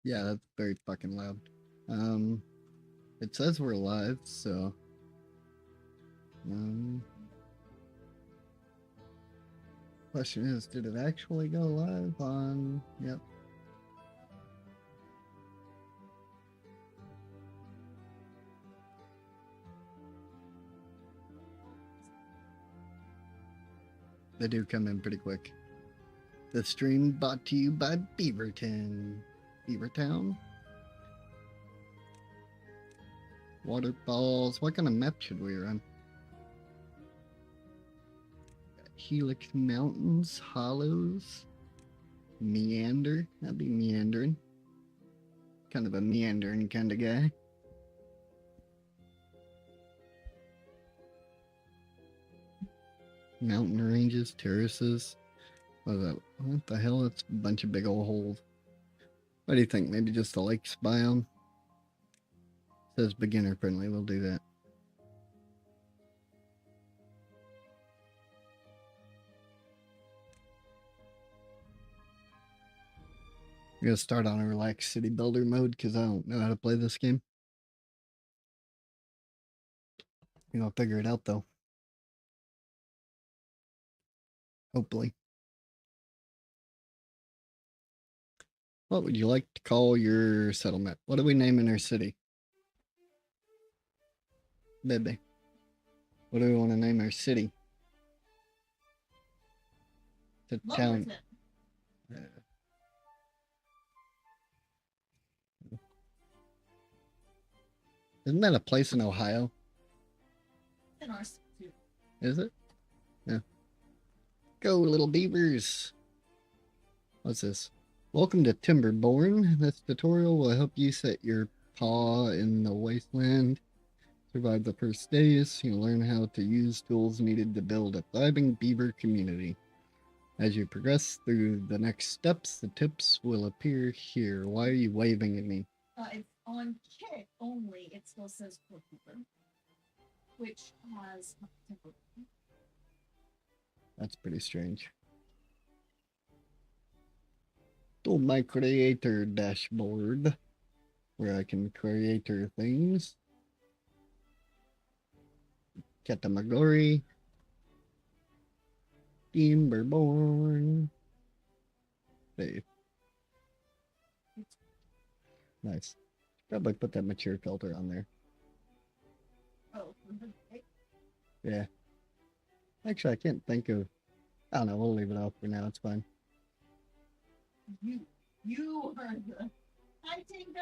Yeah, that's very fucking loud. Um, it says we're live, so um, question is, did it actually go live on? Yep. They do come in pretty quick. The stream brought to you by Beavertown. Waterfalls. What kind of map should we run? Helix Mountains, Hollows, Meander. That'd be meandering. Kind of a meandering kind of guy. Mountain ranges, terraces. What the hell? It's a bunch of big old holes. What do you think? Maybe just the lakes biome? It says beginner friendly. We'll do that. I'm gonna start on a relaxed city builder mode because I don't know how to play this game. I'll figure it out though. Hopefully. What would you like to call your settlement? What are we naming our city? Baby. What do we want to name our city? The town. Isn't that a place in Ohio? In our city. Is it? Yeah. Go, little beavers. What's this? Welcome to Timberborn. This tutorial will help you set your paw in the wasteland. Survive the first days. You'll learn how to use tools needed to build a thriving beaver community. As you progress through the next steps, the tips will appear here. Why are you waving at me? It's on kit only. It still says Beaver, which has. That's pretty strange. To my creator dashboard, where I can create things. Katamagori. Timberborn. Hey. Nice. Probably put that mature filter on there. Oh. Yeah. Actually, I can't think of. I don't know. We'll leave it off for now. It's fine. You heard the. Hi, Tinker.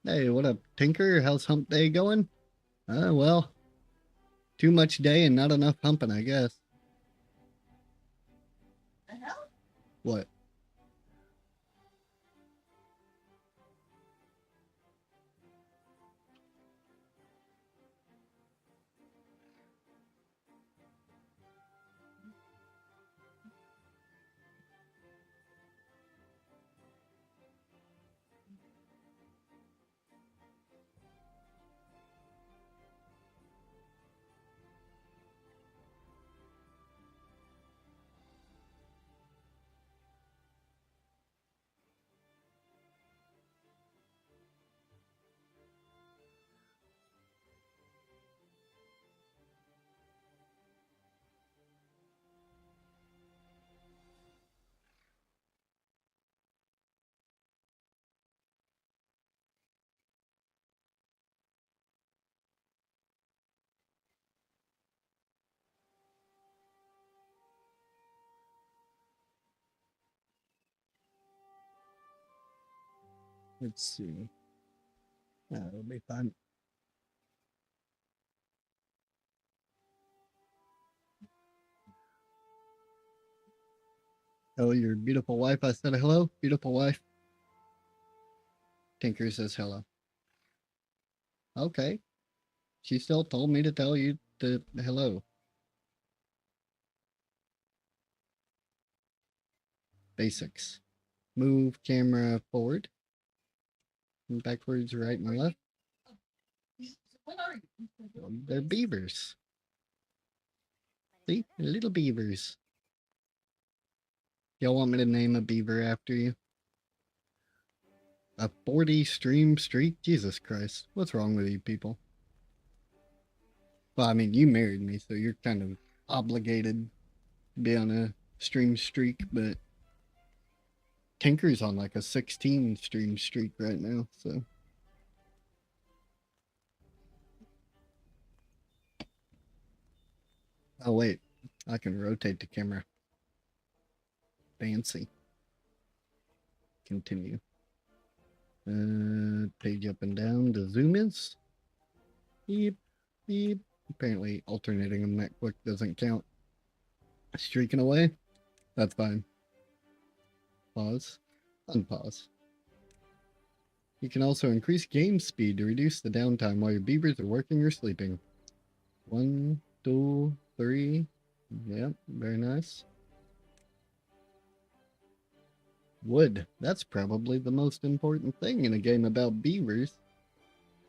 Hey, what up, Tinker? How's hump day going? Well, too much day and not enough humping, I guess. The hell? What? Let's see. It'll be fun. Oh, your beautiful wife. I said hello, beautiful wife. Tinker says hello. Okay. She still told me to tell you to hello. Basics. Move camera forward and backwards, right and left. What are you? They're beavers. See? They're little beavers. Y'all want me to name a beaver after you? A 40 stream streak? Jesus Christ. What's wrong with you people? Well, I mean, you married me, so you're kind of obligated to be on a stream streak, but Tinker's on like a 16 stream streak right now, so. Oh, wait. I can rotate the camera. Fancy. Continue. Page up and down. The zoom is. Beep, beep. Apparently, alternating them that quick doesn't count. Streaking away? That's fine. Pause. Unpause. You can also increase game speed to reduce the downtime while your beavers are working or sleeping. 1, 2, 3. Yep, very nice. Wood. That's probably the most important thing in a game about beavers.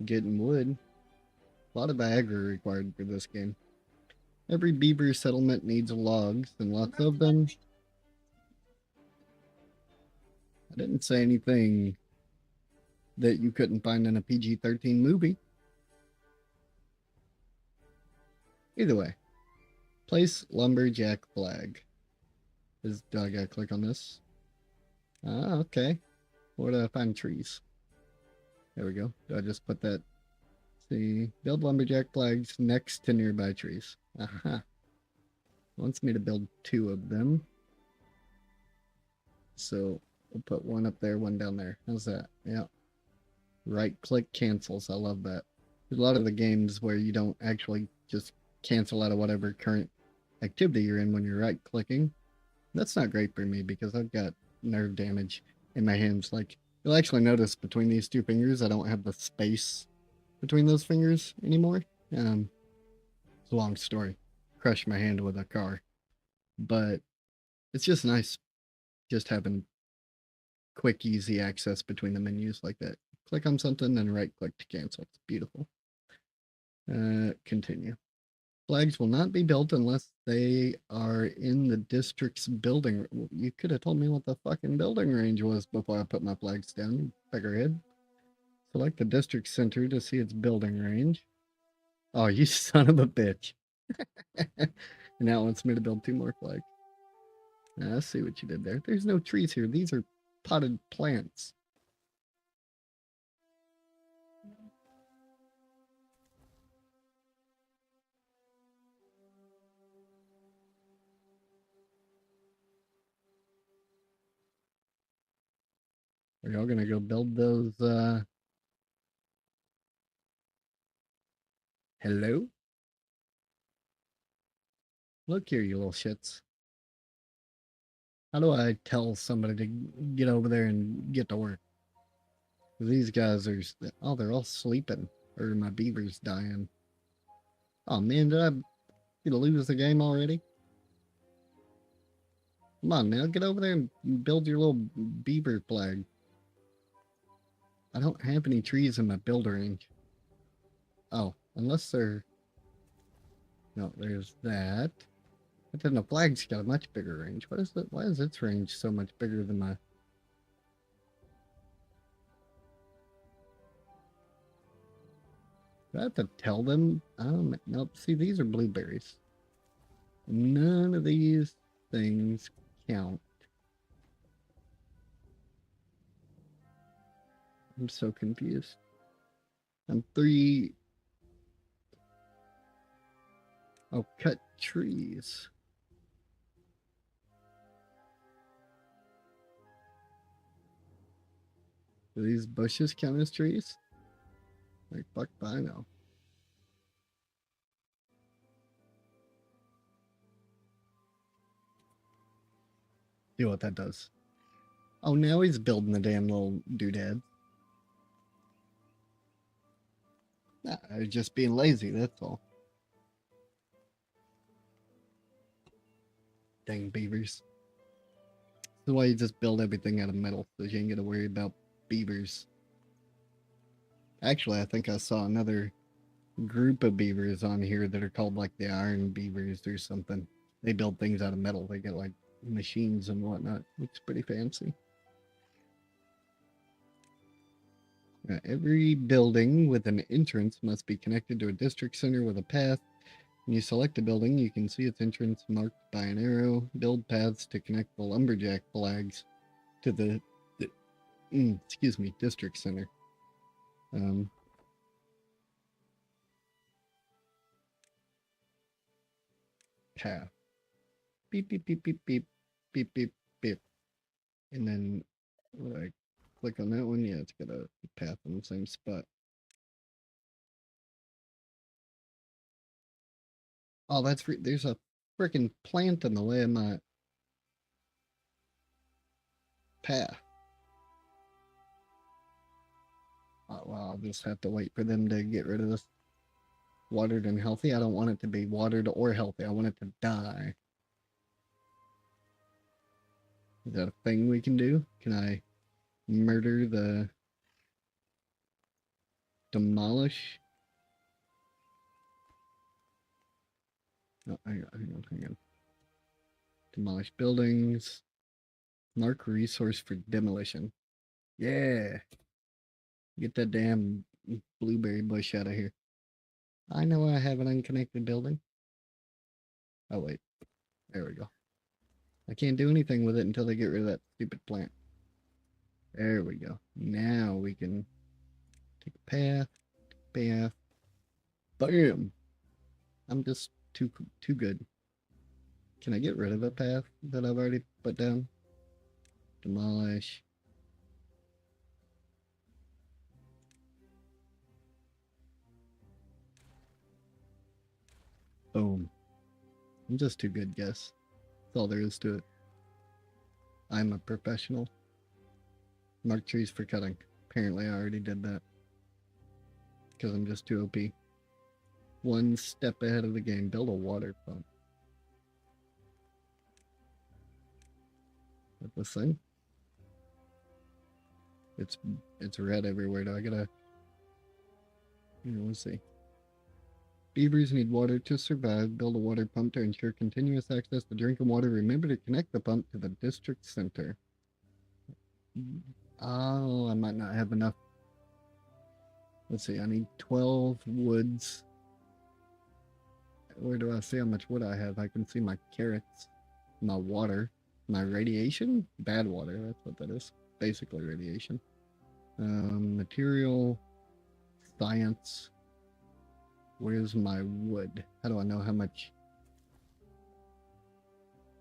Getting wood. A lot of aggro required for this game. Every beaver settlement needs logs, and lots of them. I didn't say anything that you couldn't find in a PG-13 movie. Either way. Place lumberjack flag. Do I gotta click on this? Ah, okay. Where do I find trees? There we go. Do I just put that? See, build lumberjack flags next to nearby trees. Aha. Wants me to build 2 of them. So we'll put one up there, one down there. How's that? Yeah. Right click cancels. I love that. There's a lot of the games where you don't actually just cancel out of whatever current activity you're in when you're right clicking. That's not great for me because I've got nerve damage in my hands. Like, you'll actually notice between these 2 fingers, I don't have the space between those fingers anymore. It's a long story. Crushed my hand with a car. But it's just nice just having quick, easy access between the menus like that. Click on something and right click to cancel. It's beautiful. Continue. Flags will not be built unless they are in the district's building. You could have told me what the fucking building range was before I put my flags down, you peckerhead. Select the district center to see its building range. Oh, you son of a bitch. And now it wants me to build 2 more flags. I see what you did there. There's no trees here. These are potted plants. Are y'all gonna go build those, hello? Look here, you little shits. How do I tell somebody to get over there and get to work? These guys are, oh, they're all sleeping. Or my beaver's dying. Oh man, did I lose the game already? Come on now, get over there and build your little beaver flag. I don't have any trees in my build range. Oh, unless they're... No, there's that. But then the flag's got a much bigger range. What is it? Why is its range so much bigger than my... Do I have to tell them? Nope. See, these are blueberries. None of these things count. I'm so confused. I'm 3... Oh, cut trees. Do these bushes count as trees? Like, fuck, I know. See what that does. Oh, now he's building the damn little doodad. Nah, I was just being lazy, that's all. Dang beavers. This is why you just build everything out of metal, so you ain't gotta worry about beavers. Actually, I think I saw another group of beavers on here that are called like the iron beavers or something. They build things out of metal. They get like machines and whatnot. Looks pretty fancy. Every building with an entrance must be connected to a district center with a path. When you select a building, you can see its entrance marked by an arrow. Build paths to connect the lumberjack flags to the district center. Path. Beep, beep, beep, beep, beep, beep, beep, beep. And then when I click on that one, yeah, it's got a path in the same spot. Oh, that's there's a freaking plant in the way of my path. Oh, well, I'll just have to wait for them to get rid of this watered and healthy. I don't want it to be watered or healthy. I want it to die. Is that a thing we can do? Can I murder the demolish? No, hang on. Demolish buildings. Mark resource for demolition. Yeah. Get that damn blueberry bush out of here. I know I have an unconnected building. Oh, wait. There we go. I can't do anything with it until they get rid of that stupid plant. There we go. Now we can take a path. Boom. I'm just too good. Can I get rid of a path that I've already put down? Demolish. Boom. I'm just too good, guess. That's all there is to it. I'm a professional. Mark trees for cutting. Apparently I already did that. Because I'm just too OP. One step ahead of the game. Build a water pump. Is this thing? It's red everywhere. Do I gotta... let's see. Beavers need water to survive. Build a water pump to ensure continuous access to drinking water. Remember to connect the pump to the district center. Oh, I might not have enough. Let's see, I need 12 woods. Where do I see how much wood I have? I can see my carrots, my water, my radiation. Bad water, that's what that is. Basically radiation. Material, science. Where's my wood? How do I know how much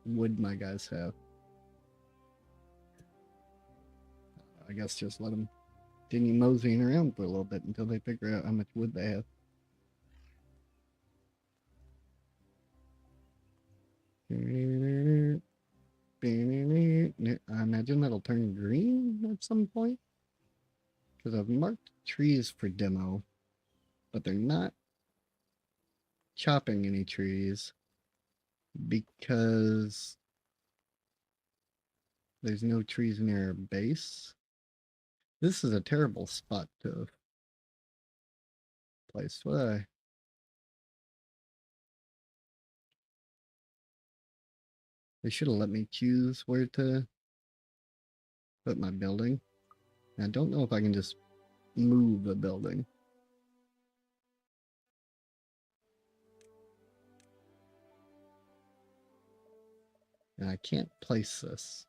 wood my guys have? I guess just let them dingy moseying around for a little bit until they figure out how much wood they have. I imagine that'll turn green at some point. Because I've marked trees for demo, but they're not chopping any trees because there's no trees near our base. This is a terrible spot to place. They should have let me choose where to put my building. I don't know if I can just move a building. And I can't place this.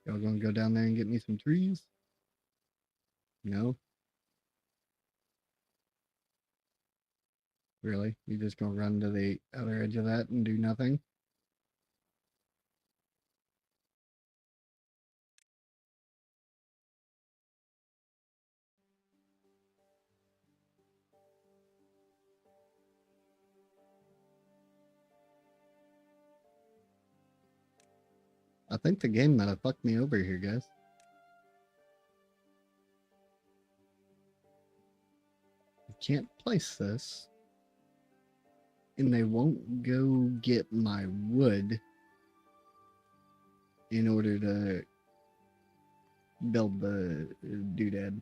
Y'all gonna go down there and get me some trees? No? Really? You just gonna run to the other edge of that and do nothing? I think the game might have fucked me over here, guys. I can't place this. And they won't go get my wood in order to build the doodad.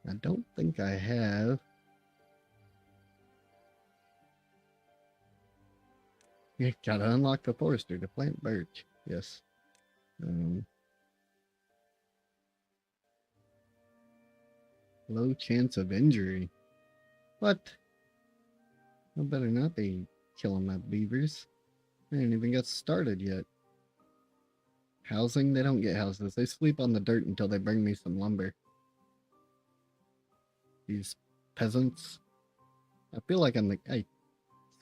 I don't think I have. You gotta unlock the forester to plant birch. Yes. Low chance of injury. What? I better not be killing my beavers. I ain't even got started yet. Housing? They don't get houses. They sleep on the dirt until they bring me some lumber. These peasants. I feel like I'm the... Hey,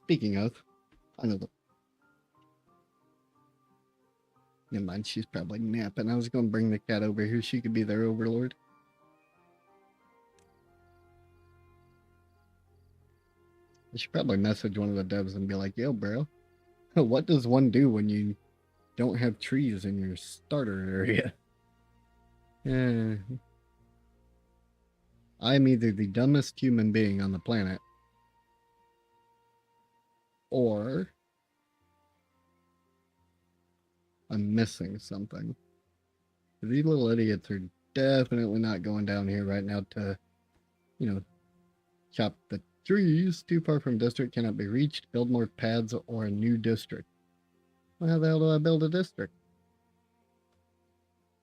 speaking of, I know the... Never mind, she's probably napping. I was going to bring the cat over here. She could be their overlord. I should probably message one of the devs and be like, yo, bro, what does one do when you don't have trees in your starter area? I'm either the dumbest human being on the planet, or I'm missing something. These little idiots are definitely not going down here right now to, chop the trees. Too far from district, cannot be reached. Build more paths or a new district. Well, how the hell do I build a district?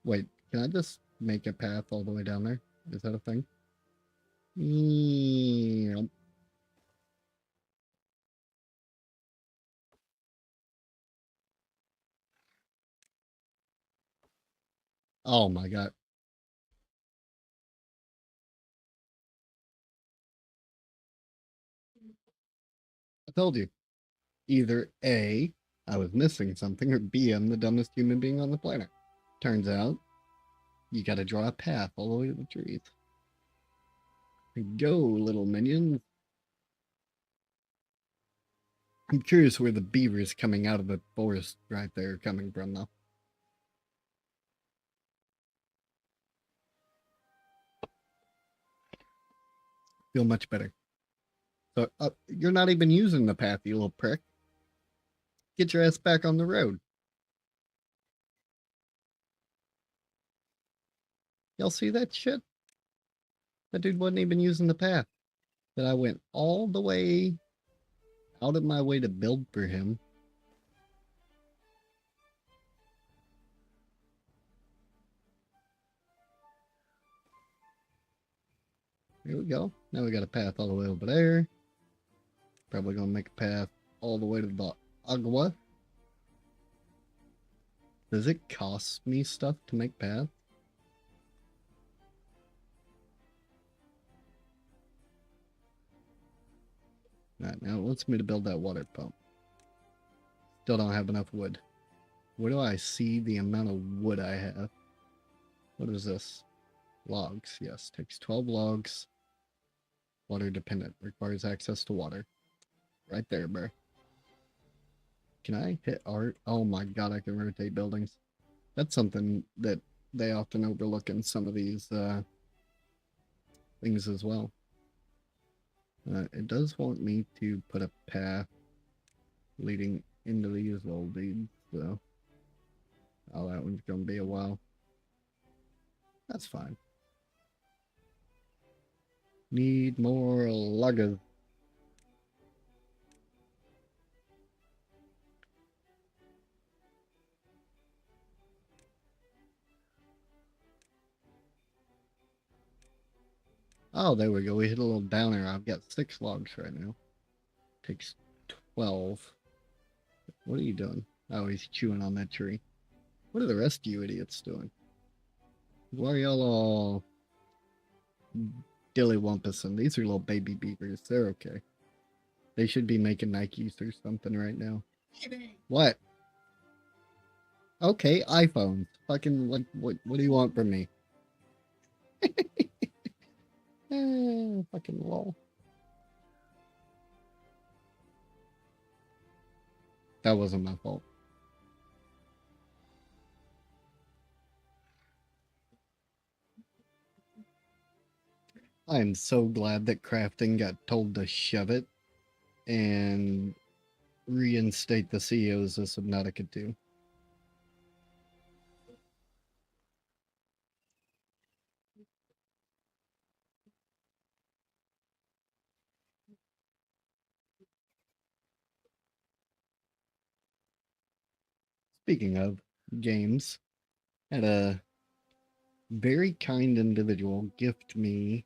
Wait, can I just make a path all the way down there? Is that a thing? Yep. Oh my god. I told you. Either A, I was missing something, or B, I'm the dumbest human being on the planet. Turns out, you gotta draw a path all the way to the trees. Go, little minions. I'm curious where the beavers coming out of the forest right there are coming from, though. Feel much better. So, you're not even using the path, you little prick. Get your ass back on the road. Y'all see that shit? That dude wasn't even using the path that I went all the way out of my way to build for him. Here we go. Now we got a path all the way over there. Probably gonna make a path all the way to the Agua. Does it cost me stuff to make paths? Alright, now it wants me to build that water pump. Still don't have enough wood. Where do I see the amount of wood I have? What is this? Logs, yes. Takes 12 logs. Water dependent. Requires access to water. Right there, bro. Can I hit art? Oh my god, I can rotate buildings. That's something that they often overlook in some of these things as well. It does want me to put a path leading into these old dudes, so oh, that one's gonna be a while. That's fine. Need more loggers. Oh, there we go. We hit a little downer. I've got 6 logs right now. Takes 12. What are you doing? Oh, he's chewing on that tree. What are the rest of you idiots doing? Why are y'all all dillywampusing? These are little baby beavers. They're okay. They should be making Nikes or something right now. What? Okay, iPhones. Fucking what do you want from me? Fucking lol. That wasn't my fault. I am so glad that crafting got told to shove it and reinstate the CEOs of Subnautica 2. Speaking of games, had a very kind individual gift me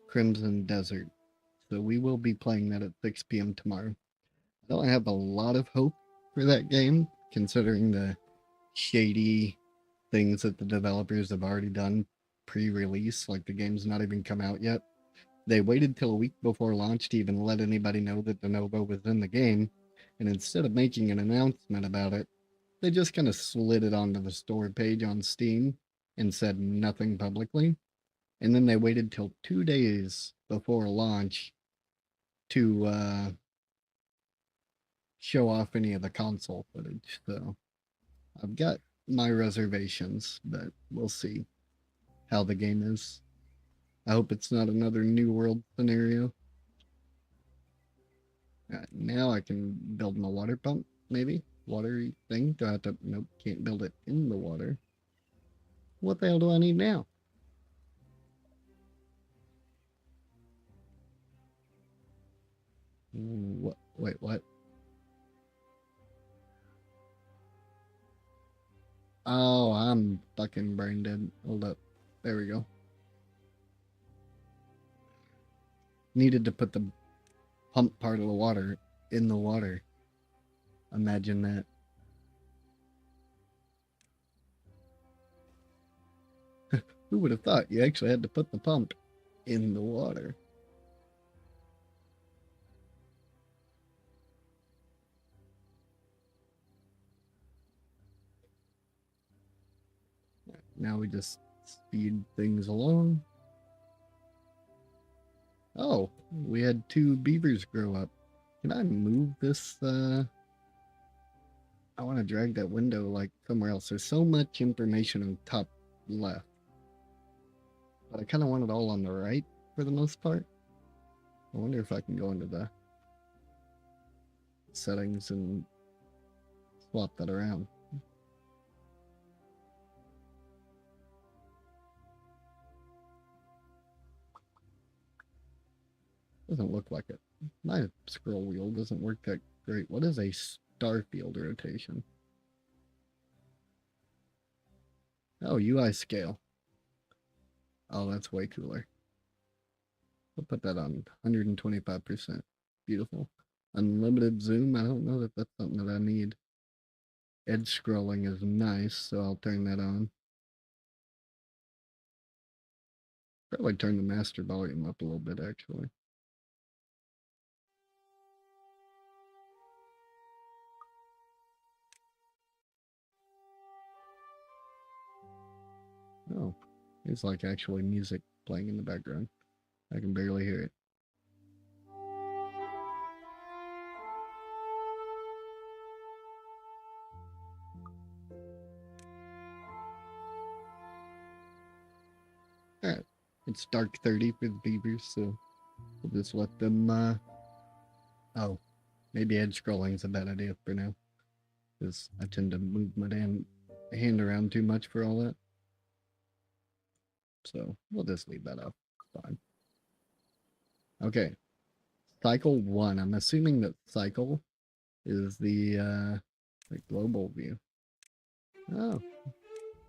Crimson Desert. So we will be playing that at 6 p.m. tomorrow. I don't have a lot of hope for that game, considering the shady things that the developers have already done pre-release. Like the game's not even come out yet. They waited till a week before launch to even let anybody know that De Novo was in the game, and instead of making an announcement about it, they just kind of slid it onto the store page on Steam and said nothing publicly. And then they waited till 2 days before launch to show off any of the console footage. So I've got my reservations, but we'll see how the game is. I hope it's not another New World scenario. Now I can build my water pump, maybe? Watery thing? Do I have to? Nope, can't build it in the water. What the hell do I need now? What? Wait, what? Oh, I'm fucking brain dead. Hold up. There we go. Needed to put the pump part of the water in the water. Imagine that. Who would have thought you actually had to put the pump in the water? Now we just speed things along. Oh, we had 2 beavers grow up. Can I move this? I want to drag that window like somewhere else. There's so much information on the top left. But I kind of want it all on the right for the most part. I wonder if I can go into the settings and swap that around. Doesn't look like it. My scroll wheel doesn't work that great. What is a starfield rotation? Oh, UI scale. Oh, that's way cooler. I'll put that on 125%. Beautiful. Unlimited zoom. I don't know that that's something that I need. Edge scrolling is nice, so I'll turn that on. Probably turn the master volume up a little bit, actually. Oh, it's like actually music playing in the background. I can barely hear it. Alright, it's dark 30 for the beavers, so we'll just let them, oh, maybe edge scrolling's a bad idea for now, because I tend to move my damn hand around too much for all that. So we'll just leave that up. Fine. Okay. Cycle 1. I'm assuming that cycle is the global view. Oh.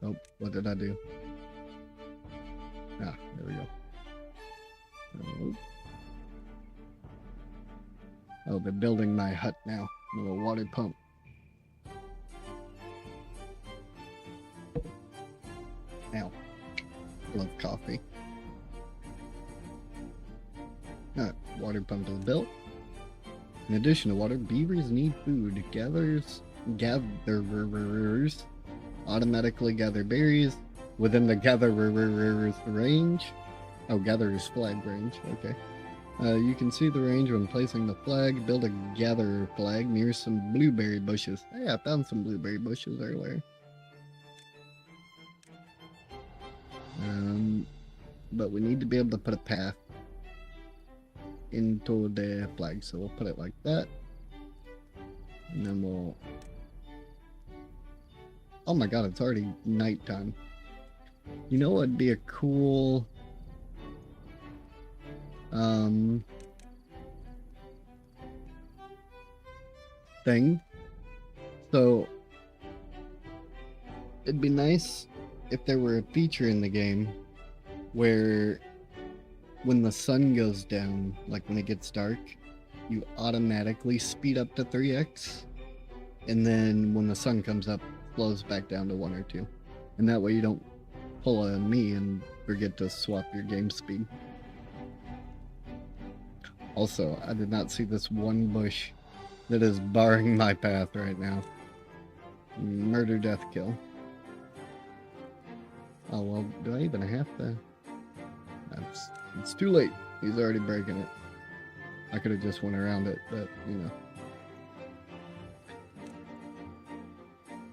Oh, what did I do? Ah, there we go. Oh, oh, they're building my hut now. A little water pump. Ow. Love coffee. Alright, water pump is built. In addition to water, beavers need food. Gatherers automatically gather berries within the gatherer's range. Oh, gatherer's flag range. Okay. You can see the range when placing the flag. Build a gatherer flag near some blueberry bushes. Hey, I found some blueberry bushes earlier. But we need to be able to put a path into the flag, so we'll put it like that. And then we'll... Oh my god, it's already nighttime. You know what would be a cool... thing? So, It'd be nice if there were a feature in the game where when the sun goes down, like when it gets dark, you automatically speed up to 3x, and then when the sun comes up, slows back down to 1 or 2. And that way you don't pull a me and forget to swap your game speed. Also, I did not see this one bush that is barring my path right now. Murder, death, kill. Oh, well, do I even have to? It's too late. He's already breaking it. I could have just went around it, but, you know.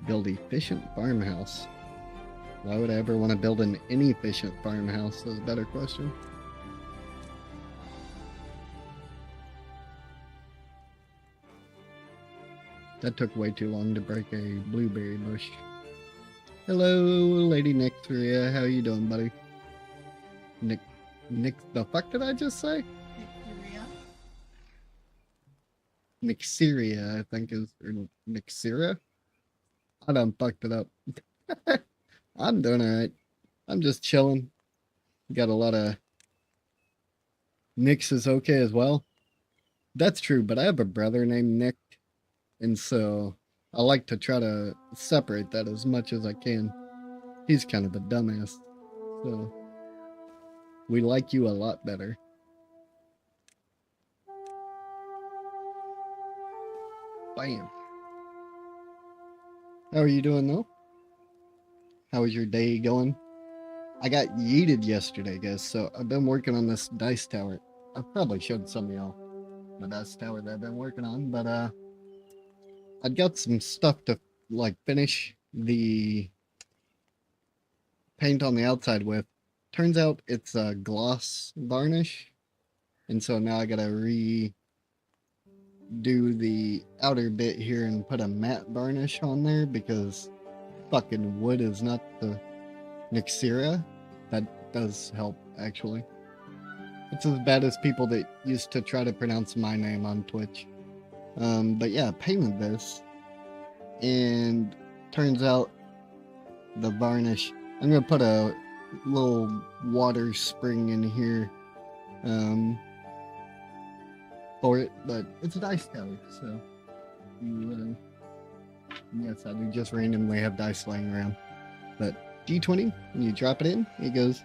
Build efficient farmhouse. Why would I ever want to build an inefficient farmhouse? That's a better question. That took way too long to break a blueberry bush. Hello, Lady Nyxria. How you doing, buddy? Nick, the fuck did I just say? Nyxria, I think is, or Nyxira? I done fucked it up. I'm doing alright. I'm just chilling. Got a lot of... Nick's is okay as well. That's true, but I have a brother named Nick, and so I like to try to separate that as much as I can. He's kind of a dumbass, so we like you a lot better. Bam. How are you doing though? How was your day going? I got yeeted yesterday, guys, so I've been working on this dice tower. I probably showed some of y'all the dice tower that I've been working on, but I've got some stuff to like finish the paint on the outside with. Turns out it's a gloss varnish, and so now I gotta redo the outer bit here and put a matte varnish on there because fucking wood is not the Nyxira. That does help, actually. It's as bad as people that used to try to pronounce my name on Twitch. But yeah, I painted this, and turns out the varnish, I'm gonna put a little water spring in here for it, but it's a dice tower, so you, yes, I do just randomly have dice laying around. But D20, when you drop it in, it goes,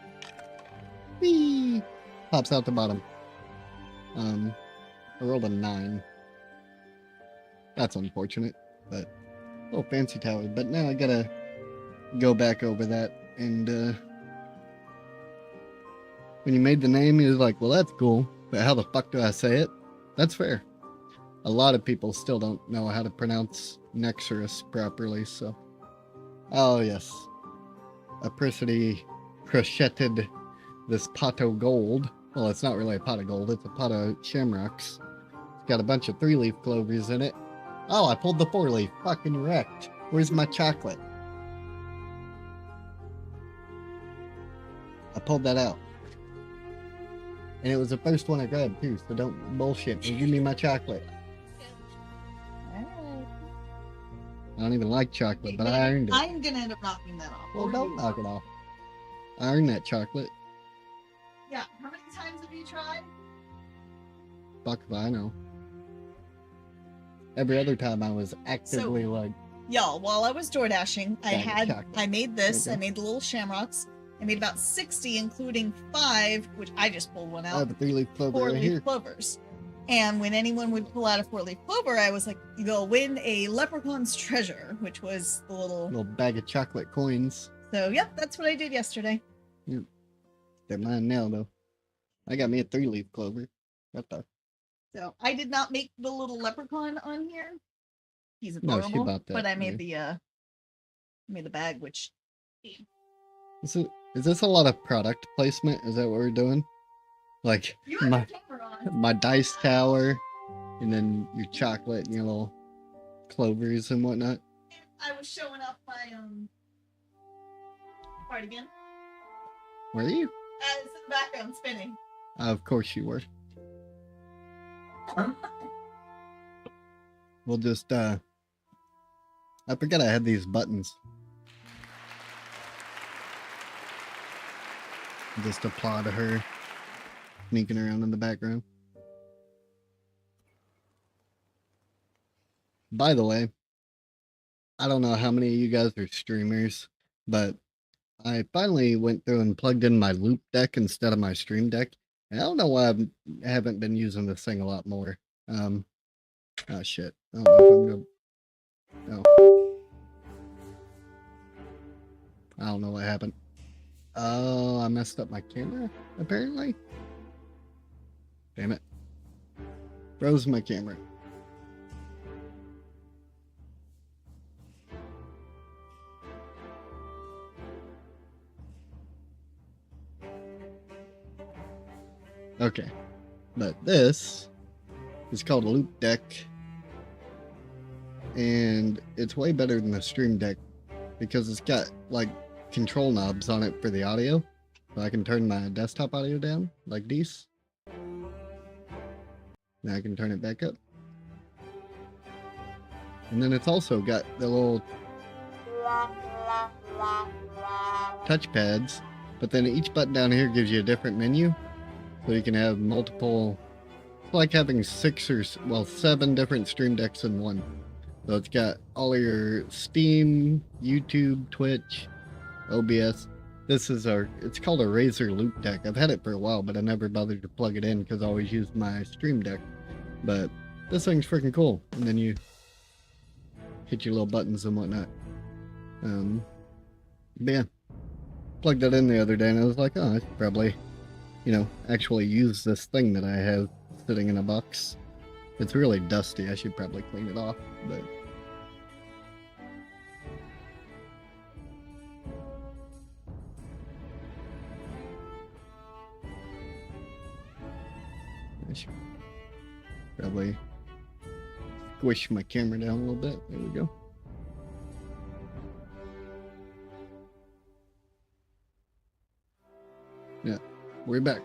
whee, pops out the bottom. I rolled a 9. That's unfortunate, but little fancy tower. But now I gotta go back over that, and when you made the name, he was like, well, that's cool, but how the fuck do I say it? That's fair. A lot of people still don't know how to pronounce Nexurus properly, so. Oh, yes. Apricity crocheted this pot of gold. Well, it's not really a pot of gold, it's a pot of shamrocks. It's got a bunch of 3-leaf clovers in it. Oh, I pulled the 4-leaf. Fucking wrecked. Where's my chocolate? I pulled that out. And it was the first one I grabbed too, so don't bullshit me. Give me my chocolate. Alright. I don't even like chocolate, but I earned it. I'm gonna end up knocking that off. Well, don't knock it off. I earned that chocolate. Yeah, how many times have you tried? Fuck if I know. Every other time I was actively like... Y'all, while I was door dashing, I made this, Okay. I made the little shamrocks. I made about 60, including 5, which I just pulled one I out, have a 3-leaf clover right 4-leaf here. clovers. And when anyone would pull out a 4-leaf clover, I was like, you'll win a leprechaun's treasure, which was the Little bag of chocolate coins. So, yep, that's what I did yesterday. Yep. They're mine now, though. I got me a 3-leaf clover. What the? So, I did not make the little leprechaun on here. He's No, adorable. she bought that. But I made yeah. the bag, which... Is this a lot of product placement? Is that what we're doing? Like, You have your camera on. my dice tower, and then your chocolate and your little clovers and whatnot. I was showing off my part again. Were you? It's in the background spinning. Of course you were. We'll just, I forgot I had these buttons. Just a plot of her sneaking around in the background. By the way, I don't know how many of you guys are streamers, but I finally went through and plugged in my loop deck instead of my stream deck. And I don't know why I haven't been using this thing a lot more. Oh shit. I don't know if I'm gonna... Oh. I don't know what happened. Oh, I messed up my camera, apparently. Damn it. Froze my camera. Okay. But this is called a loop deck. And it's way better than the stream deck because it's got like control knobs on it for the audio. So I can turn my desktop audio down like this. Now I can turn it back up. And then it's also got the little touch pads, but then each button down here gives you a different menu. So you can have multiple, it's like having 7 different stream decks in one. So it's got all of your Steam, YouTube, Twitch, OBS. This is it's called a Razer Loop Deck. I've had it for a while, but I never bothered to plug it in because I always use my stream deck. But this thing's freaking cool. And then you hit your little buttons and whatnot. But yeah, plugged that in the other day and I was like, oh, I should probably, actually use this thing that I have sitting in a box. It's really dusty. I should probably clean it off, but... I should probably squish my camera down a little bit. There we go. Yeah, we're back.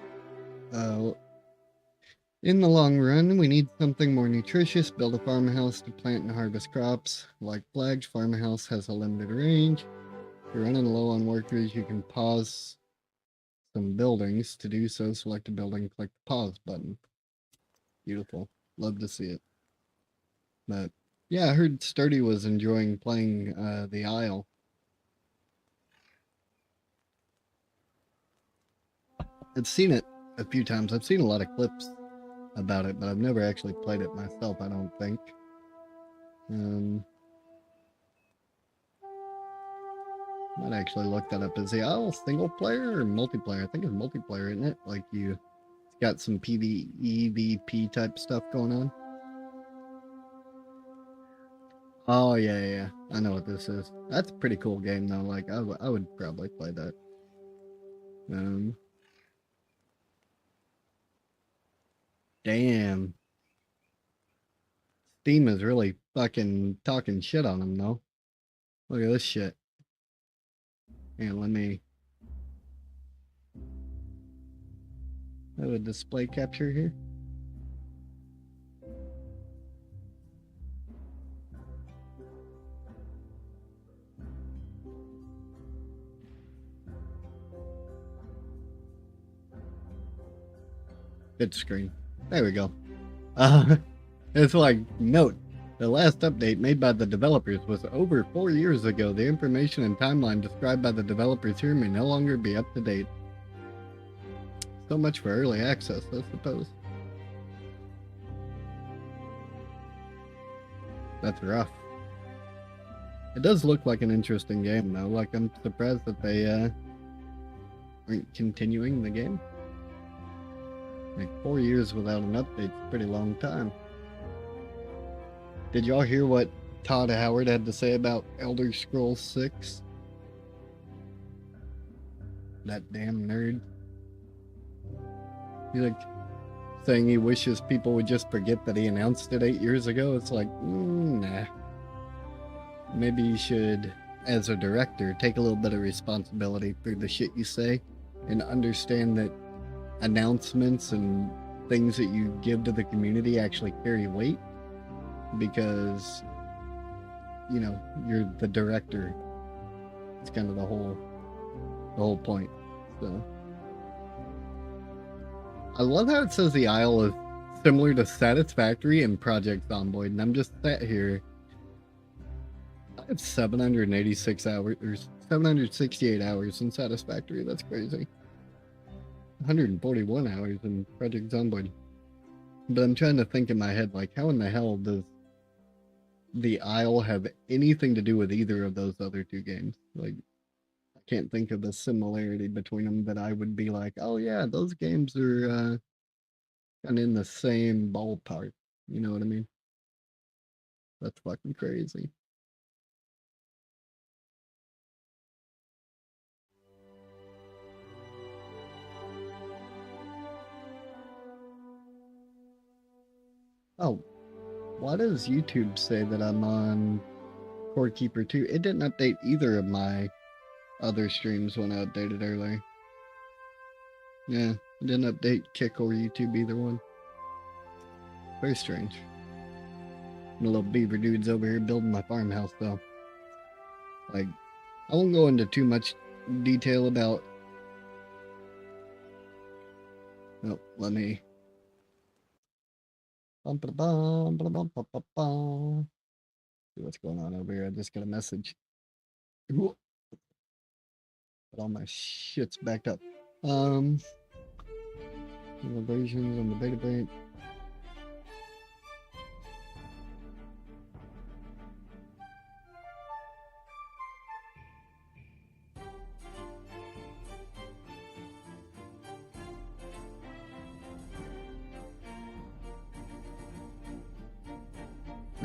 In the long run, we need something more nutritious. Build a farmhouse to plant and harvest crops. Like flagged, farmhouse has a limited range. If you're running low on workers, you can pause some buildings. To do so, select a building, click the pause button. Beautiful. Love to see it. But yeah, I heard Sturdy was enjoying playing the Isle. I've seen it a few times. I've seen a lot of clips about it, but I've never actually played it myself, I don't think. Might actually look that up. Is the Isle single player or multiplayer? I think it's multiplayer, isn't it? Like it's got some PvE type stuff going on. Oh yeah. I know what this is. That's a pretty cool game though. Like I would probably play that. Damn. Steam is really fucking talking shit on them though. Look at this shit. And let me have a display capture here. Good screen. There we go. It's like, note, the last update made by the developers was over 4 years ago. The information and timeline described by the developers here may no longer be up to date. So much for early access, I suppose. That's rough. It does look like an interesting game though. Like, I'm surprised that they aren't continuing the game. Like 4 years without an update is a pretty long time. Did y'all hear what Todd Howard had to say about Elder Scrolls 6? That damn nerd. He's like saying he wishes people would just forget that he announced it 8 years ago. It's like, nah. Maybe you should, as a director, take a little bit of responsibility for the shit you say and understand that announcements and things that you give to the community actually carry weight, because you're the director. It's kind of the whole point. So I love how it says the Isle is similar to Satisfactory and Project Zomboid, and I'm just sat here. I have 786 hours, or 768 hours in Satisfactory. That's crazy. 141 hours in Project Zomboid. But I'm trying to think in my head, like, how in the hell does the Isle have anything to do with either of those other two games? Like, I can't think of a similarity between them that I would be like, oh yeah, those games are kind of in the same ballpark. You know what I mean? That's fucking crazy. Oh, why does YouTube say that I'm on Core Keeper 2? It didn't update either of my other streams when I updated earlier. Yeah, it didn't update Kick or YouTube, either one. Very strange. The little beaver dude's over here building my farmhouse, though. Like, I won't go into too much detail about... Oh, let me... See what's going on over here. I just got a message. But all my shit's backed up. Versions on the beta branch.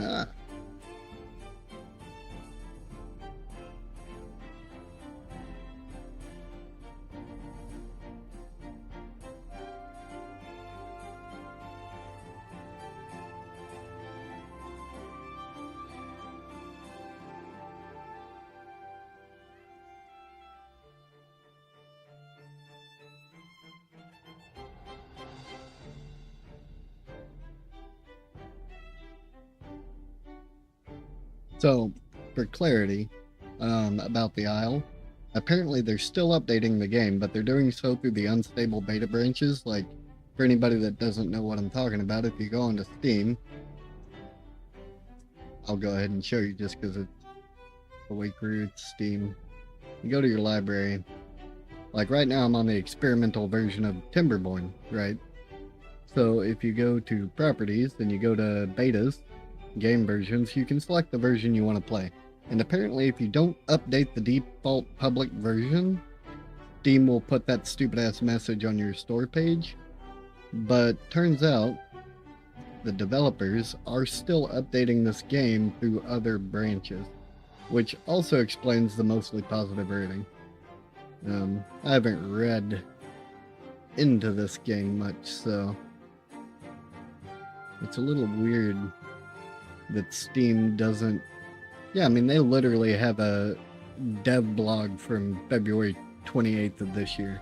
Ah. So, for clarity about the Isle, apparently they're still updating the game, but they're doing so through the unstable beta branches. Like, for anybody that doesn't know what I'm talking about, if you go onto Steam, I'll go ahead and show you just because it's the way through Steam. You go to your library. Like right now, I'm on the experimental version of Timberborn, right? So if you go to properties, then you go to betas, game versions, you can select the version you want to play. And apparently, if you don't update the default public version, Steam will put that stupid ass message on your store page. But turns out the developers are still updating this game through other branches, which also explains the mostly positive rating. I haven't read into this game much, so it's a little weird that Steam doesn't... Yeah, I mean, they literally have a dev blog from February 28th of this year,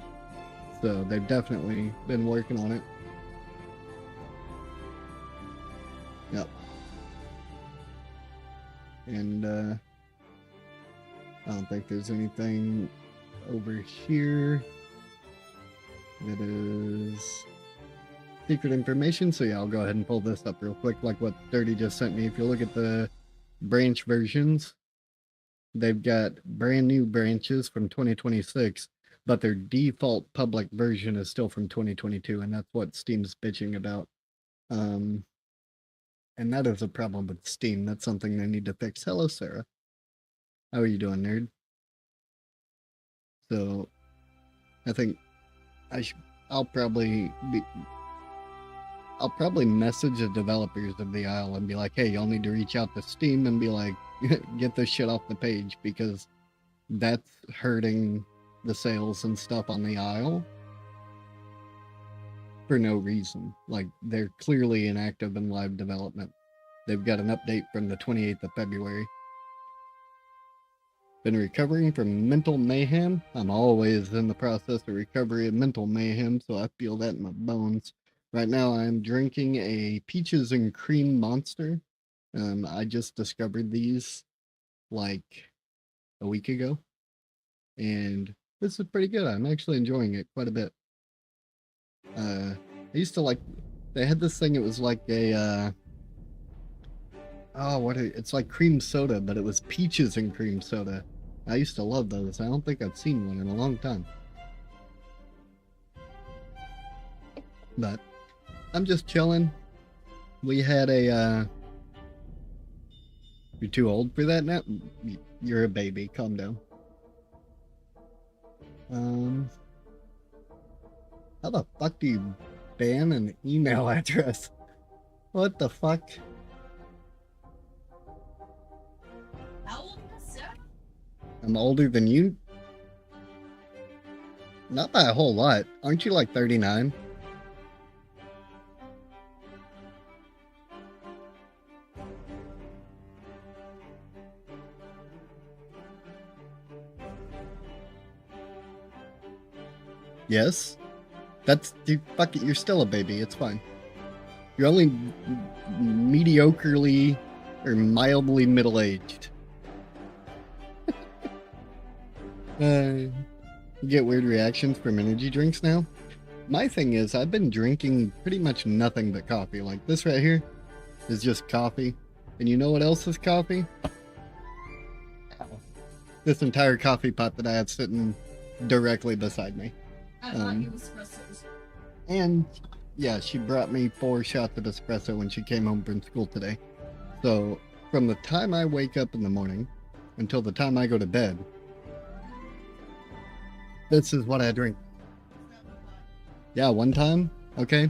so they've definitely been working on it. Yep. And I don't think there's anything over here that is secret information, so yeah, I'll go ahead and pull this up real quick, like what Dirty just sent me. If you look at the branch versions, they've got brand new branches from 2026, but their default public version is still from 2022, and that's what Steam's bitching about. And that is a problem with Steam. That's something they need to fix. Hello, Sarah. How are you doing, nerd? So, I think I'll probably message the developers of the Isle and be like, hey, y'all need to reach out to Steam and be like, get this shit off the page, because that's hurting the sales and stuff on the Isle for no reason. Like, they're clearly inactive in live development. They've got an update from the 28th of February. Been recovering from mental mayhem. I'm always in the process of recovery of mental mayhem, so I feel that in my bones. Right now, I'm drinking a peaches and cream monster. I just discovered these like a week ago, and this is pretty good. I'm actually enjoying it quite a bit. used to like, they had this thing, it was like a, it's like cream soda, but it was peaches and cream soda. I used to love those. I don't think I've seen one in a long time. But I'm just chilling. We had a, you're too old for that now? You're a baby. Calm down. How the fuck do you ban an email address? What the fuck? How old is Sarah? I'm older than you? Not by a whole lot. Aren't you like 39? Yes? That's, you, fuck it, you're still a baby, it's fine. You're only mediocrely or mildly middle-aged. You get weird reactions from energy drinks now? My thing is, I've been drinking pretty much nothing but coffee. Like this right here is just coffee. And you know what else is coffee? This entire coffee pot that I have sitting directly beside me. I thought you espressos. And yeah, she brought me 4 shots of espresso when she came home from school today. So from the time I wake up in the morning until the time I go to bed, this is what I drink. Yeah, one time, okay,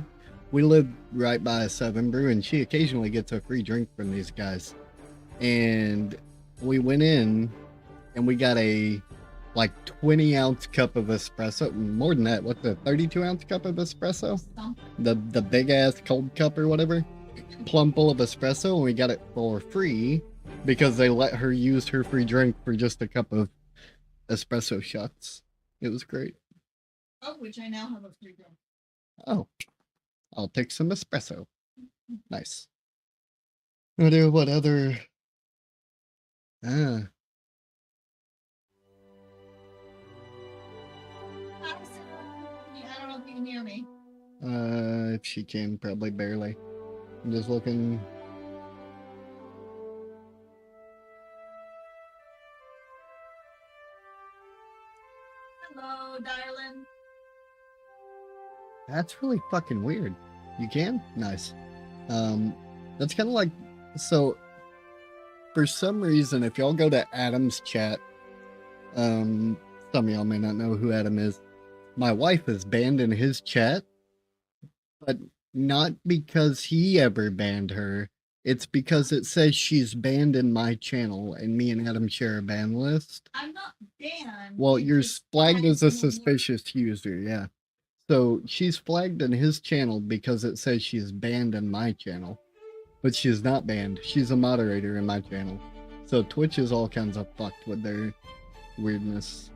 we live right by a 7 Brew, and she occasionally gets a free drink from these guys. And we went in and we got a like 20-ounce cup of espresso. More than that, what's a 32-ounce cup of espresso? The big ass cold cup or whatever, plumb full of espresso, and we got it for free because they let her use her free drink for just a cup of espresso shots. It was great. Oh, which I now have a free drink. Oh, I'll take some espresso. Nice. What other? I don't know if you can hear me. If she can, probably barely. I'm just looking. Hello, darling. That's really fucking weird. You can? Nice. That's kind of like, so for some reason, if y'all go to Adam's chat, some of y'all may not know who Adam is. My wife is banned in his chat, but not because he ever banned her. It's because it says she's banned in my channel, and me and Adam share a ban list. I'm not banned. Well, you're flagged as a suspicious user, yeah. So she's flagged in his channel because it says she's banned in my channel. But she's not banned. She's a moderator in my channel. So Twitch is all kinds of fucked with their weirdness.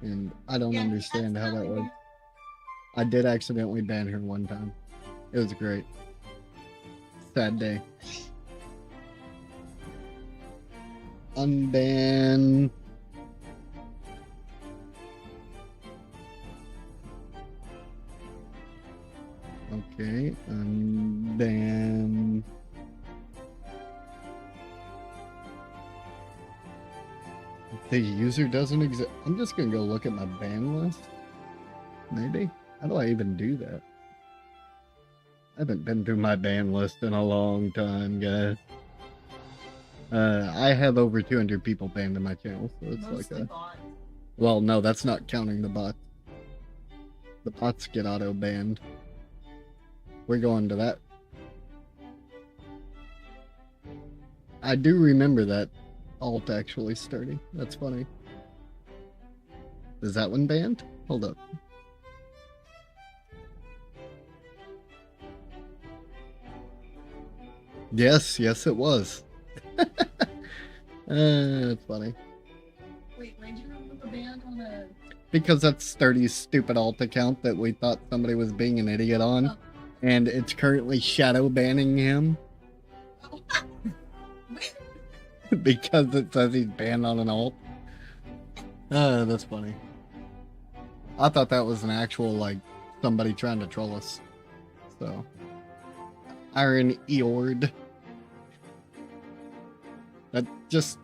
And I don't understand how that works. I did accidentally ban her one time. It was great. Sad day. Unban. Okay, unban. The user doesn't exist. I'm just gonna go look at my ban list. Maybe? How do I even do that? I haven't been through my ban list in a long time, guys. I have over 200 people banned in my channel, so it's Mostly like a... bots. Well, no, that's not counting the bots. The bots get auto-banned. We're going to that. I do remember that alt actually starting. That's funny. Is that one banned? Hold up. Yes, yes it was. That's funny. Wait, why'd you remove a ban on a... Because that's Sturdy's stupid alt account that we thought somebody was being an idiot on. Oh. And it's currently shadow banning him. Because it says he's banned on an alt. That's funny. I thought that was an actual, like, somebody trying to troll us. So, Iron Eord. That just,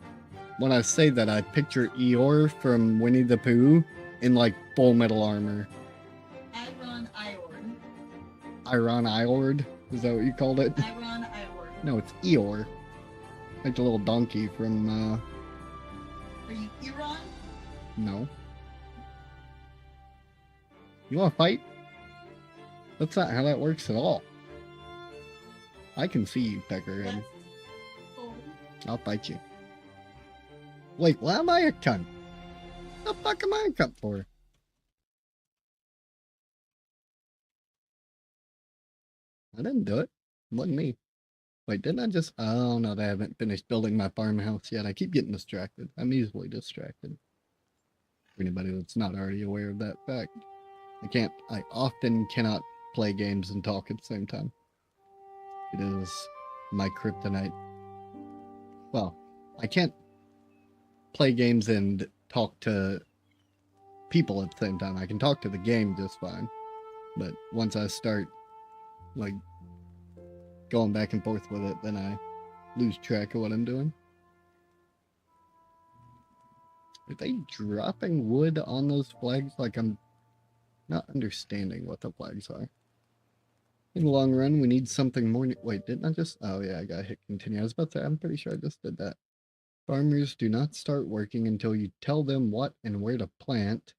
when I say that, I picture Eeyore from Winnie the Pooh in like full metal armor. Iron Iord. Iron Eord? Is that what you called it? Iron Iord. No, it's Eeyore. Like the little donkey from, Are you Iran? No. You want to fight? That's not how that works at all. I can see you, Pecker, and I'll fight you. Wait, why am I a cunt? The fuck am I a cunt for? I didn't do it. It wasn't me. Wait, didn't I just... Oh, no, they haven't finished building my farmhouse yet. I keep getting distracted. I'm easily distracted. For anybody that's not already aware of that fact. I often cannot play games and talk at the same time. It is my kryptonite. Well, I can't play games and talk to people at the same time. I can talk to the game just fine. But once I start, like, going back and forth with it, then I lose track of what I'm doing. Are they dropping wood on those flags? Like, I'm not understanding what the flags are. In the long run, we need something more. Wait, didn't I just... Oh, yeah, I gotta hit continue. I was about to say, I'm pretty sure I just did that. Farmers do not start working until you tell them what and where to plant.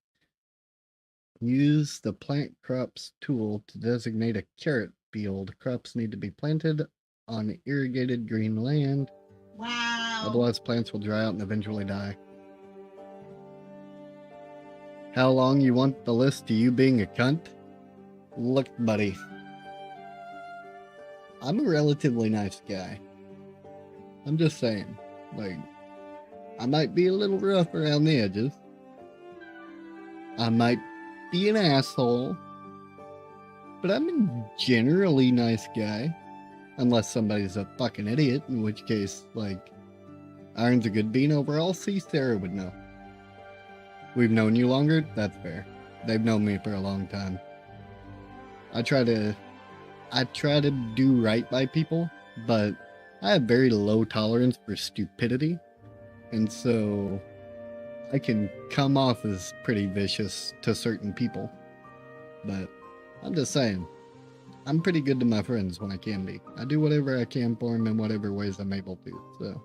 Use the plant crops tool to designate a carrot field. Crops need to be planted on irrigated green land. Wow. Otherwise, plants will dry out and eventually die. How long you want the list to you being a cunt? Look, buddy. I'm a relatively nice guy. I'm just saying. Like, I might be a little rough around the edges. I might be an asshole. But I'm a generally nice guy. Unless somebody's a fucking idiot, in which case, like, Iron's a good bean overall. See, Sarah would know. We've known you longer? That's fair. They've known me for a long time. I try to do right by people, but I have very low tolerance for stupidity. And so I can come off as pretty vicious to certain people. But I'm just saying, I'm pretty good to my friends when I can be. I do whatever I can for them in whatever ways I'm able to. So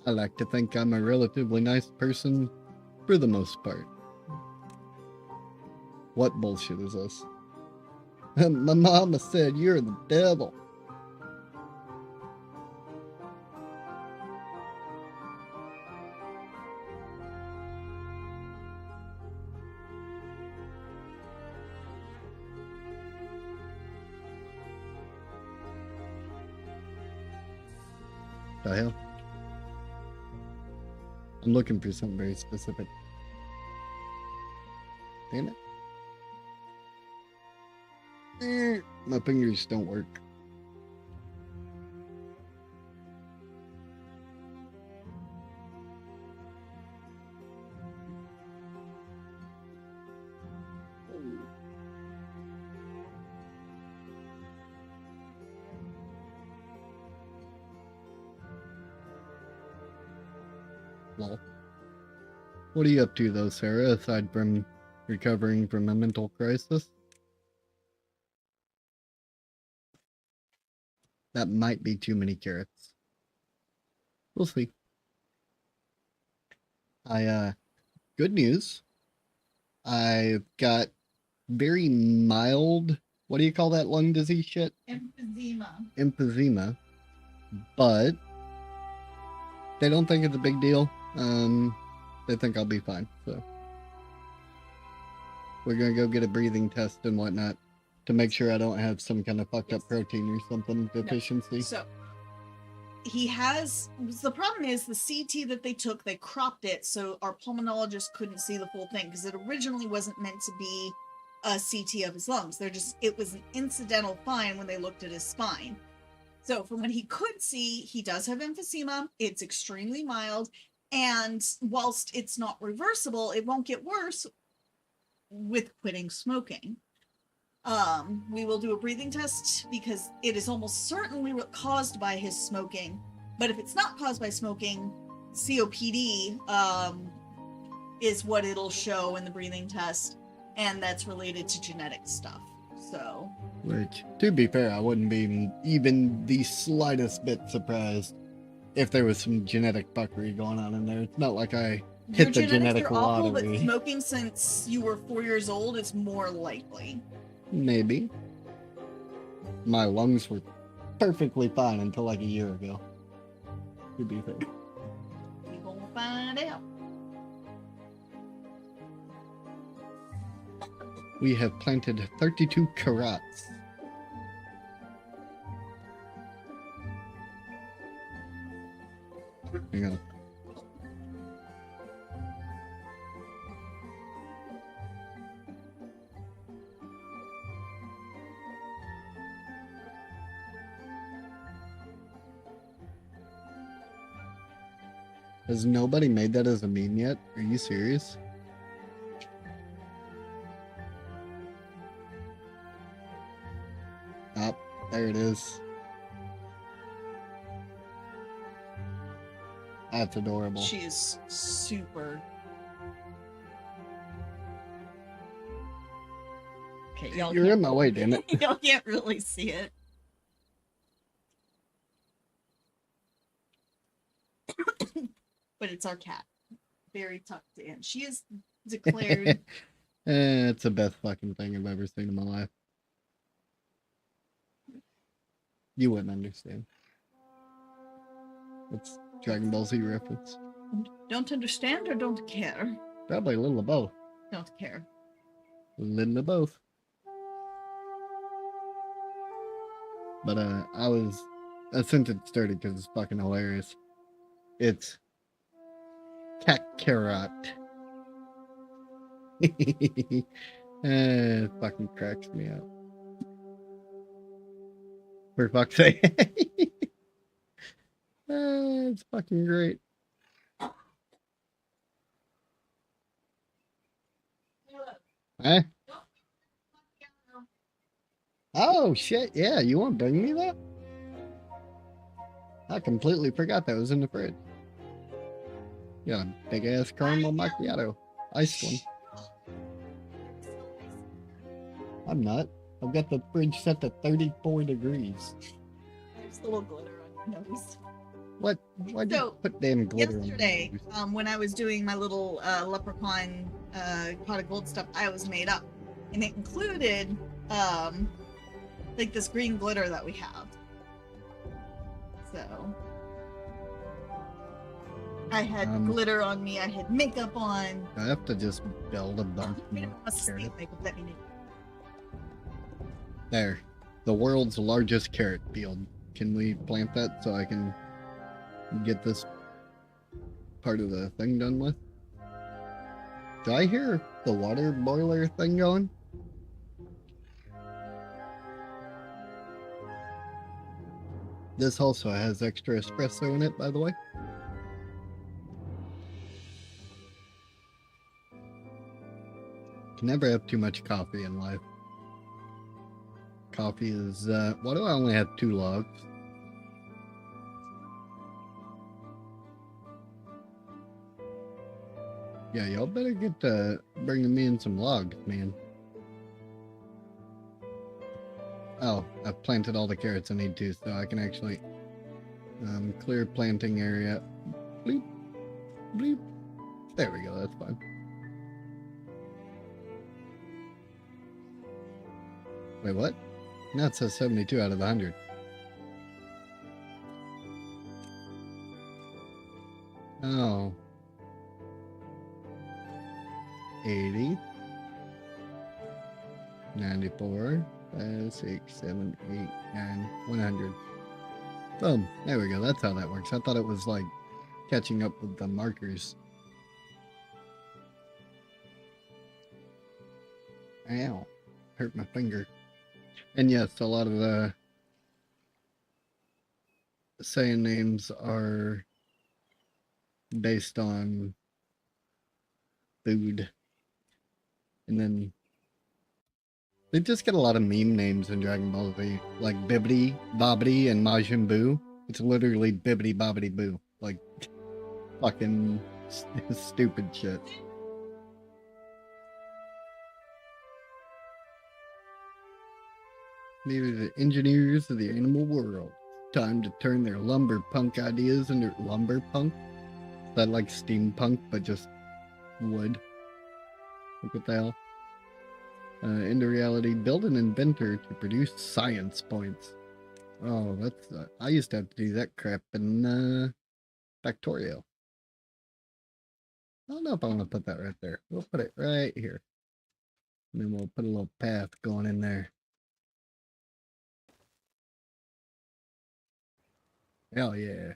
I like to think I'm a relatively nice person for the most part. What bullshit is this? My mama said you're the devil. The hell? I'm looking for something very specific. Damn it. My fingers don't work. Well, what are you up to though, Sarah, aside from recovering from a mental crisis? That might be too many carrots. We'll see. Good news. I've got very mild, what do you call that lung disease shit? Emphysema. But they don't think it's a big deal. They think I'll be fine, so. We're gonna go get a breathing test and whatnot to make sure I don't have some kind of fucked up protein or something deficiency. No. So he has, the problem is the CT that they took, they cropped it so our pulmonologist couldn't see the full thing because it originally wasn't meant to be a CT of his lungs. It was an incidental find when they looked at his spine. So from what he could see, he does have emphysema. It's extremely mild. And whilst it's not reversible, it won't get worse with quitting smoking. We will do a breathing test because it is almost certainly caused by his smoking. But if it's not caused by smoking, COPD is what it'll show in the breathing test, and that's related to genetic stuff. So, which, to be fair, I wouldn't be even the slightest bit surprised if there was some genetic fuckery going on in there. It's not like I hit the genetic awful, lottery. But smoking since you were 4 years old is more likely. Maybe. My lungs were perfectly fine until like a year ago. To be fair. We gonna find out. We have planted 32 carrots. Hang on. Has nobody made that as a meme yet? Are you serious? Oh, there it is. That's adorable. She is super. Okay, you're in my way, damn it. Y'all can't really see it. But it's our cat. Very tucked in. She is declared. It's the best fucking thing I've ever seen in my life. You wouldn't understand. It's Dragon Ball Z reference. Don't understand or don't care? Probably a little of both. Don't care. A little of both. But I sent it started because it's fucking hilarious. It's Kakarot. It fucking cracks me up. For fuck's sake. It's fucking great. Huh? Oh shit, yeah, you want to bring me that? I completely forgot that was in the fridge. Got a big ass caramel macchiato. Iced one. I'm not. I've got the fridge set to 34 degrees. There's a little glitter on your nose. What? Why'd you put damn glitter yesterday, on when I was doing my little leprechaun pot of gold stuff, I was made up. And it included like this green glitter that we have. So I had glitter on me, I had makeup on. I have to just build a bunch more makeup that you need. There. The world's largest carrot field. Can we plant that so I can get this part of the thing done with? Do I hear the water boiler thing going? This also has extra espresso in it, by the way. Can never have too much coffee in life. Coffee is, why do I only have 2 logs? Yeah, y'all better get to bringing me in some logs, man. Oh, I've planted all the carrots I need to, so I can actually clear planting area. Bleep, bleep. There we go, that's fine. Wait, what? Now it says 72 out of 100. Oh. 80. 94. 5, 6, 7, 8, 9, 100. Boom. There we go. That's how that works. I thought it was like catching up with the markers. Ow. Hurt my finger. And yes, a lot of the saying names are based on food. And then They just get a lot of meme names in Dragon Ball Z, like Bibbidi, Bobbidi, and Majin Buu. It's literally Bibbidi Bobbidi Boo. Like, fucking stupid shit. These are the engineers of the animal world. Time to turn their lumber punk ideas into lumber punk. That like steampunk, but just wood. Like what the hell? Into reality, build an inventor to produce science points. Oh, that's I used to have to do that crap in Factorio. I don't know if I want to put that right there. We'll put it right here. And then we'll put a little path going in there. Hell yeah.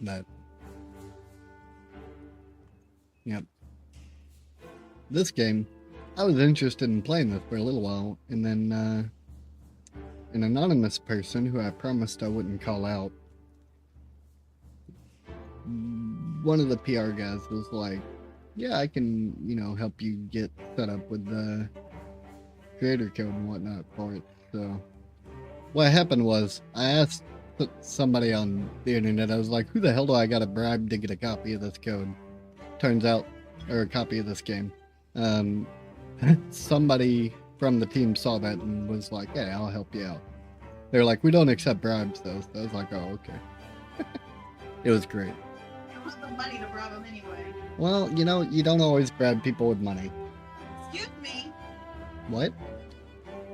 That. Yep. This game, I was interested in playing this for a little while, and then an anonymous person who I promised I wouldn't call out, one of the PR guys was like, yeah, I can, help you get set up with the creator code and whatnot for it. So what happened was I asked somebody on the internet, I was like, who the hell do I gotta bribe to get a copy of this code? Turns out, or a copy of this game. Somebody from the team saw that and was like, hey, I'll help you out. They're like, we don't accept bribes though. So I was like, oh, okay. It was great. It was the money to bribe them anyway. Well, you don't always bribe people with money. Excuse me? What?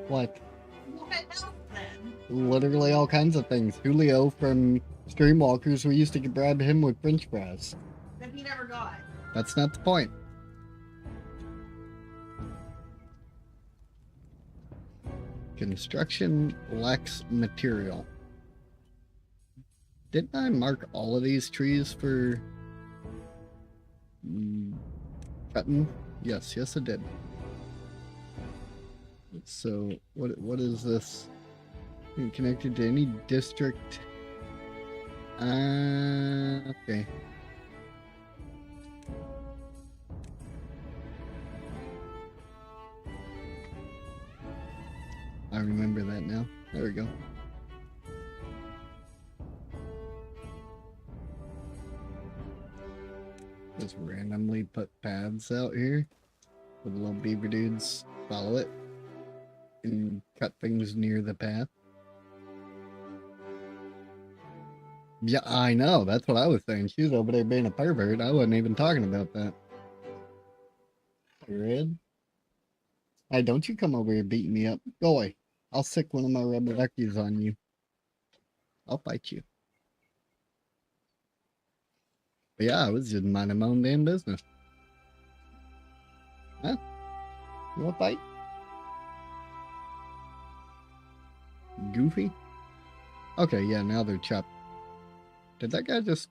What? What else then? Literally all kinds of things. Julio from Streamwalkers, we used to bribe him with french fries. That he never got. That's not the point. Construction lacks material. Didn't I mark all of these trees for cutting? Yes, I did. So what is this? Connected to any district? Okay. I remember that now. There we go. Just randomly put paths out here for the little beaver dudes. Follow it and cut things near the path. Yeah, I know. That's what I was saying. She was over there being a pervert. I wasn't even talking about that. Red? Hey, don't you come over here beating me up. Go away. I'll sick one of my rubber duckies on you. I'll fight you. But yeah, I was just minding my own damn business. Huh? You want to fight? Goofy? Okay, yeah, now they're chopped. Did that guy just...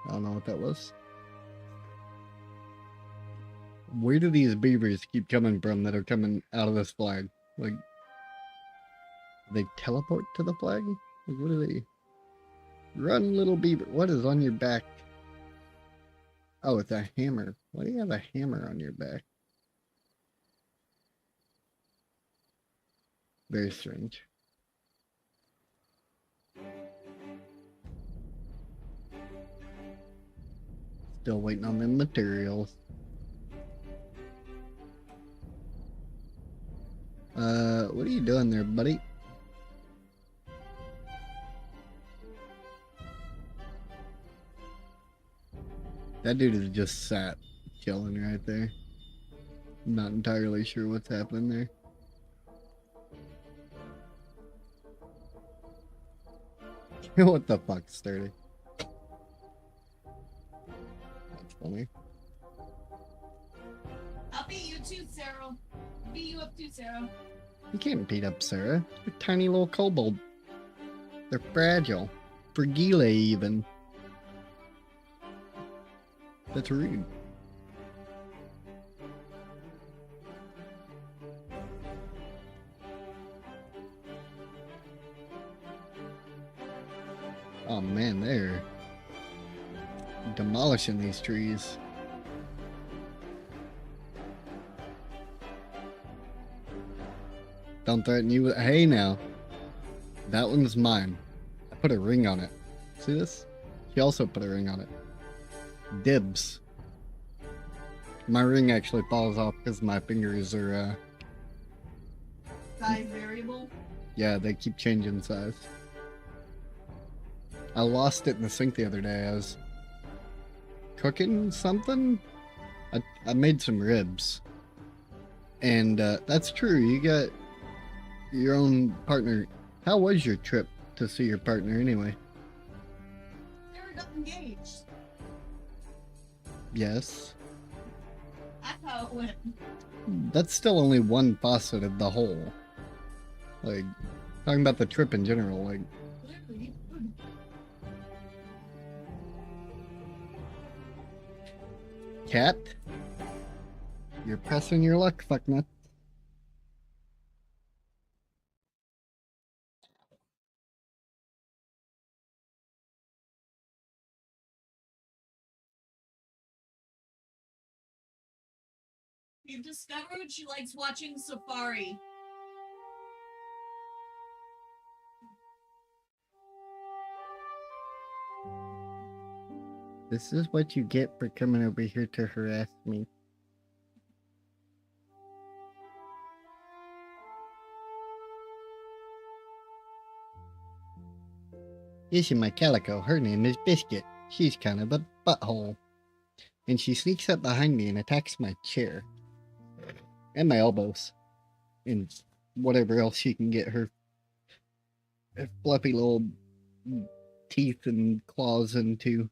I don't know what that was. Where do these beavers keep coming from that are coming out of this flag? Like, they teleport to the flag? Like, what are they? Run, little beaver. What is on your back? Oh, it's a hammer. Why do you have a hammer on your back? Very strange. Still waiting on them materials. What are you doing there, buddy? That dude is just sat chilling right there. I'm not entirely sure what's happening there. What the fuck, Sturdy? That's funny. I'll beat you too, Sarah. Beat you up too, Sarah. You can't beat up Sarah. You're a tiny little kobold. They're fragile. Fragile even. That's rude. Oh man, they're demolishing these trees. Don't threaten you with. Hey now. That one's mine. I put a ring on it. See this? She also put a ring on it. Dibs. My ring actually falls off because my fingers are, Size variable? yeah, they keep changing size. I lost it in the sink the other day. I was cooking something. I made some ribs. And that's true. You got your own partner. How was your trip to see your partner anyway? Never got engaged. Yes. That's how it went. That's still only one facet of the whole. Like, talking about the trip in general, like. Clearly. Cat? You're pressing your luck, fucknut. We've discovered she likes watching Safari. This is what you get for coming over here to harass me. This is my calico. Her name is Biscuit. She's kind of a butthole. And she sneaks up behind me and attacks my chair. And my elbows. And whatever else she can get her fluffy little teeth and claws into.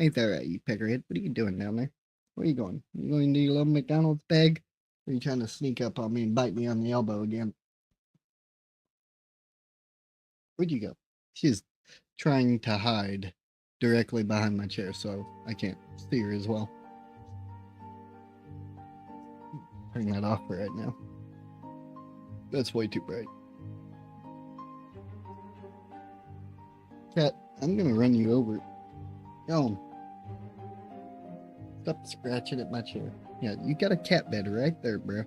Ain't that right, you peckerhead? What are you doing down there? Where are you going? You going to your little McDonald's bag? Or are you trying to sneak up on me and bite me on the elbow again? Where'd you go? She's trying to hide directly behind my chair, so I can't see her as well. Turn that off for right now. That's way too bright. Cat, I'm gonna run you over. Go. Stop scratching at my chair. Yeah, you got a cat bed right there, bro.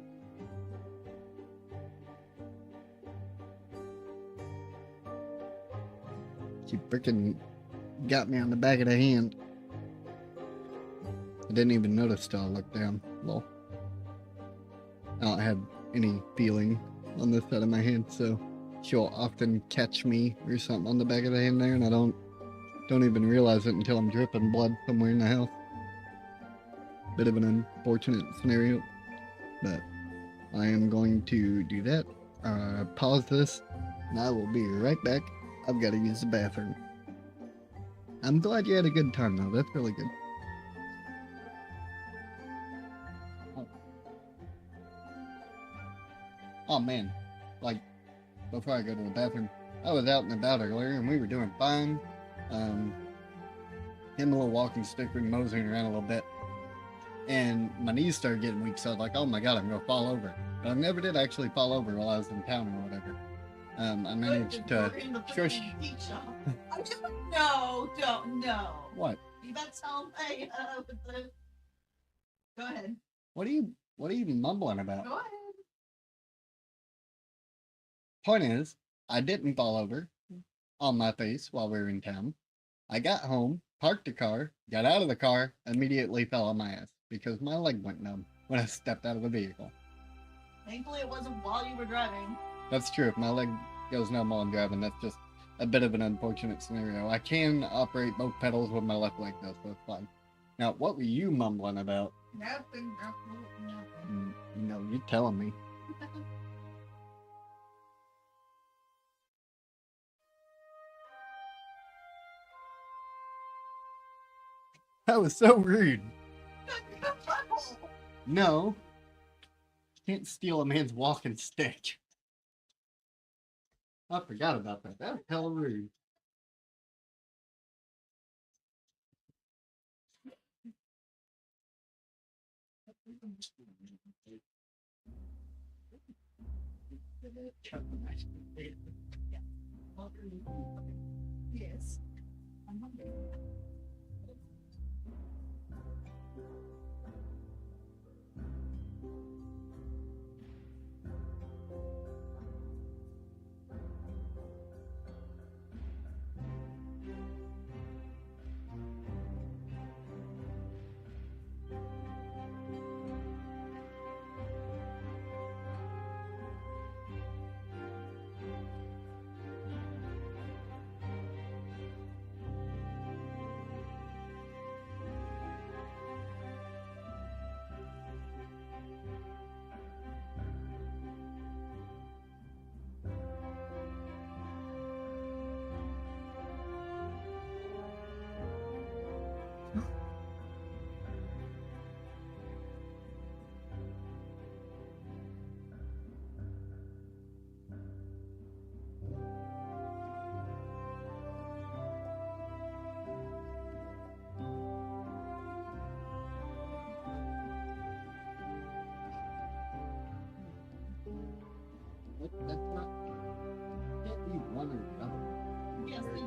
She freaking got me on the back of the hand. I didn't even notice till I looked down. Well, I don't have any feeling on this side of my hand, so she'll often catch me or something on the back of the hand there, and I don't even realize it until I'm dripping blood somewhere in the house. Bit of an unfortunate scenario, but I am going to do that. Pause this, and I will be right back. I've got to use the bathroom. I'm glad you had a good time, though. That's really good. Oh man, like, before I go to the bathroom, I was out and about earlier, and we were doing fine. Him a little walking stick, we were moseying around a little bit. And my knees started getting weak, so I was like, oh my god, I'm going to fall over. But I never did actually fall over while I was in town or whatever. I managed to shush. No, don't, no. What? You better tell me, Go ahead. What are you mumbling about? Go ahead. Point is, I didn't fall over on my face while we were in town. I got home, parked the car, got out of the car, immediately fell on my ass because my leg went numb when I stepped out of the vehicle. Thankfully, it wasn't while you were driving. That's true. If my leg goes numb while I'm driving, that's just a bit of an unfortunate scenario. I can operate both pedals with my left leg, though, so it's fine. Now, what were you mumbling about? Nothing. No, you're telling me. That was so rude. No. You can't steal a man's walking stick. I forgot about that. That was hella rude. Yes. I'm hungry.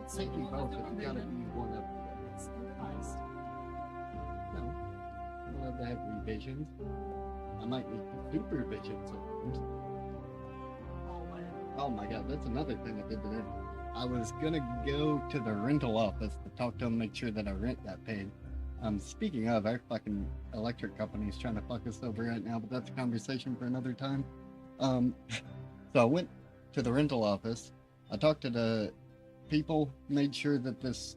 It's Thank you a little both. It's different gotta vision. be one of It's revised. no. I love to have revisions. I might need supervision sometimes. Oh my god, that's another thing I did today. I was gonna go to the rental office to talk to them, make sure that our rent got paid. Speaking of, our fucking electric company's trying to fuck us over right now, but that's a conversation for another time. Um, so I went to the rental office. I talked to the people, made sure that this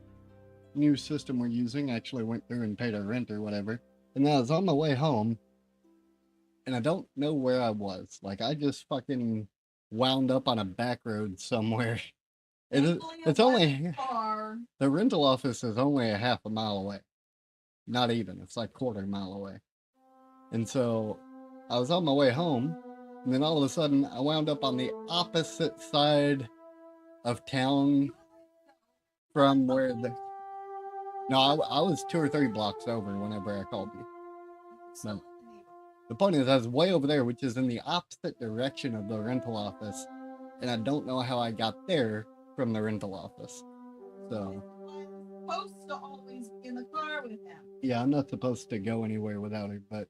new system we're using actually went through and paid our rent or whatever. And then I was on my way home, and I don't know where I was. Like, I just fucking wound up on a back road somewhere. It's only far. the rental office is only a half a mile away. Not even. It's like quarter mile away. And so I was on my way home, and then all of a sudden I wound up on the opposite side of town from where the. No, I was 2 or 3 blocks over whenever I called you. But the point is, I was way over there, which is in the opposite direction of the rental office, and I don't know how I got there from the rental office. So. I'm supposed to always be in the car with him. Yeah, I'm not supposed to go anywhere without her, but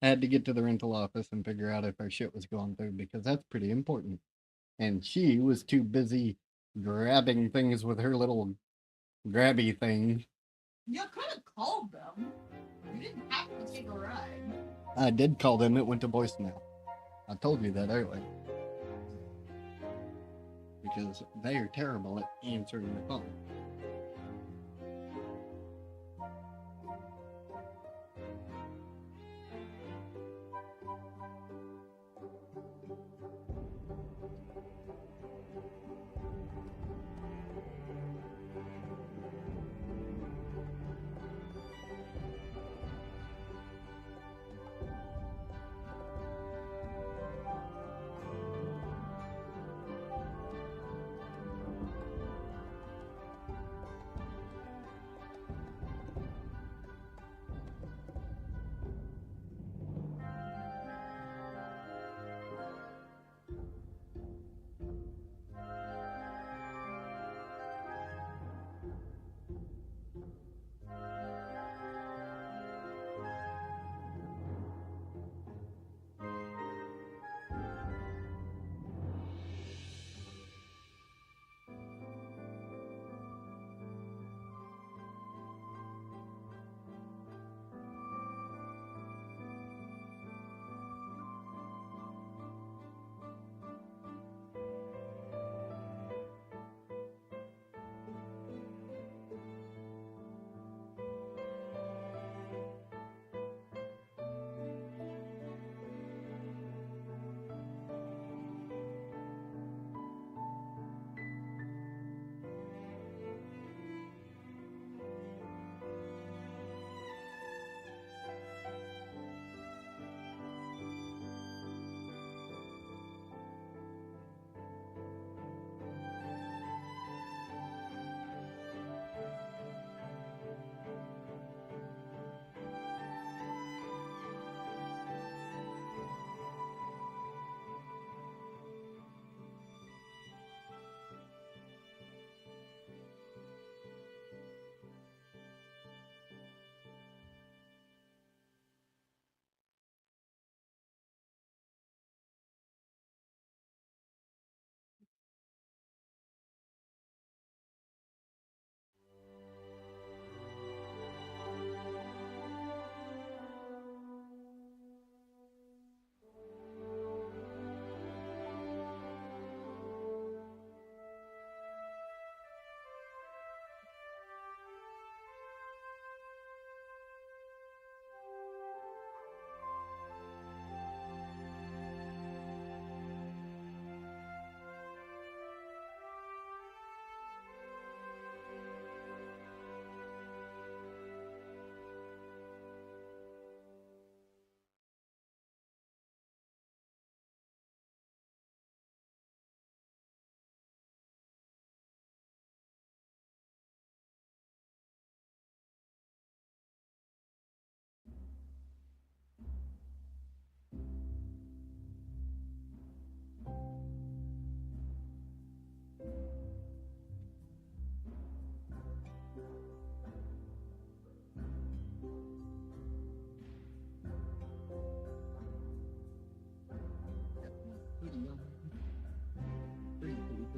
I had to get to the rental office and figure out if our shit was going through because that's pretty important. And she was too busy grabbing things with her little grabby thing. You could have called them. You didn't have to take a ride. I did call them, it went to voicemail. I told you that earlier. Because they are terrible at answering the phone.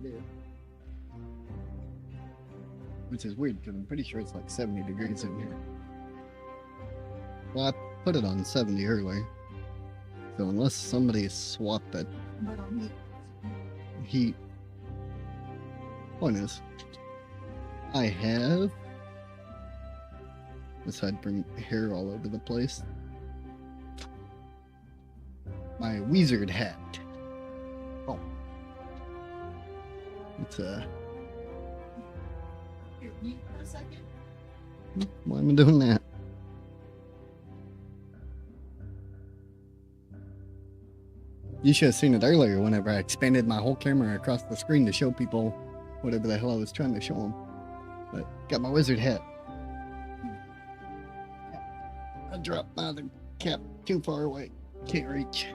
It is. Which is weird because I'm pretty sure it's like 70 degrees in here. Well, I put it on 70 earlier. So unless somebody swapped that heat. Point is, I have, aside from hair all over the place, my wizard hat. Oh. It's Here, mute for a second. Why am I doing that? You should have seen it earlier whenever I expanded my whole camera across the screen to show people whatever the hell I was trying to show them. But got my wizard hat. I dropped my other cap too far away. Can't reach.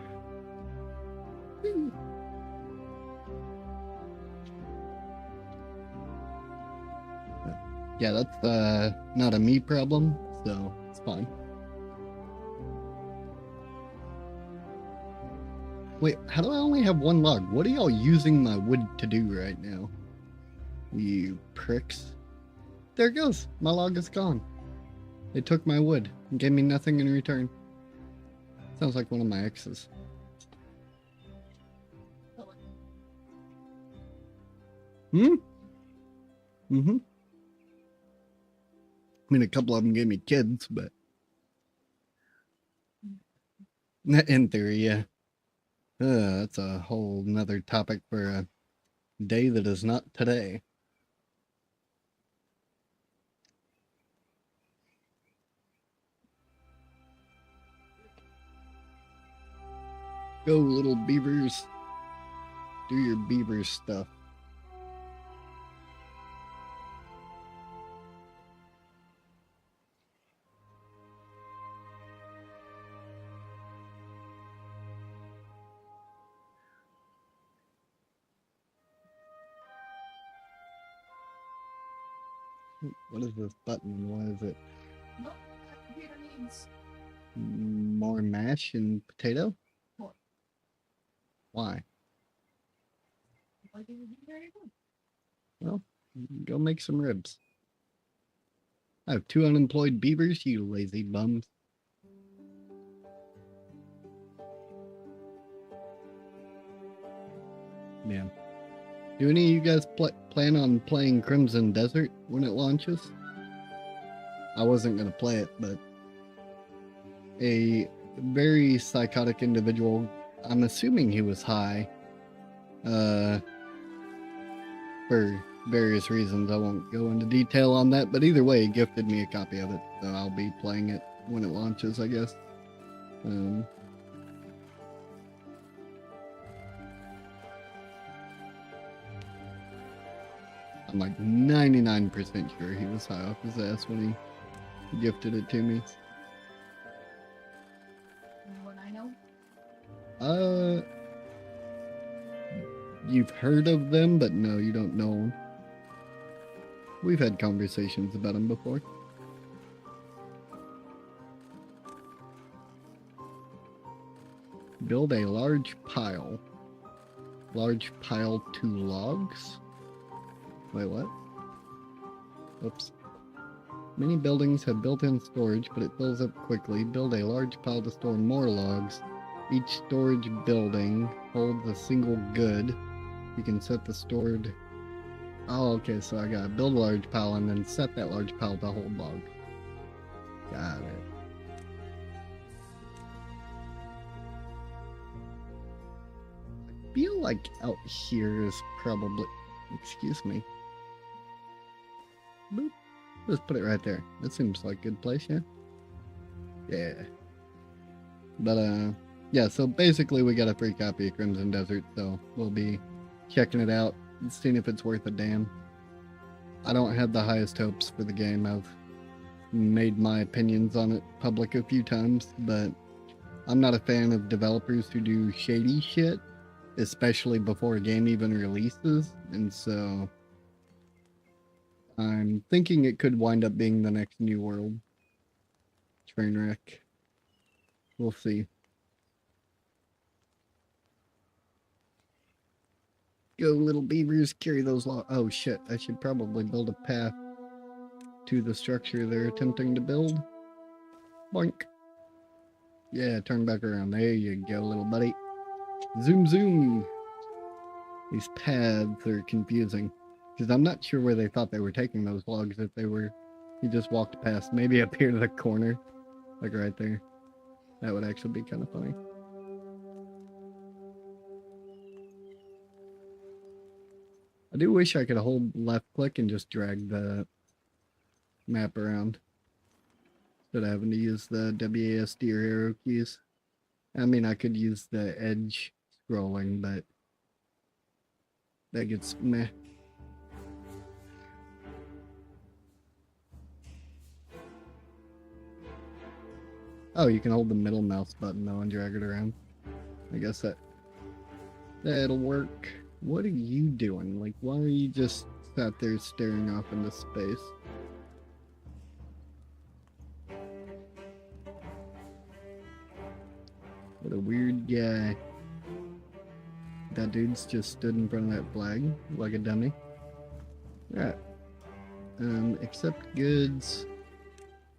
Yeah, that's not a me problem, so it's fine. Wait, how do I only have one log? What are y'all using my wood to do right now? You pricks. There it goes. My log is gone. They took my wood and gave me nothing in return. Sounds like one of my exes. Hmm? Mm-hmm. I mean, a couple of them gave me kids, but... in theory, yeah. That's a whole nother topic for a day that is not today. Go, little beavers. Do your beaver stuff. What is this button? What is it? Nope, that computer needs more mash and potato? more. Why? Like it would be very good. Well, go make some ribs. I have 2 unemployed beavers, you lazy bums. Yeah. Do any of you guys plan on playing Crimson Desert when it launches? I wasn't going to play it, but a very psychotic individual, I'm assuming he was high, for various reasons. I won't go into detail on that, but either way, he gifted me a copy of it, so I'll be playing it when it launches, I guess. I'm like 99% sure he was high off his ass when he gifted it to me. What I know? You've heard of them, but no, you don't know them. We've had conversations about them before. Build a large pile. Large pile to logs? Wait, what? Oops. Many buildings have built-in storage, but it fills up quickly. Build a large pile to store more logs. Each storage building holds a single good. You can set the stored... Oh, okay, so I gotta build a large pile and then set that large pile to hold log. Got it. I feel like out here is probably... Excuse me. Boop. Let's put it right there. That seems like a good place, yeah? Yeah. But, yeah, so basically we got a free copy of Crimson Desert, so we'll be checking it out and seeing if it's worth a damn. I don't have the highest hopes for the game. I've made my opinions on it public a few times, but I'm not a fan of developers who do shady shit, especially before a game even releases, and so I'm thinking it could wind up being the next New World. Trainwreck. We'll see. Go, little beavers, carry those logs. Oh shit, I should probably build a path to the structure they're attempting to build. Boink. Yeah, turn back around. There you go, little buddy. Zoom, zoom. These paths are confusing. Because I'm not sure where they thought they were taking those logs if they were... You just walked past, maybe up here to the corner. Like right there. That would actually be kind of funny. I do wish I could hold left click and just drag the map around. Instead of having to use the WASD or arrow keys. I mean, I could use the edge scrolling, but that gets meh. Oh, you can hold the middle mouse button though and drag it around. I guess that'll work. What are you doing? Like, why are you just sat there staring off into space? What a weird guy. That dude's just stood in front of that flag like a dummy. Alright. Accept goods.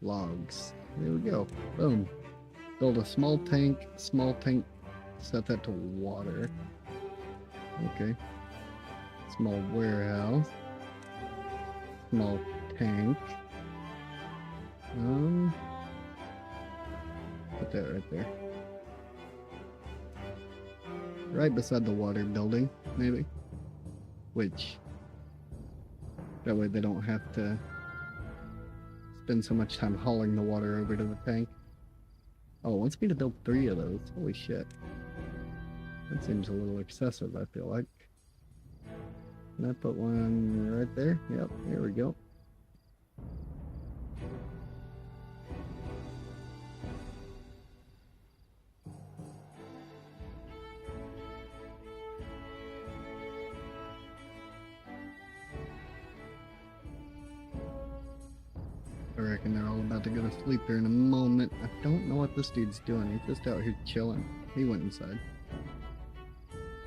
Logs. There we go. Boom. Build a small tank. Set that to water. Okay. Small warehouse. Small tank. Put that right there. Right beside the water building, maybe. Which, that way they don't have to spend so much time hauling the water over to the tank. Oh, it wants me to build 3 of those. Holy shit. That seems a little excessive, I feel like. Can I put one right there? Yep, there we go. I reckon they're all about to go to sleep here in a moment. I don't know what this dude's doing. He's just out here chilling. He went inside.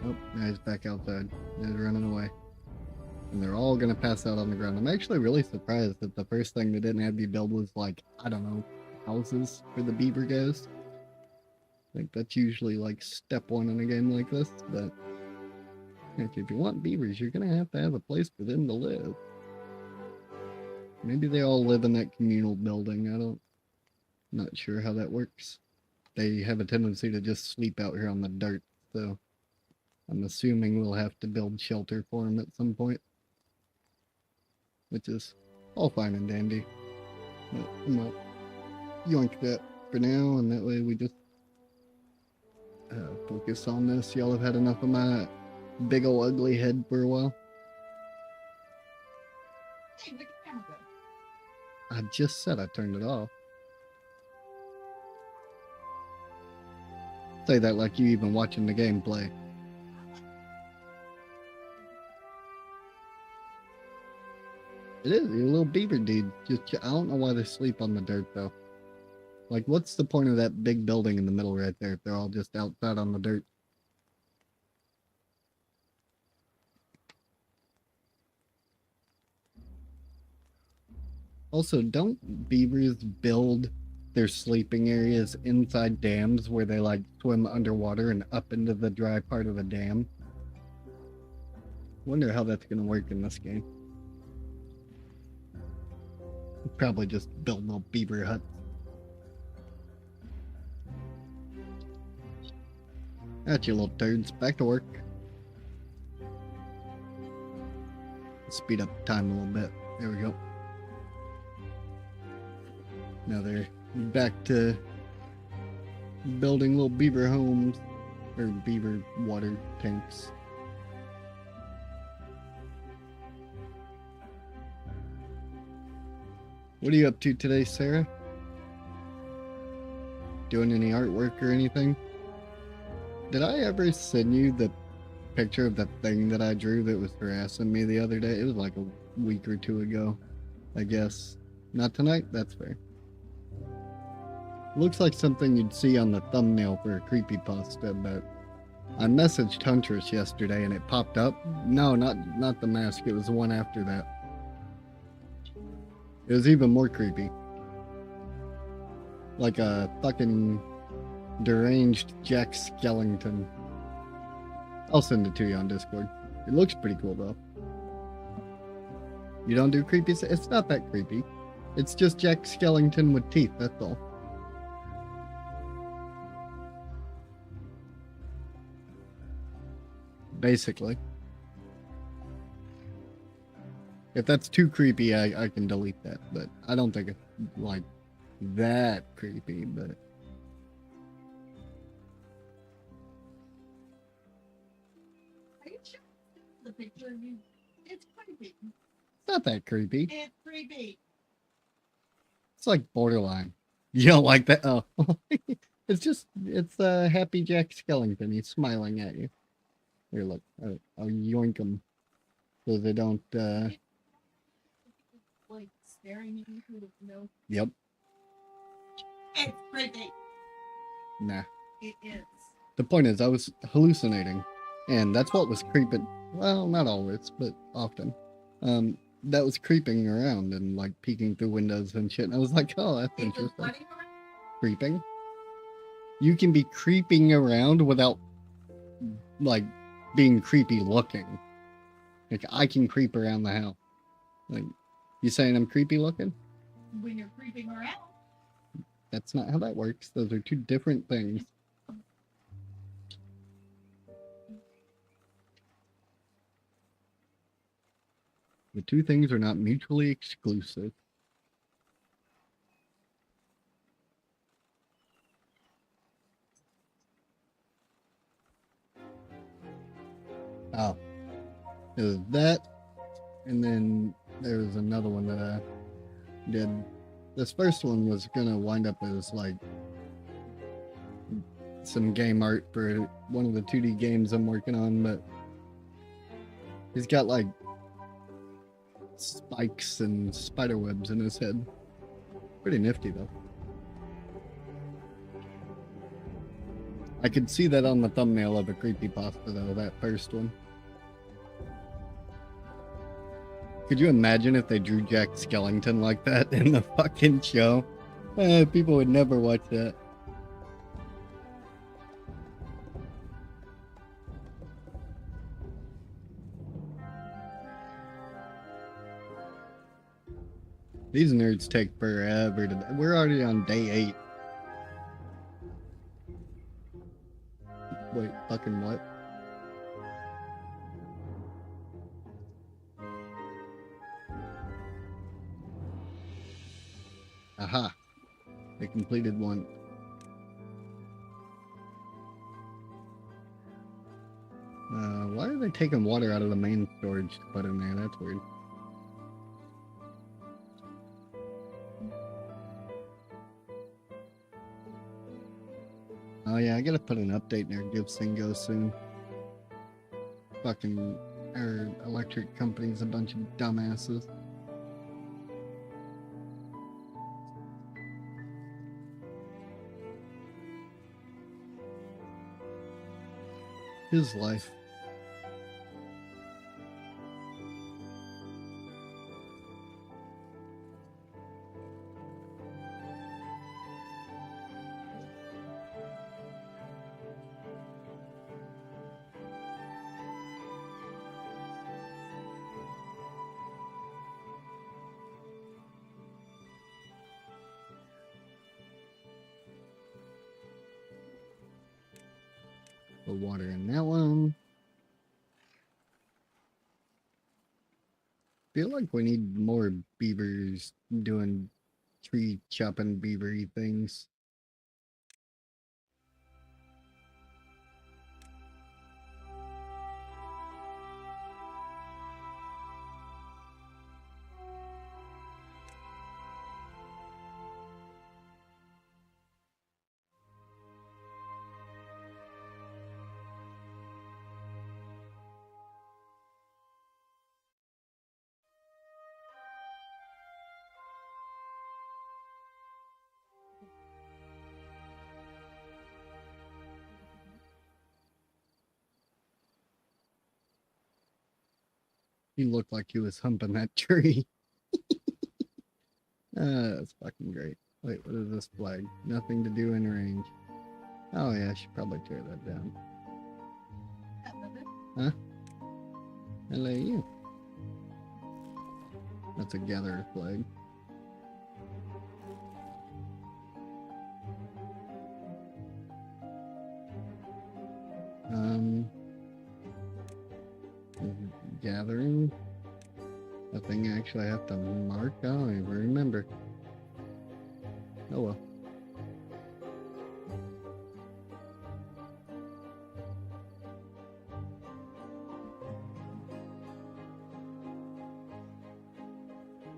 Oh, now he's back outside. He's running away. And they're all gonna pass out on the ground. I'm actually really surprised that the first thing they didn't have you build was like, I don't know, houses for the beaver guys. Like that's usually like step 1 in a game like this, but heck, if you want beavers, you're gonna have to have a place for them to live. Maybe they all live in that communal building. Not sure how that works. They have a tendency to just sleep out here on the dirt, so I'm assuming we'll have to build shelter for them at some point. Which is all fine and dandy. But I'm gonna yoink that for now, and that way we just focus on this. Y'all have had enough of my big ol' ugly head for a while. I just said I turned it off. Say that like you even watching the gameplay. It is, you're a little beaver dude. I don't know why they sleep on the dirt though. Like, what's the point of that big building in the middle right there if they're all just outside on the dirt? Also, don't beavers build their sleeping areas inside dams where they like swim underwater and up into the dry part of the dam? Wonder how that's gonna work in this game. Probably just build little beaver huts. That's you little turds. Back to work. Speed up time a little bit. There we go. Now they're back to building little beaver homes or beaver water tanks. What are you up to today, Sarah? Doing any artwork or anything? Did I ever send you the picture of that thing that I drew that was harassing me the other day? It was like a week or 2 ago, I guess. Not tonight? That's fair. Looks like something you'd see on the thumbnail for a creepypasta, but I messaged Huntress yesterday and it popped up. No, not the mask. It was the one after that. It was even more creepy. Like a fucking deranged Jack Skellington. I'll send it to you on Discord. It looks pretty cool though. You don't do creepy? It's not that creepy. It's just Jack Skellington with teeth, that's all. Basically. If that's too creepy, I can delete that, but I don't think it's like that creepy, but the picture of you. It's creepy. it's not that creepy. It's creepy. It's like borderline. You don't like that? Oh. it's happy Jack Skellington. He's smiling at you. Here, look. I'll yoink him so they don't, like staring at you through the window. Yep. It's creepy. Nah. It is. The point is, I was hallucinating, and that's what was creeping. Well, not always, but often. That was creeping around and like peeking through windows and shit. And I was like, oh, that's interesting. Creeping. You can be creeping around without like being creepy looking. Like I can creep around the house. Like, you saying I'm creepy looking? When you're creeping around. That's not how that works. Those are two different things. The two things are not mutually exclusive. Oh. It was that, and then there was another one that I did. This first one was gonna wind up as like some game art for one of the 2D games I'm working on, but he's got like spikes and spider webs in his head. Pretty nifty though. I could see that on the thumbnail of a creepypasta though, that first one. Could you imagine if they drew Jack Skellington like that in the fucking show? People would never watch that. These nerds take forever to... We're already on day 8. Wait, fucking what? Aha. They completed one. Why are they taking water out of the main storage to put in there? That's weird. Oh yeah, I gotta put an update in there. Gives thing goes soon. Fucking our electric company's a bunch of dumbasses. His life. Put water in that one. Feel like we need more beavers doing tree chopping beavery things. He looked like he was humping that tree. That's fucking great. Wait, what is this flag? Nothing to do in range. Oh yeah, I should probably tear that down. Huh? Hello you. That's a gatherer flag. Gathering. A thing I actually have to mark? I don't even remember. Oh well.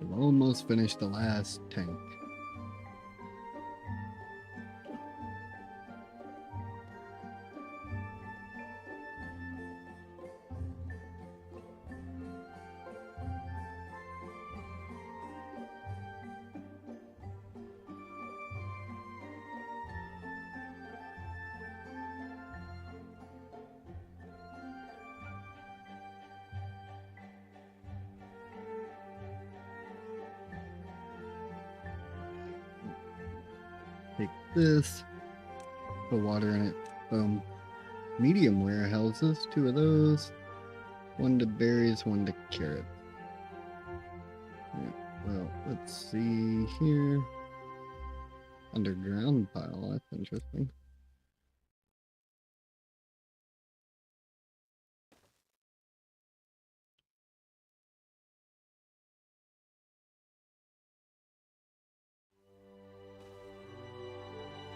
I've almost finished the last tank. Take this, put water in it, boom. Medium warehouses, 2 of those. 1 to berries, 1 to carrots. Yeah, well, let's see here. Underground pile, that's interesting.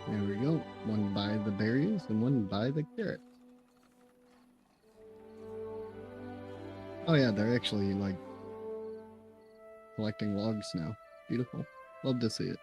There we go. 1 by the berries and 1 by the carrots. Oh yeah, they're actually like collecting logs now. Beautiful. Love to see it.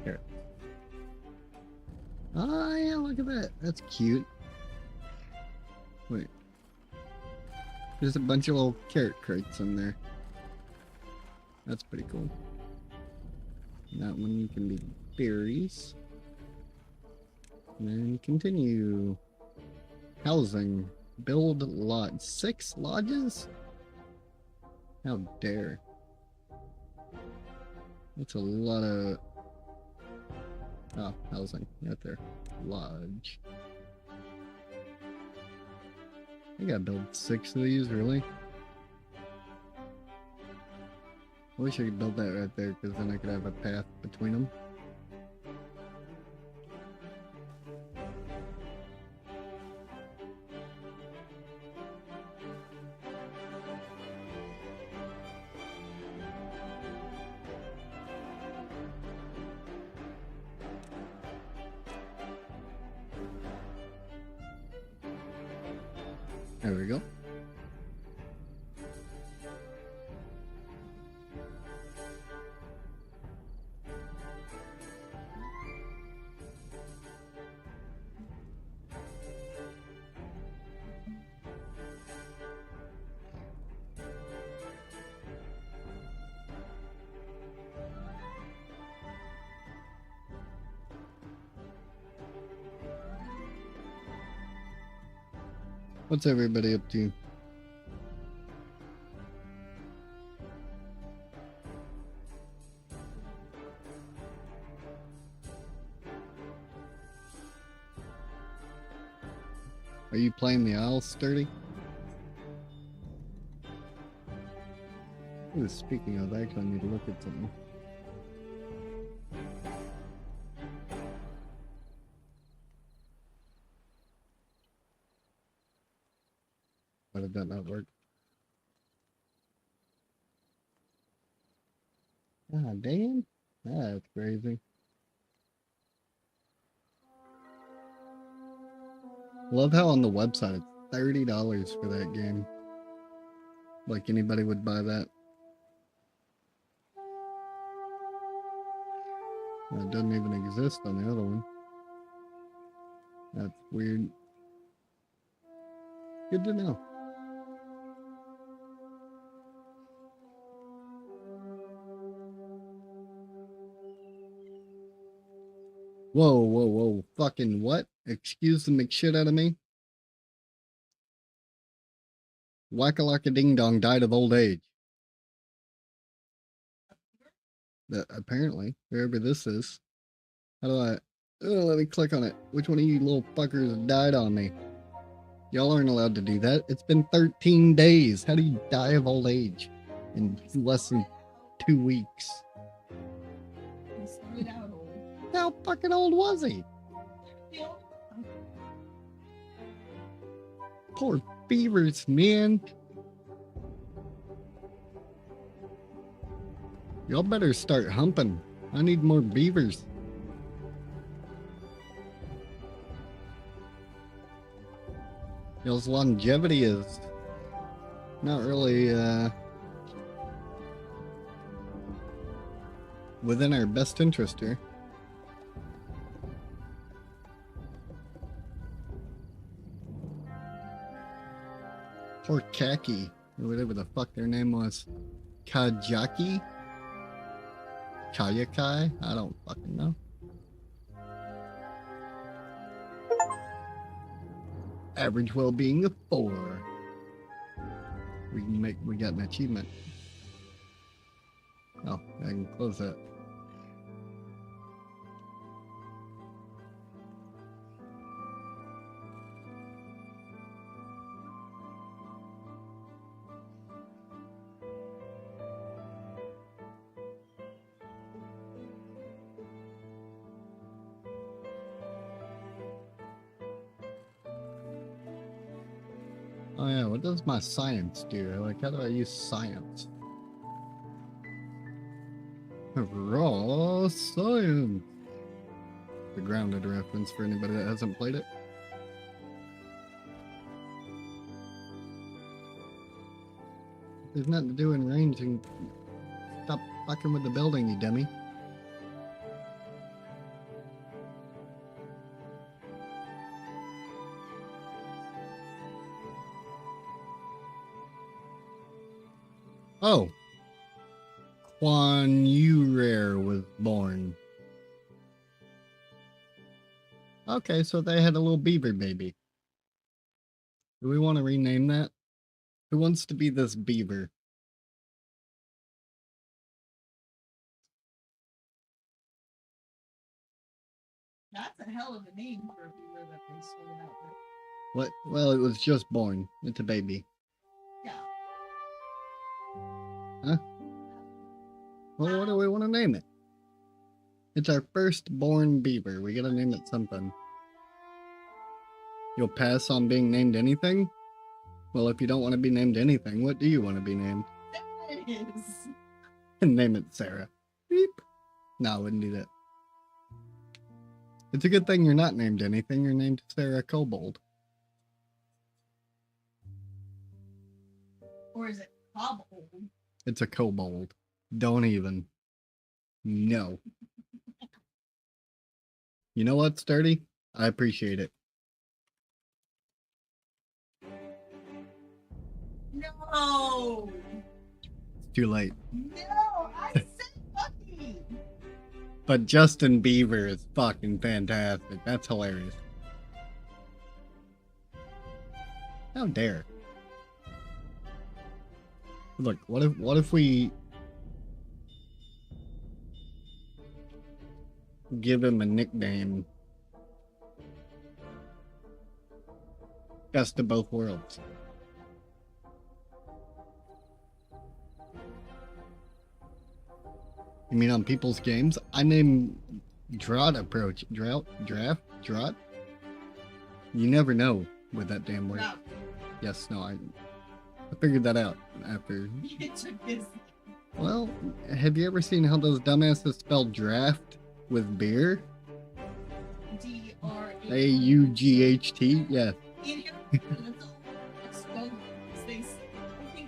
Here. Oh yeah, look at that. That's cute. Wait. There's a bunch of little carrot crates in there. That's pretty cool. That one can be berries. And then continue. Housing. Build lodge. 6 lodges? How dare. That's a lot of... Oh, housing. Right there. Lodge. I gotta build 6 of these, really? I wish I could build that right there, because then I could have a path between them. There we go. What's everybody up to? Are you playing the Isle Sturdy? Ooh, speaking of, I actually need to look at something. Why did that not work? Ah, damn. That's crazy. Love how on the website it's $30 for that game. Like anybody would buy that. It doesn't even exist on the other one. That's weird. Good to know. Whoa, whoa, whoa. Fucking what? Excuse the McShit out of me? Whack-a-lacka ding dong died of old age. Apparently, wherever this is. How do I... Oh, let me click on it. Which one of you little fuckers died on me? Y'all aren't allowed to do that. It's been 13 days. How do you die of old age in less than 2 weeks? He started out old. How fucking old was he? Poor beavers, man. Y'all better start humping. I need more beavers. Y'all's longevity is not really within our best interest here. Poor Kaki, or whatever the fuck their name was. Kajaki? Kayakai? I don't fucking know. Average well-being of 4. We got an achievement. Oh, I can close that. Oh yeah, what does my science do? Like, how do I use science? Raw science! The grounded reference for anybody that hasn't played it. There's nothing to do in range and stop fucking with the building, you dummy. Oh. Quan Yu was born. Okay, so they had a little beaver baby. Do we want to rename that? Who wants to be this beaver? That's a hell of a name for a beaver that they started out with. What? Well, it was just born. It's a baby. Yeah. Huh? Well, what do we want to name it? It's our first-born beaver. We gotta name it something. You'll pass on being named anything? Well, if you don't want to be named anything, what do you want to be named? There it is. And name it Sarah. Beep. No, I wouldn't do that. It's a good thing you're not named anything. You're named Sarah Kobold. Or is it Kobold? It's a kobold. Don't even. No. You know what, Sturdy? I appreciate it. No! It's too late. No! I said Bucky! But Justin Bieber is fucking fantastic. That's hilarious. How dare. Look, what if we give him a nickname? Best of both worlds. You mean on people's games? I name Drought approach. Drought? You never know with that damn word. No. Yes, no, I figured that out after. You took his. Well, have you ever seen how those dumbasses spell draft with beer? A-U-G-H-T? Yeah. I think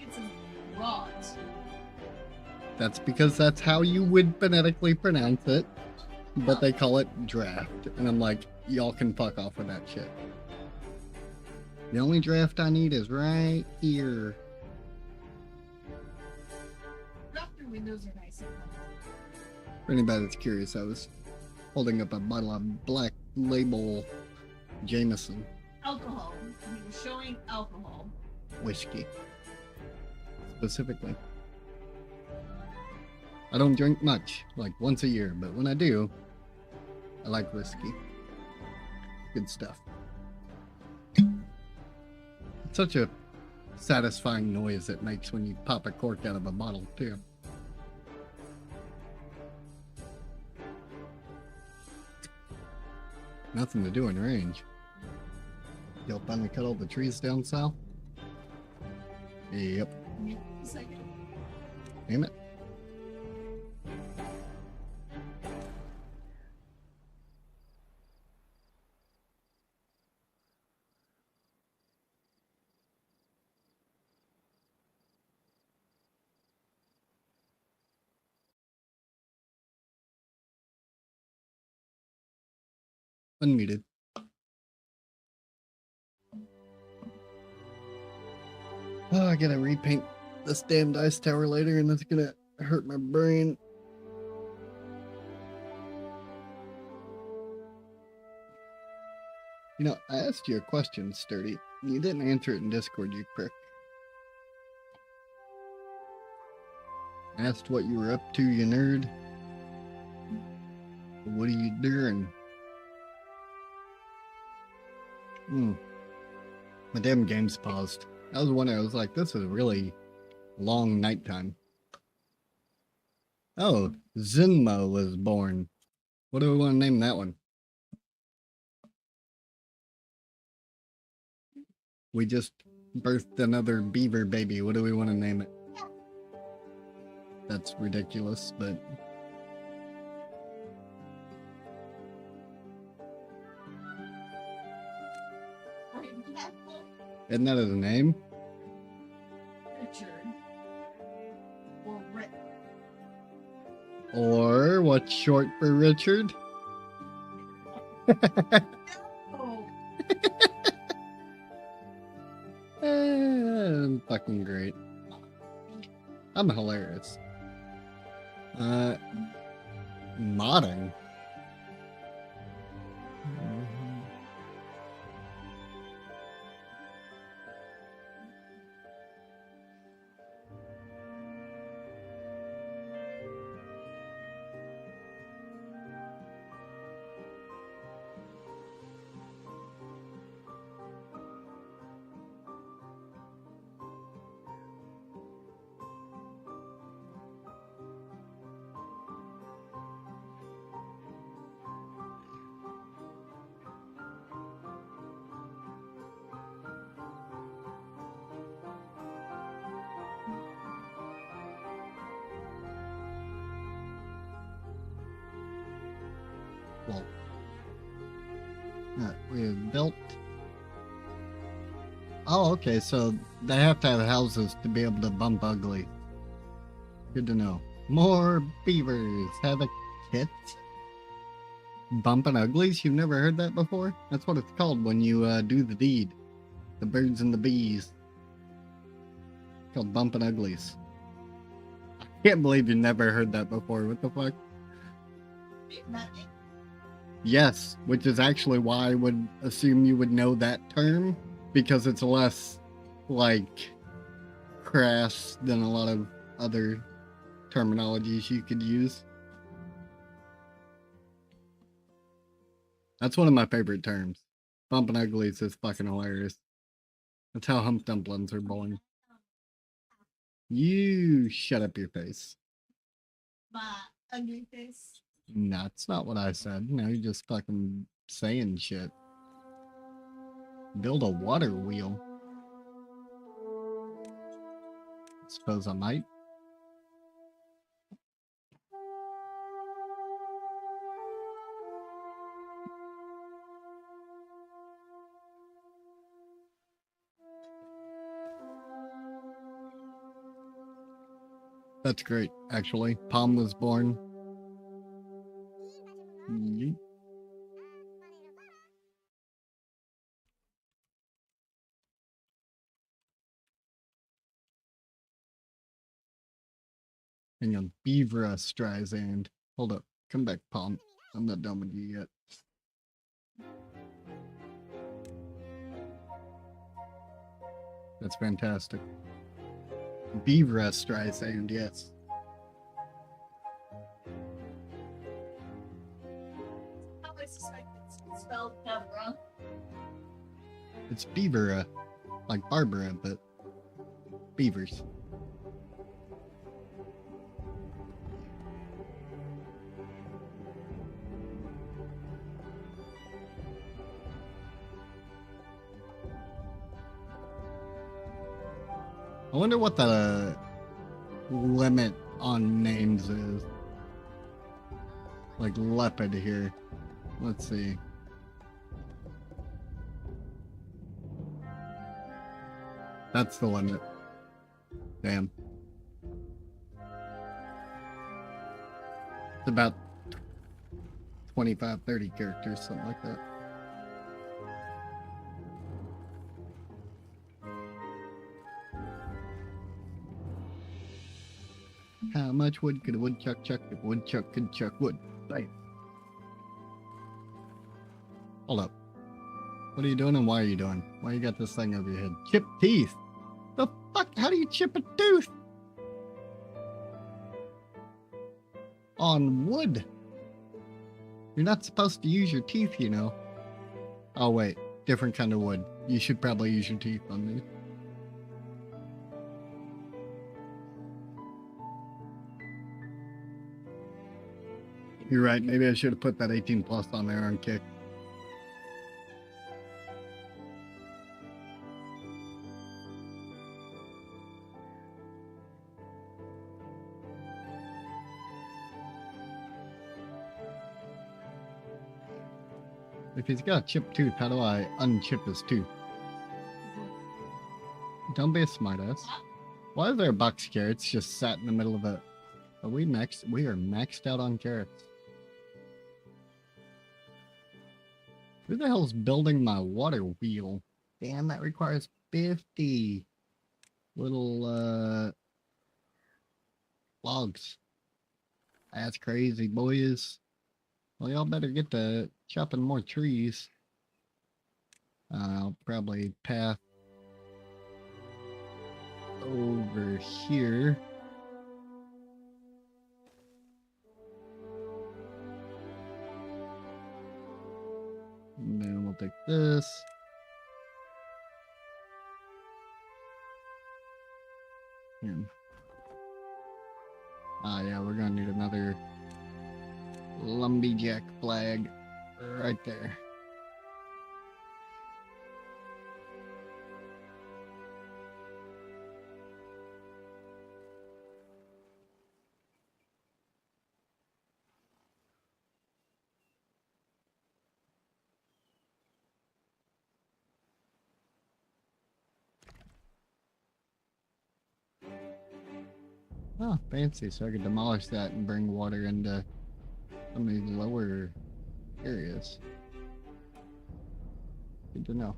it's a rot. That's because that's how you would phonetically pronounce it, but they call it draft. And I'm like, y'all can fuck off with that shit. The only draft I need is right here. Drafter windows are nice. For anybody that's curious, I was holding up a bottle of Black Label Jameson Alcohol. He was showing alcohol. whiskey, specifically. I don't drink much, like once a year, but when I do, I like whiskey. Good stuff. It's such a satisfying noise it makes when you pop a cork out of a bottle, too. Nothing to do in range. Y'all finally cut all the trees down south? Yep. Damn it. Unmuted. Oh, I gotta repaint this damn dice tower later, and that's gonna hurt my brain. You know, I asked you a question, Sturdy. You didn't answer it in Discord, you prick. I asked what you were up to, you nerd. What are you doing? My damn game's paused. I was wondering, I was like, this is a really long nighttime. Oh, Zinmo was born. What do we want to name that one? We just birthed another beaver baby. What do we want to name it? That's ridiculous, but... Isn't that his name? Richard. Or Rick. Or what's short for Richard? No. Fucking great. I'm hilarious. Modding. Well, we have built. Oh, okay, so they have to have houses to be able to bump ugly. Good to know. More beavers have a kit. Bumping uglies? You've never heard that before? That's what it's called when you do the deed. The birds and the bees. It's called bumping uglies. I can't believe you never heard that before. What the fuck? Nothing. Yes, which is actually why I would assume you would know that term, because it's less, like, crass than a lot of other terminologies you could use. That's one of my favorite terms. Bumping uglies is fucking hilarious. That's how hump dumplings are born. You shut up your face. My ugly face. No, that's not what I said. No, you're just fucking saying shit. Build a water wheel. Suppose I might. That's great, actually. Palm was born. Yeet. Hang on, Beavra Streisand. Hold up, come back, Palm. I'm not done with you yet. That's fantastic. Beavra Streisand, yes. I suspect it's spelled Barbara. It's Beaver, like Barbara, but beavers. I wonder what the limit on names is. Like leopard here. Let's see. That's the limit. Damn. It's about 25, 30 characters, something like that. How much wood could a woodchuck chuck if a woodchuck could chuck wood? Bam. Hold up. What are you doing and why are you doing? Why you got this thing over your head? Chip teeth. The fuck? How do you chip a tooth? On wood. You're not supposed to use your teeth, you know. Oh wait, different kind of wood. You should probably use your teeth on these. You're right, maybe I should have put that 18 plus on there on kick. If he's got a chipped tooth, how do I unchip his tooth? Don't be a smartass. Why is there a box of carrots just sat in the middle of it? Are we maxed? We are maxed out on carrots. Who the hell's building my water wheel? Damn, that requires 50 little logs. That's crazy, boys. Well, y'all better get to chopping more trees. I'll probably path over here. And then we'll take this. And, yeah, we're gonna need another lumberjack flag right there. Oh, fancy. So I could demolish that and bring water into some of these lower areas. Good to know.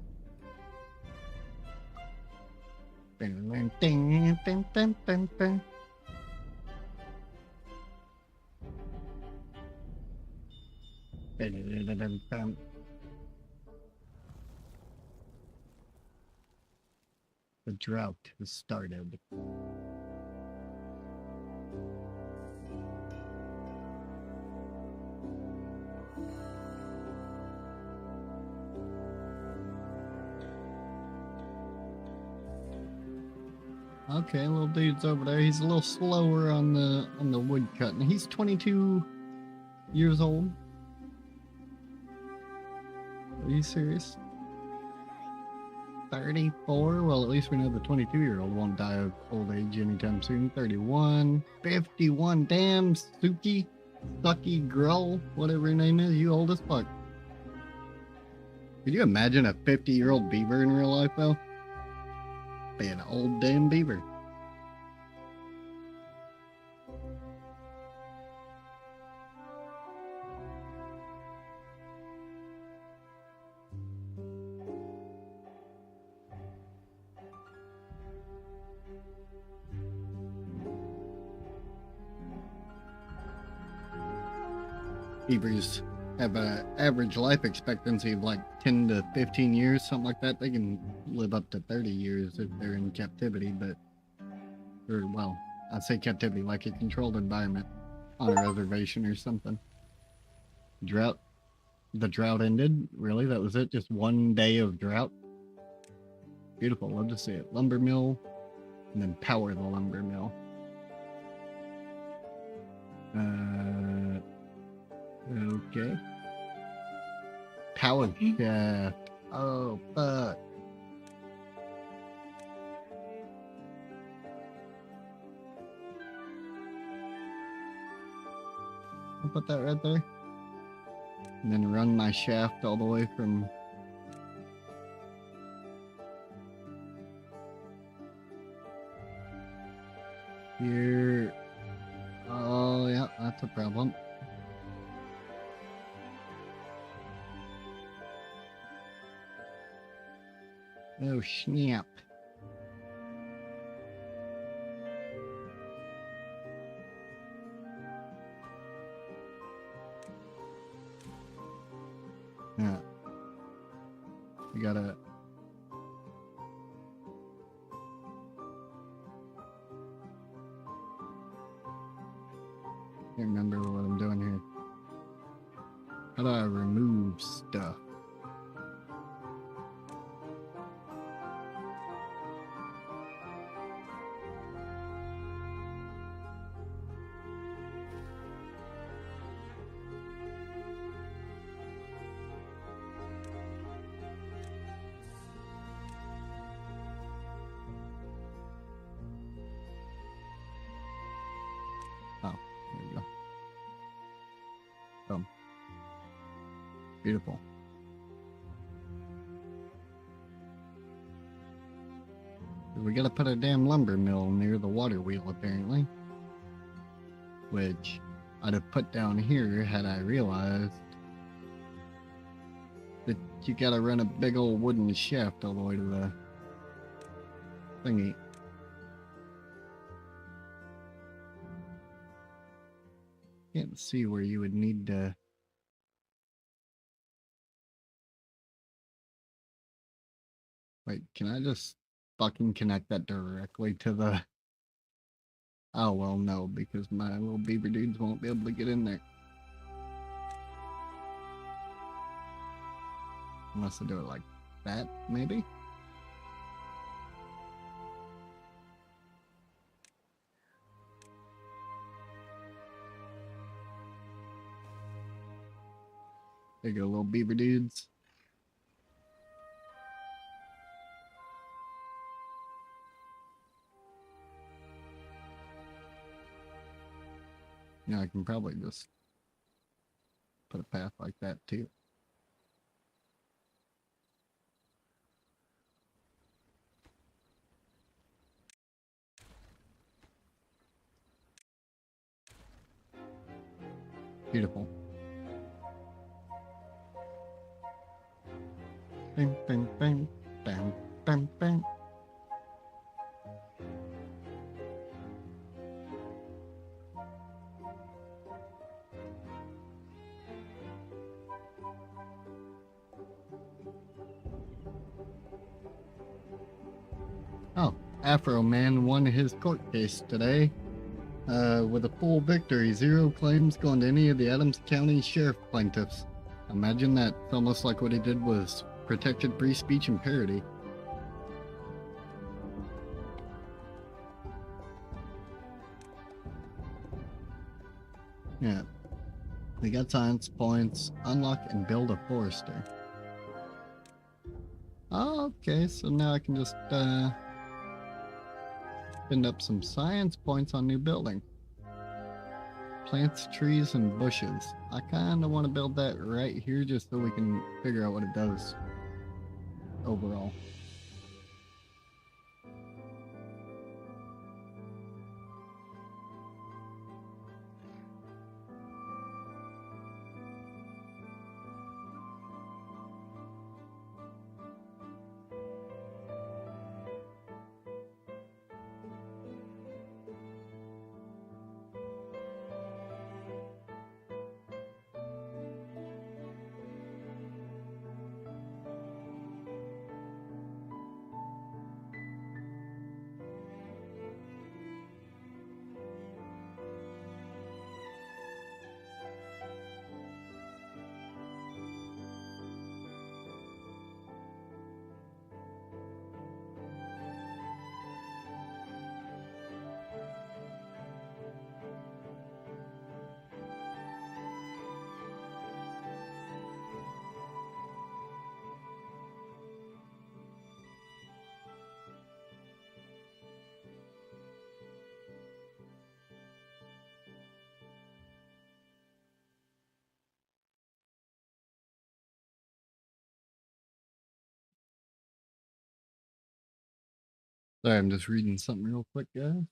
The drought has started. Okay, little dude's over there. He's a little slower on the wood cutting. He's 22 years old. Are you serious? 34? Well, at least we know the 22-year-old won't die of old age anytime soon. 31, 51. Damn, Suki, Sucky Grull, whatever her name is. You old as fuck. Could you imagine a 50-year-old beaver in real life, though? Be an old damn beaver. beavers have an average life expectancy of like 10 to 15 years, something like that. They can live up to 30 years if they're in captivity, or well, I say captivity, like a controlled environment on a reservation or something. Drought. The drought ended? Really? That was it? Just one day of drought? Beautiful. Love to see it. Lumber mill, and then power the lumber mill. Okay. Power shaft. Oh, fuck. I'll put that right there. And then run my shaft all the way from here. Oh, yeah, that's a problem. Oh, snap. Yeah. We gotta... Can't remember what I'm doing here. How do I remove stuff? Oh, there we go. Boom. Beautiful. We gotta put a damn lumber mill near the water wheel, apparently. Which I'd have put down here had I realized that you gotta run a big old wooden shaft all the way to the thingy. Can't see where you would need to... Wait, can I just fucking connect that directly to the... Oh, well, no, because my little beaver dudes won't be able to get in there. Unless I do it like that, maybe? There you go, little beaver dudes. Yeah, I can probably just put a path like that too. Beautiful. Bang, bang, bang, bang, bang, bang. Oh, Afro Man won his court case today with a full victory. 0 claims going to any of the Adams County Sheriff plaintiffs. Imagine that. It's almost like what he did was protected free speech and parody. Yeah. We got science points. Unlock and build a forester. Oh, okay, so now I can just spend up some science points on new building. Plants, trees, and bushes. I kind of want to build that right here just so we can figure out what it does overall. Sorry, I'm just reading something real quick, guys.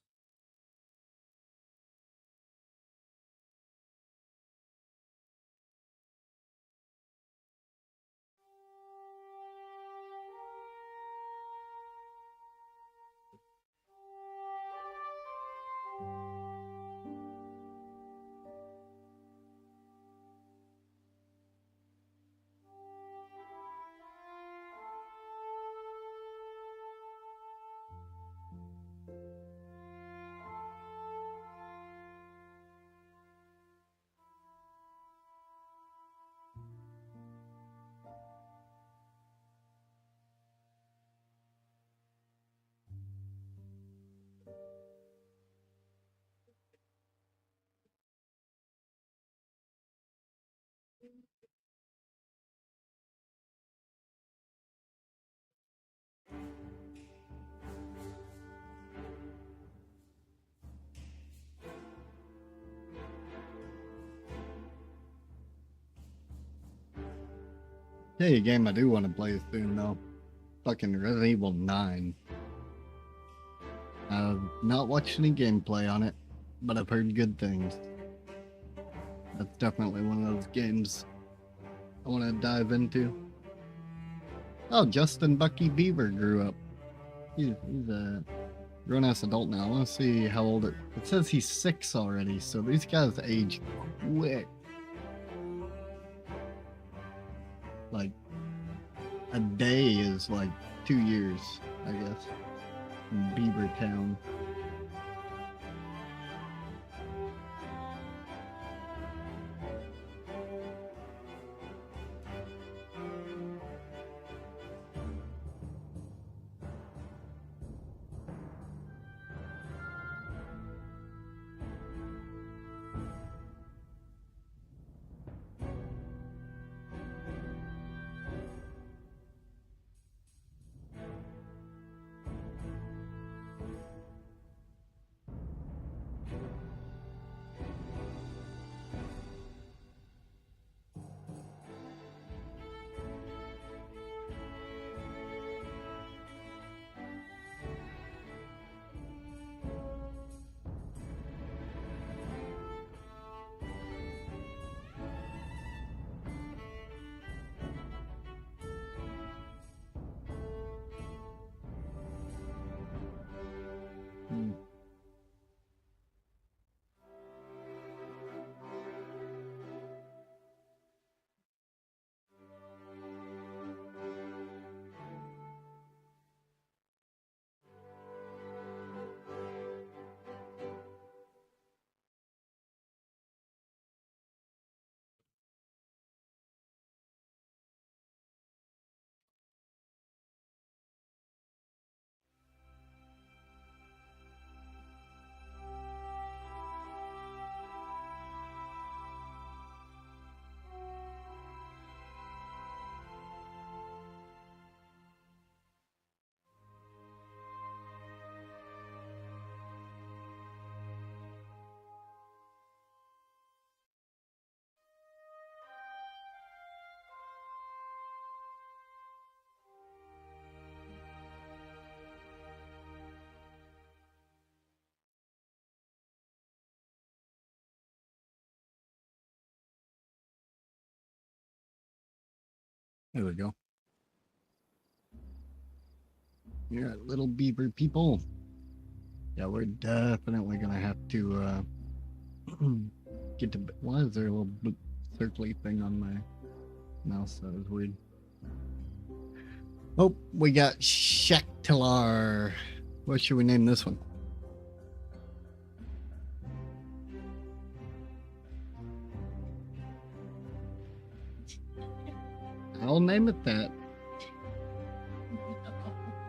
Hey, a game I do want to play soon though. Fucking Resident Evil 9. I've not watched any gameplay on it, but I've heard good things. That's definitely one of those games I want to dive into. Oh, Justin Bucky Beaver grew up. He's a grown-ass adult now. I want to see how old it says he's 6 already, so these guys age quick. Like, a day is like 2 years, I guess, in Beaver Town. There we go. You're right, little beaver people. Yeah, we're definitely gonna have to get to. Why is there a little circly thing on my mouse? That was weird. Oh, we got Shaktilar. What should we name this one? I'll name it that.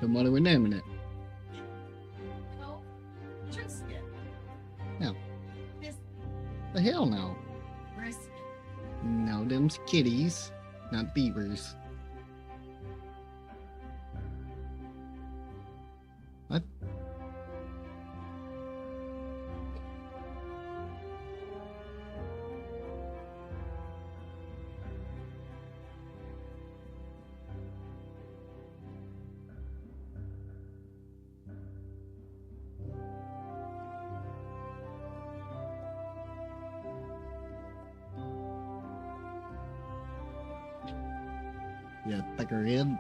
Then what are we naming it? No, Tristan. No. This The hell no. Tristan. No, them's kitties, not beavers. What? Yeah, thickerhead.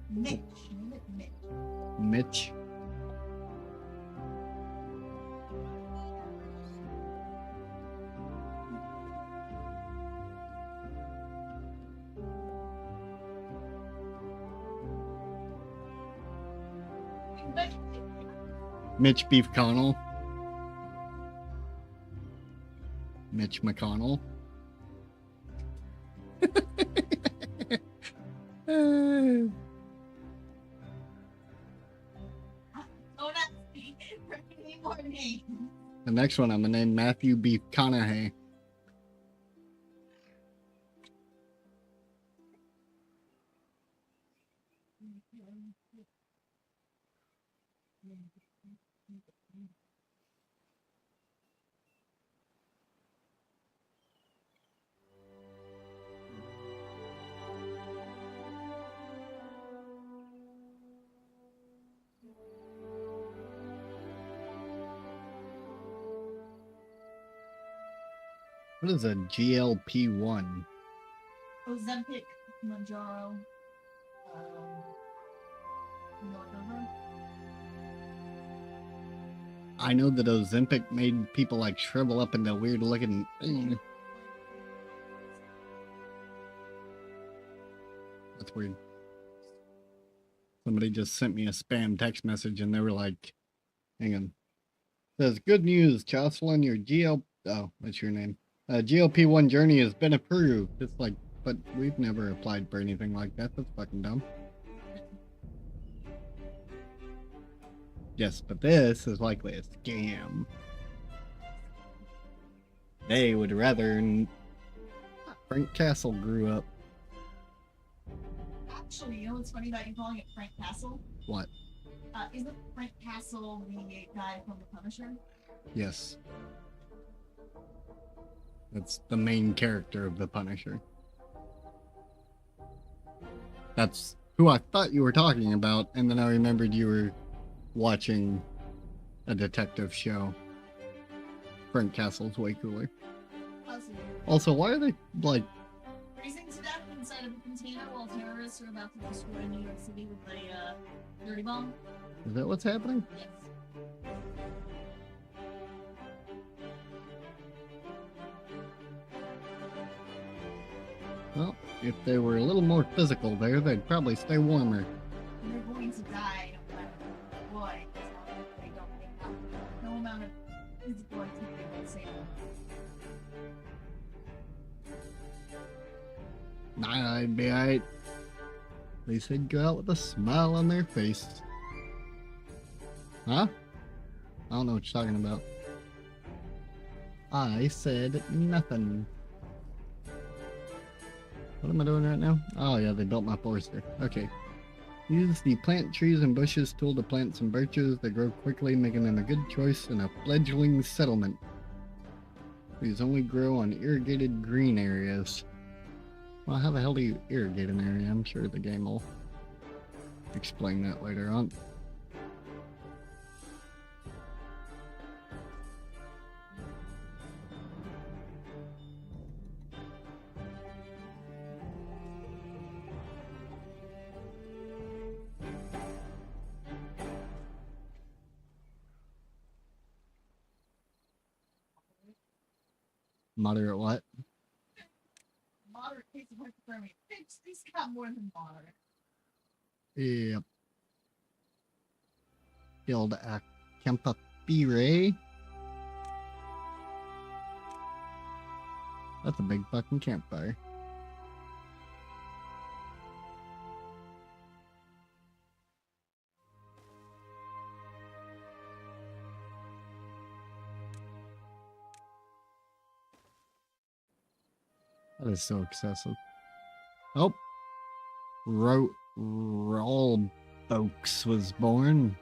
Mitch. Mitch. Mitch Beef Connell. Mitch McConnell. Don't ask me for any more names. The next one I'm gonna name Matthew Beef Conahay. What is a GLP-1? Ozempic, Manjaro, Nordover. I know that Ozempic made people like shrivel up into weird looking. That's weird. Somebody just sent me a spam text message and they were like, hang on. Says, good news, Jocelyn, your oh, what's your name? GLP-1 journey has been approved. It's like, but we've never applied for anything like that. That's fucking dumb. Yes, but this is likely a scam. They would rather Frank Castle grew up. Actually, you know what's funny about you calling it Frank Castle? What? Isn't Frank Castle the guy from The Punisher? Yes. That's the main character of The Punisher. That's who I thought you were talking about, and then I remembered you were watching a detective show. Frank Castle's way cooler. Also, why are they, like... freezing to death inside of a container while terrorists are about to destroy New York City with a dirty bomb? Is that what's happening? Yes. Well, if they were a little more physical there, they'd probably stay warmer. They're going to die no matter what. They don't think no amount of physical activity will save them. Nah, I'd be alright. They said go out with a smile on their face. Huh? I don't know what you're talking about. I said nothing. What am I doing right now? Oh yeah, they built my forester. Okay. Use the plant trees and bushes tool to plant some birches that grow quickly, making them a good choice in a fledgling settlement. These only grow on irrigated green areas. Well, how the hell do you irrigate an area? I'm sure the game will explain that later on. Moderate what? Moderate case of hypothermia. He's got more than moderate. Yep. Build a campfire. That's a big fucking campfire. That is so excessive. Oh. Roll folks was born.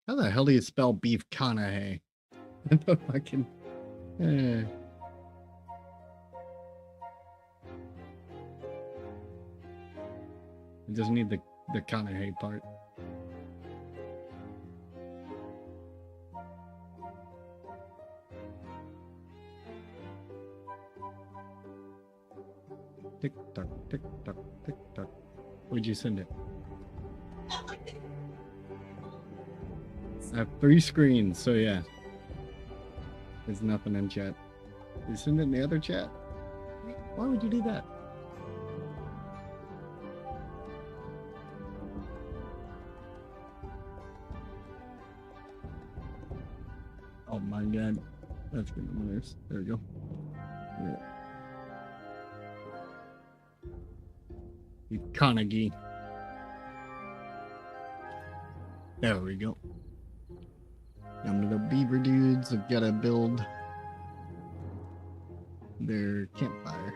How the hell do you spell beef Conahay? Fucking. I just need the Conahay part. would you send it? I have 3 screens, so yeah. There's nothing in chat. You send it in the other chat? Why would you do that? Oh my god. That's good. There we go. Yeah. Carnegie. There we go. Them little beaver dudes have got to build their campfire.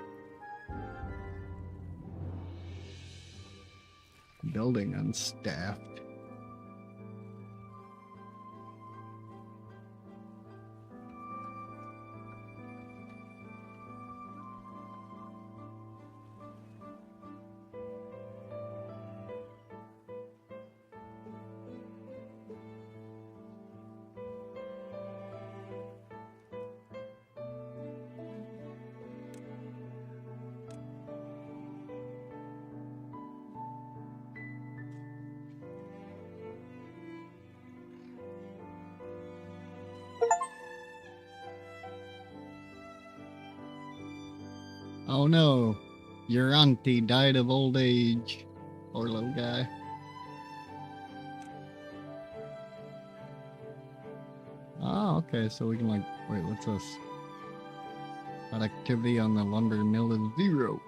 Building unstaffed. Oh no, your auntie died of old age. Poor little guy. Oh, okay, so we can like, wait, what's this? Productivity on the lumber mill is 0.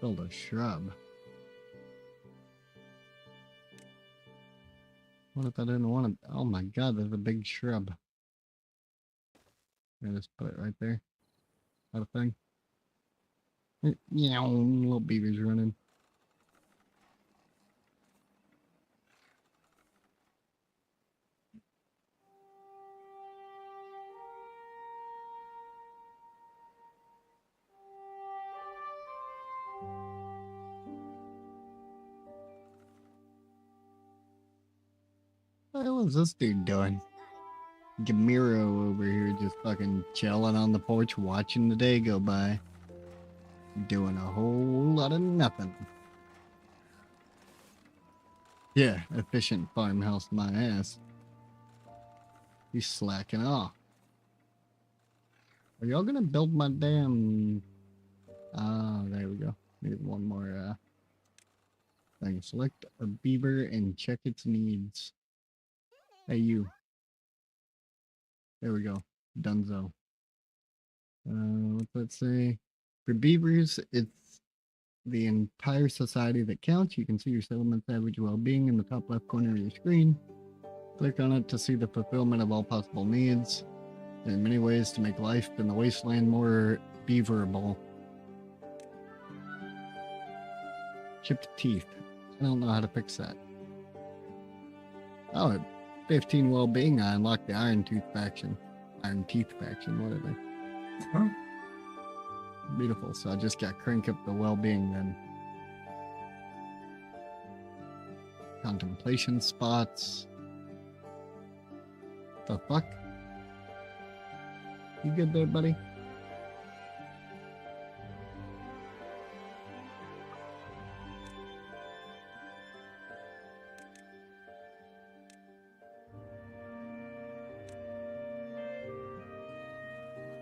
Build a shrub. What if I didn't want it? Oh my god, there's a big shrub. I just put it right there. That a thing? Yeah, little beaver's running. What the hell is this dude doing? Gamiro over here just fucking chilling on the porch watching the day go by. Doing a whole lot of nothing. Yeah, efficient farmhouse my ass. He's slacking off. Are y'all gonna build my damn... Ah, there we go. Need one more thing. Select a beaver and check its needs. Hey, you. There we go. Dunzo. What's that say? For beavers, it's the entire society that counts. You can see your settlement's average well-being in the top left corner of your screen. Click on it to see the fulfillment of all possible needs. There are many ways to make life in the wasteland more beaverable. Chipped teeth. I don't know how to fix that. Oh, at 15 well-being, I unlocked the Iron Tooth faction. Iron Teeth faction, whatever. Huh? Beautiful, so I just got crank up the well-being then. Contemplation spots. The fuck? You good there, buddy?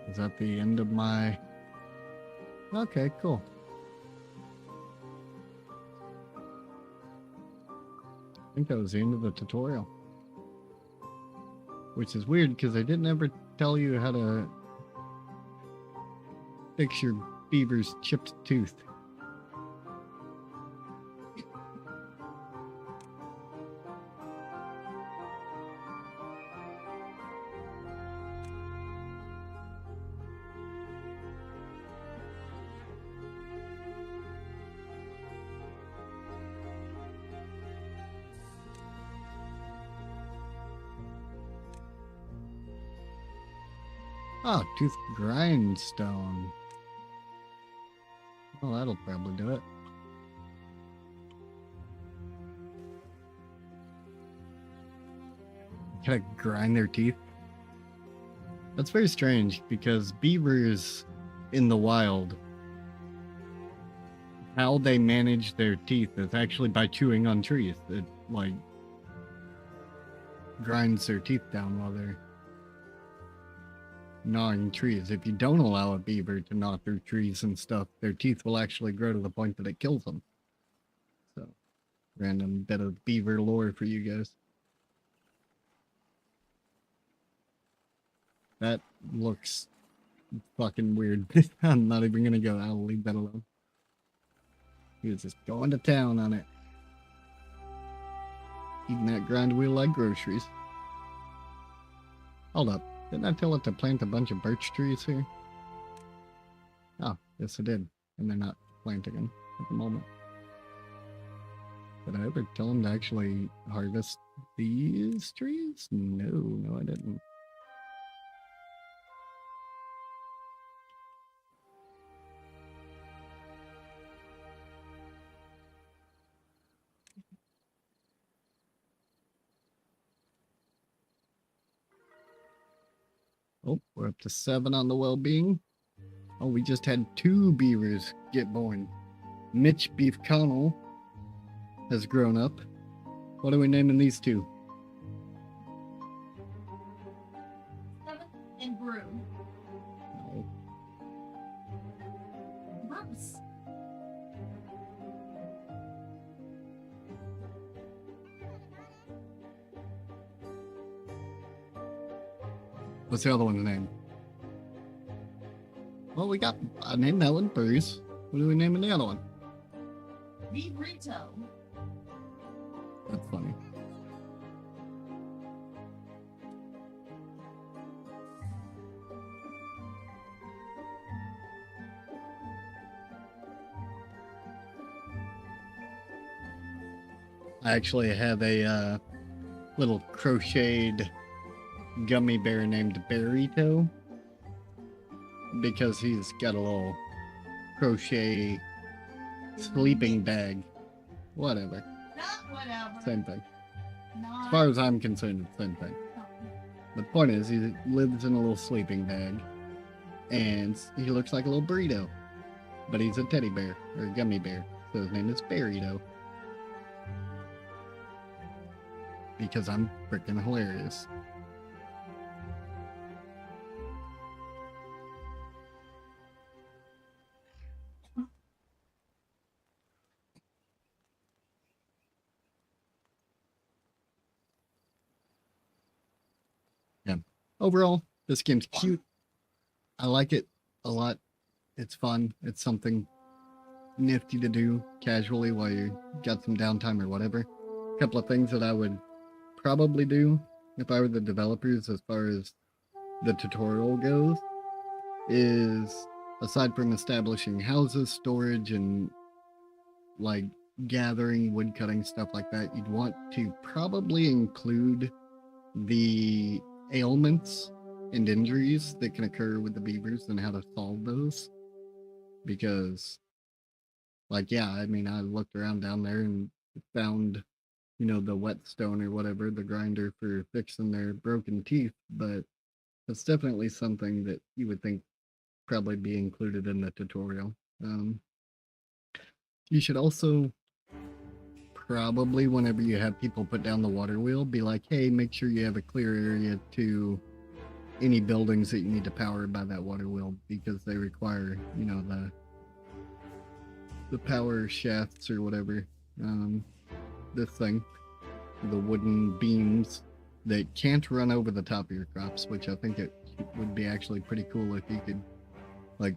Is that the end of my... Okay, cool. I think that was the end of the tutorial. Which is weird because I didn't ever tell you how to fix your beaver's chipped tooth. Oh, tooth grindstone. Well, that'll probably do it. Gotta grind their teeth. That's very strange because beavers in the wild how they manage their teeth is actually by chewing on trees. It, like, grinds their teeth down while they're gnawing trees. If you don't allow a beaver to gnaw through trees and stuff, their teeth will actually grow to the point that it kills them. So, random bit of beaver lore for you guys. That looks fucking weird. I'm not even gonna go. I'll leave that alone. He was just going to town on it. Eating that grind wheel like groceries. Hold up. Didn't I tell it to plant a bunch of birch trees here? Oh, yes I did. And they're not planting them at the moment. Did I ever tell them to actually harvest these trees? No, I didn't. Oh, we're up to 7 on the well-being. Oh, we just had 2 beavers get born. Mitch Beef Connell has grown up. What are we naming these 2? Seventh and Brew. No. Gross. What's the other one's name? Well, I named that one Bruce. What are we naming the other one? Beavrito. That's funny. I actually have a little crocheted gummy bear named Barryto because he's got a little crochet sleeping bag. Whatever. Not whatever. Same thing. Not As far as I'm concerned, it's the same thing. The point is, he lives in a little sleeping bag, and he looks like a little burrito, but he's a teddy bear, or a gummy bear, so his name is Barryto. Because I'm freaking hilarious. Yeah. Overall, this game's cute. I like it a lot. It's fun. It's something nifty to do casually while you got some downtime or whatever. A couple of things that I would probably do if I were the developers as far as the tutorial goes is, aside from establishing houses, storage, and like gathering, wood cutting, stuff like that, you'd want to probably include the ailments and injuries that can occur with the beavers and how to solve those. Because, like, yeah, I mean, I looked around down there and found, the whetstone or whatever, the grinder for fixing their broken teeth, but it's definitely something that you would think probably be included in the tutorial. You should also probably, whenever you have people put down the water wheel, be like, hey, make sure you have a clear area to any buildings that you need to power by that water wheel, because they require, the power shafts or whatever. This thing, the wooden beams that can't run over the top of your crops, which I think it would be actually pretty cool if you could, like,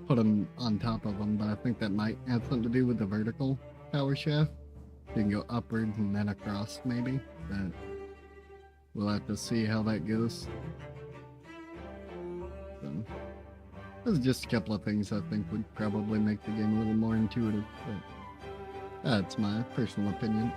put them on top of them, but I think that might have something to do with the vertical power shaft. You can go upward and then across, maybe, but we'll have to see how that goes. So, those are just a couple of things I think would probably make the game a little more intuitive, but that's my personal opinion.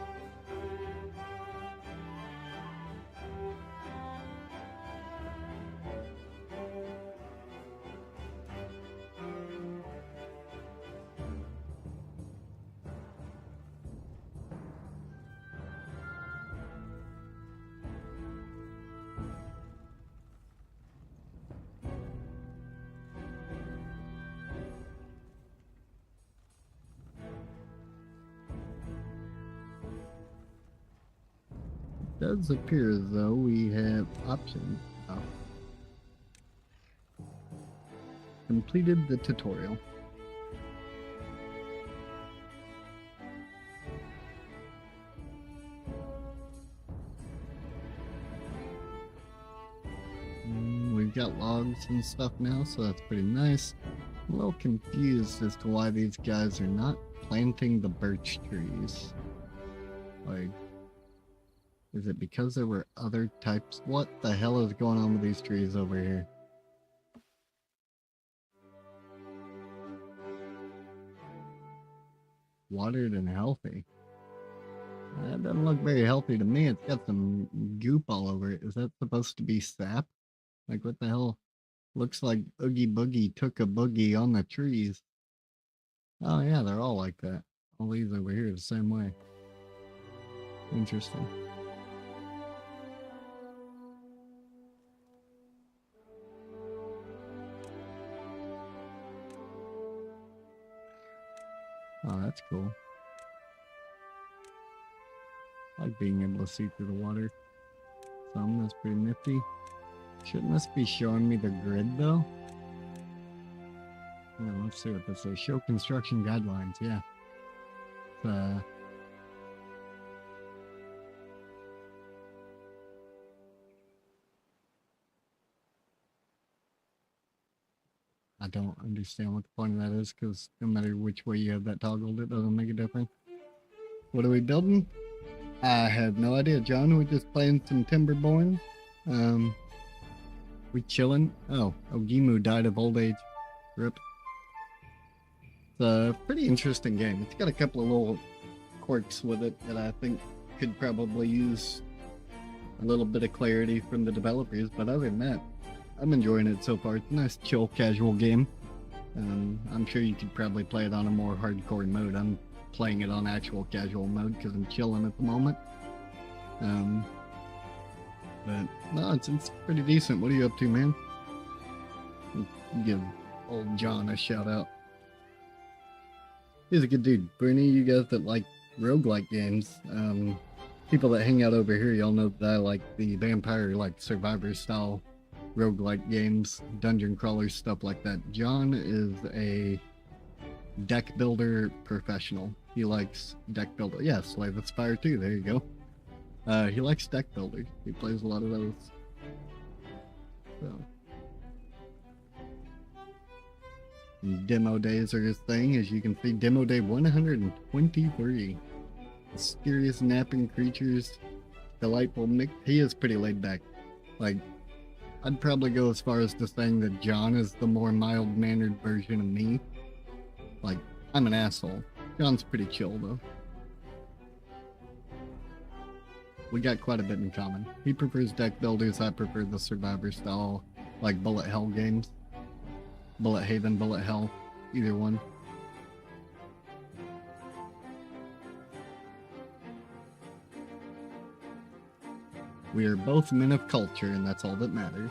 does appear as though we have options. Completed the tutorial. We've got logs and stuff now, so that's pretty nice. I'm a little confused as to why these guys are not planting the birch trees. Like, is it because there were other types? What the hell is going on with these trees over here? Watered and healthy. That doesn't look very healthy to me. It's got some goop all over it. Is that supposed to be sap? Like, what the hell? Looks like Oogie Boogie took a boogie on the trees. Oh yeah, they're all like that. All these over here the same way. Interesting. Oh, that's cool. I like being able to see through the water. That's pretty nifty. Shouldn't this be showing me the grid though? Yeah, let's see what this says. Show construction guidelines, yeah. I don't understand what the point of that is, because no matter which way you have that toggled, it doesn't make a difference. What are we building? I have no idea, John. We're just playing some Timberborn. We chilling. Oh, Ogimu died of old age. Rip. It's a pretty interesting game. It's got a couple of little quirks with it that I think could probably use a little bit of clarity from the developers, but other than that, I'm enjoying it so far. It's a nice, chill, casual game. I'm sure you could probably play it on a more hardcore mode. I'm playing it on actual casual mode because I'm chilling at the moment. But no, it's pretty decent. What are you up to, man? Give old John a shout out. He's a good dude. For any of you guys that like roguelike games, people that hang out over here, y'all know that I like the vampire, like survivor style roguelike games, dungeon crawlers, stuff like that. John is a deck builder professional. He likes deck builder. Yeah, Slay the Spire too. There you go. He likes deck builders. He plays a lot of those. So demo days are his thing. As you can see, demo day 123. Mysterious napping creatures, delightful mix. He is pretty laid back. Like, I'd probably go as far as to saying that John is the more mild-mannered version of me. Like, I'm an asshole. John's pretty chill, though. We got quite a bit in common. He prefers deck builders, I prefer the survivor style, like Bullet Hell games. Bullet Haven, Bullet Hell, either one. We are both men of culture, and that's all that matters.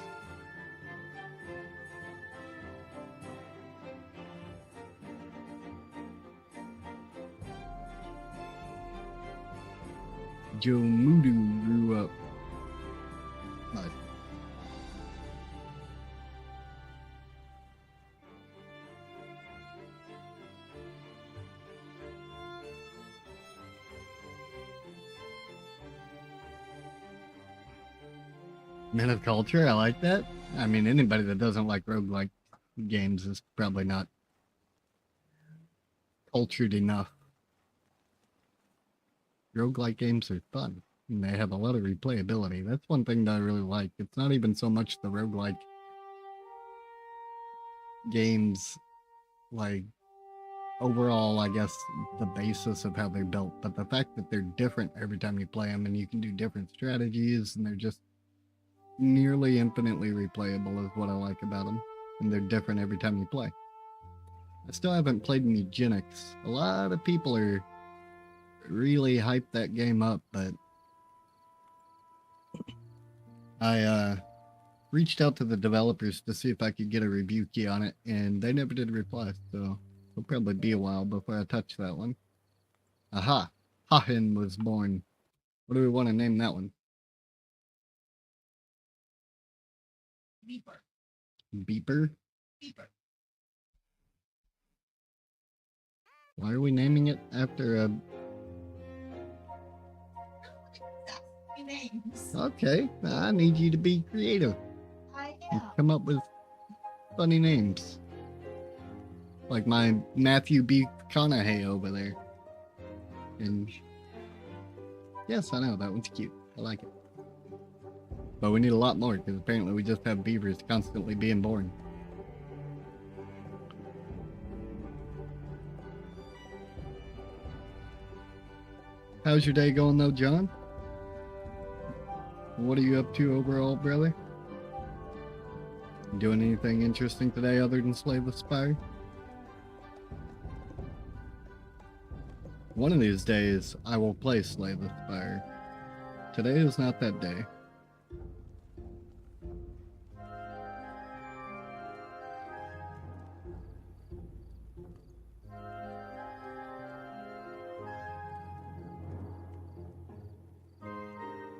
Joe Mudu grew up. Nice. Men of culture, I like that. I mean, anybody that doesn't like roguelike games is probably not cultured enough. Roguelike games are fun, and they have a lot of replayability. That's one thing that I really like. It's not even so much the roguelike games, like, overall, I guess, the basis of how they're built, but the fact that they're different every time you play them, and you can do different strategies, and they're just nearly infinitely replayable is what I like about them, and they're different every time you play. I still haven't played Eugenics. A lot of people are really hyped that game up, but I reached out to the developers to see if I could get a review key on it, and they never did reply, so it'll probably be a while before I touch that one. Aha! Hahin was born. What do we want to name that one? Beeper. Beeper? Beeper. Why are we naming it after a... Names. Okay, I need you to be creative. I And am. come up with funny names. Like my Matthew B. McConaughey over there. And yes, I know, that one's cute. I like it. But we need a lot more, because apparently we just have beavers constantly being born. How's your day going though, John? What are you up to overall, brother? Doing anything interesting today other than slay the spire? One of these days, I will play Slay the Spire. Today is not that day.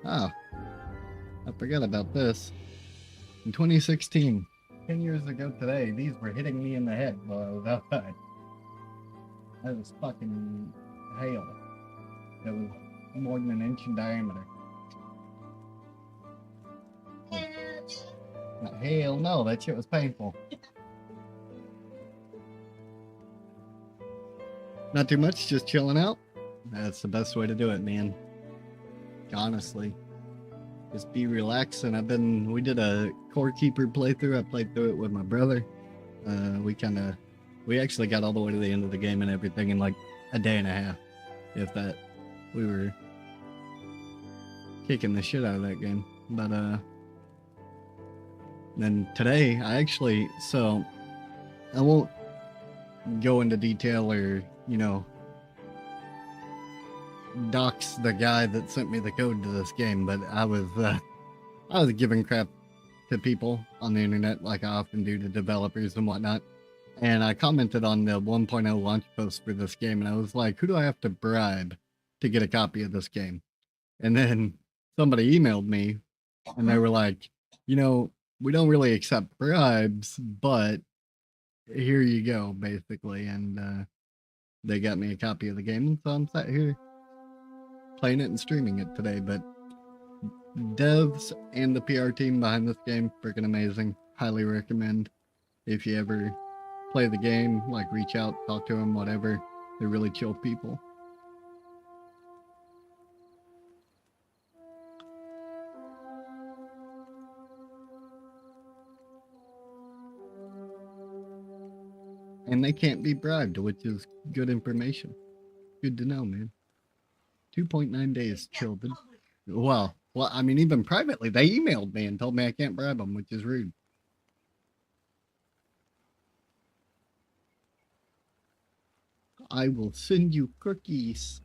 Oh, I forgot about this. In 2016, 10 years ago today, these were hitting me in the head while I was outside. That was fucking hail. That was more than an inch in diameter. Not hail, no, that shit was painful. Not too much, just chilling out. That's the best way to do it, man. Honestly. Just be relaxing. We did a Core Keeper playthrough. I played through it with my brother. We actually got all the way to the end of the game and everything in like a day and a half. If that. We were kicking the shit out of that game. But, then today, I won't go into detail or, dox the guy that sent me the code to this game, but I was giving crap to people on the internet like I often do to developers and whatnot. And I commented on the 1.0 launch post for this game, and I was like, who do I have to bribe to get a copy of this game? And then somebody emailed me, and they were like, we don't really accept bribes, but here you go, basically. And they got me a copy of the game, and so I'm sat here playing it and streaming it today. But devs and the PR team behind this game, freaking amazing. Highly recommend. If you ever play the game, like reach out, talk to them, whatever. They're really chill people. And they can't be bribed, which is good information. Good to know, man. 2.9 days chilled. Well, I mean, even privately, they emailed me and told me I can't bribe them, which is rude. I will send you cookies.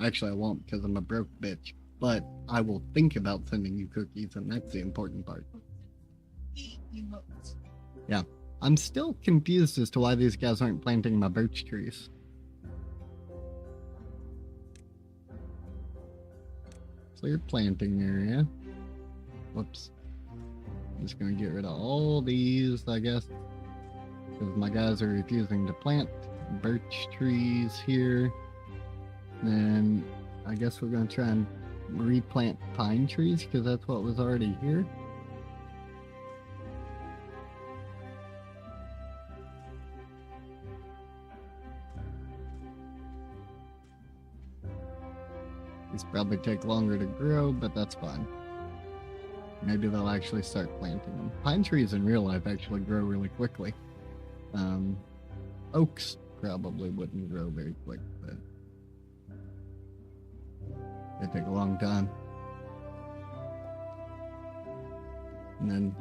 Actually, I won't because I'm a broke bitch. But I will think about sending you cookies, and that's the important part. Yeah. I'm still confused as to why these guys aren't planting my birch trees. Clear planting area. Whoops. I'm just gonna get rid of all these, I guess. Because my guys are refusing to plant birch trees here. Then I guess we're gonna try and replant pine trees because that's what was already here. These probably take longer to grow, but that's fine. Maybe they'll actually start planting them. Pine trees in real life actually grow really quickly. Oaks probably wouldn't grow very quick, but they take a long time. And then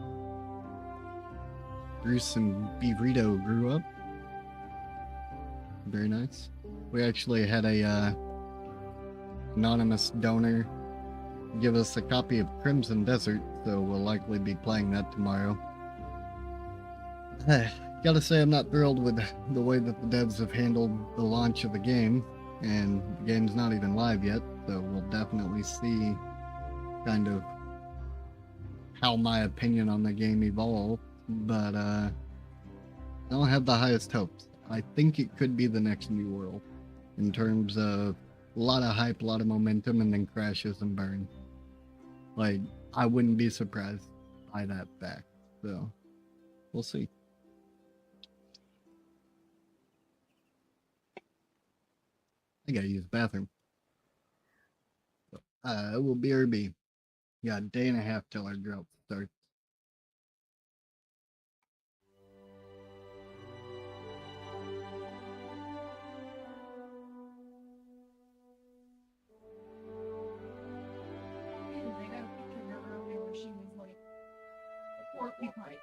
Bruce and Beavrito grew up. Very nice. We actually had a anonymous donor give us a copy of Crimson Desert, so we'll likely be playing that tomorrow. Gotta say, I'm not thrilled with the way that the devs have handled the launch of the game, and the game's not even live yet, so we'll definitely see kind of how my opinion on the game evolved, but I don't have the highest hopes. I think it could be the next New World in terms of a lot of hype, a lot of momentum, and then crashes and burns. Like, I wouldn't be surprised by that fact. So, we'll see. I gotta use the bathroom. It will BRB. Yeah, a day and a half till our drought starts. I got a picture of her earlier where she was like 4 feet high.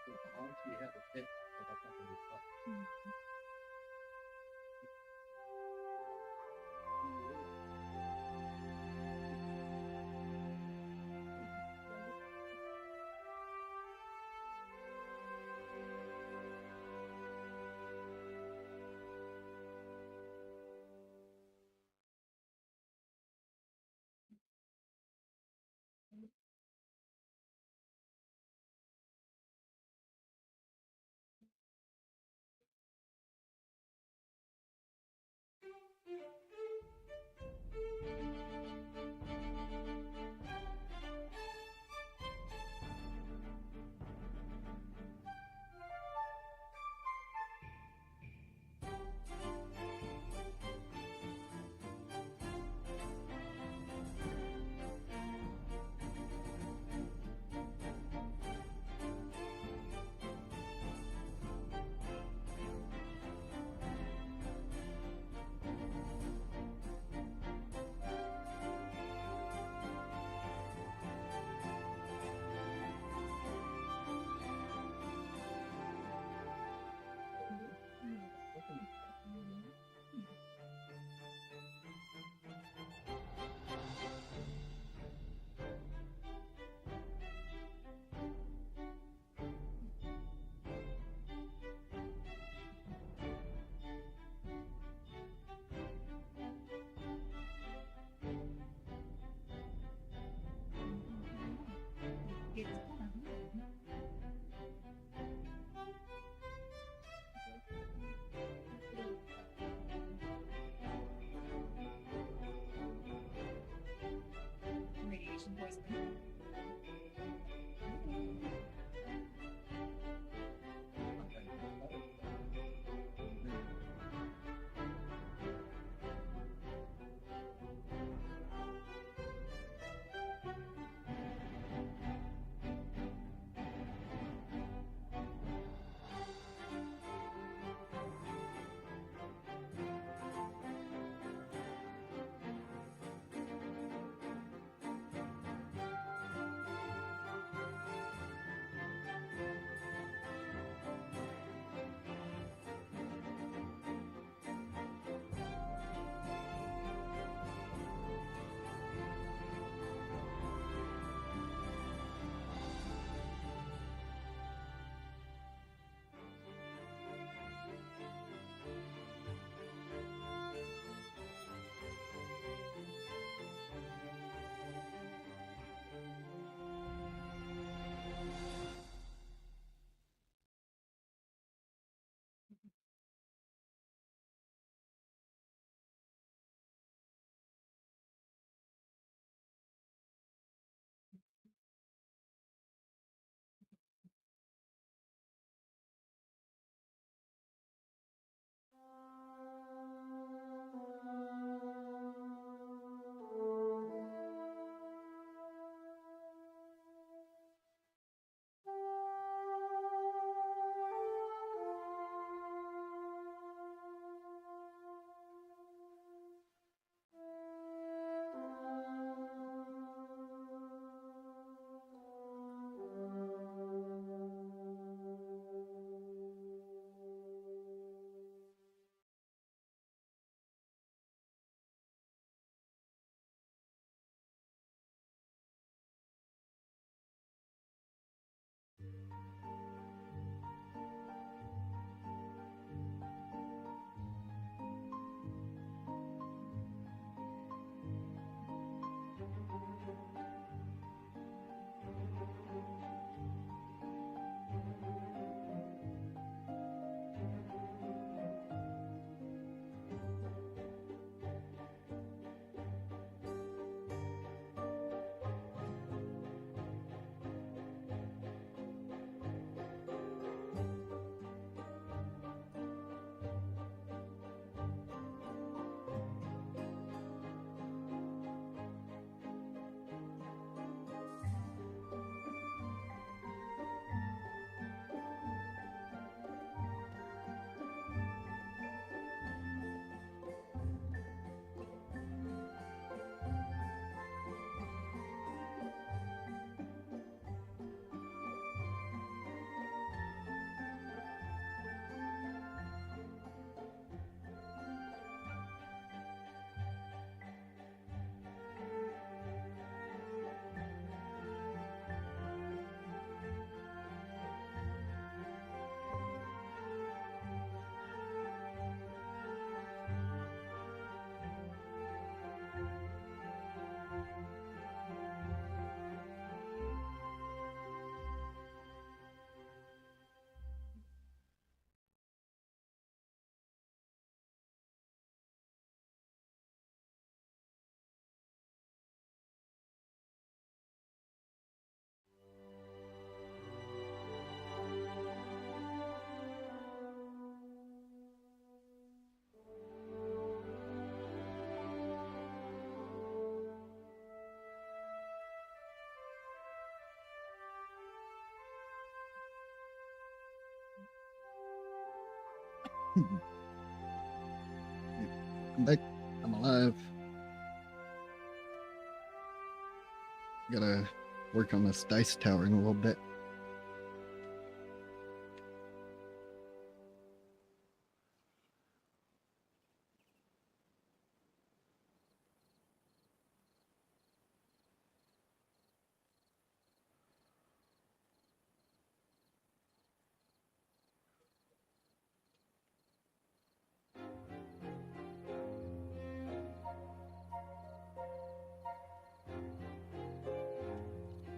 I'm back. I'm alive. Gotta work on this dice tower in a little bit.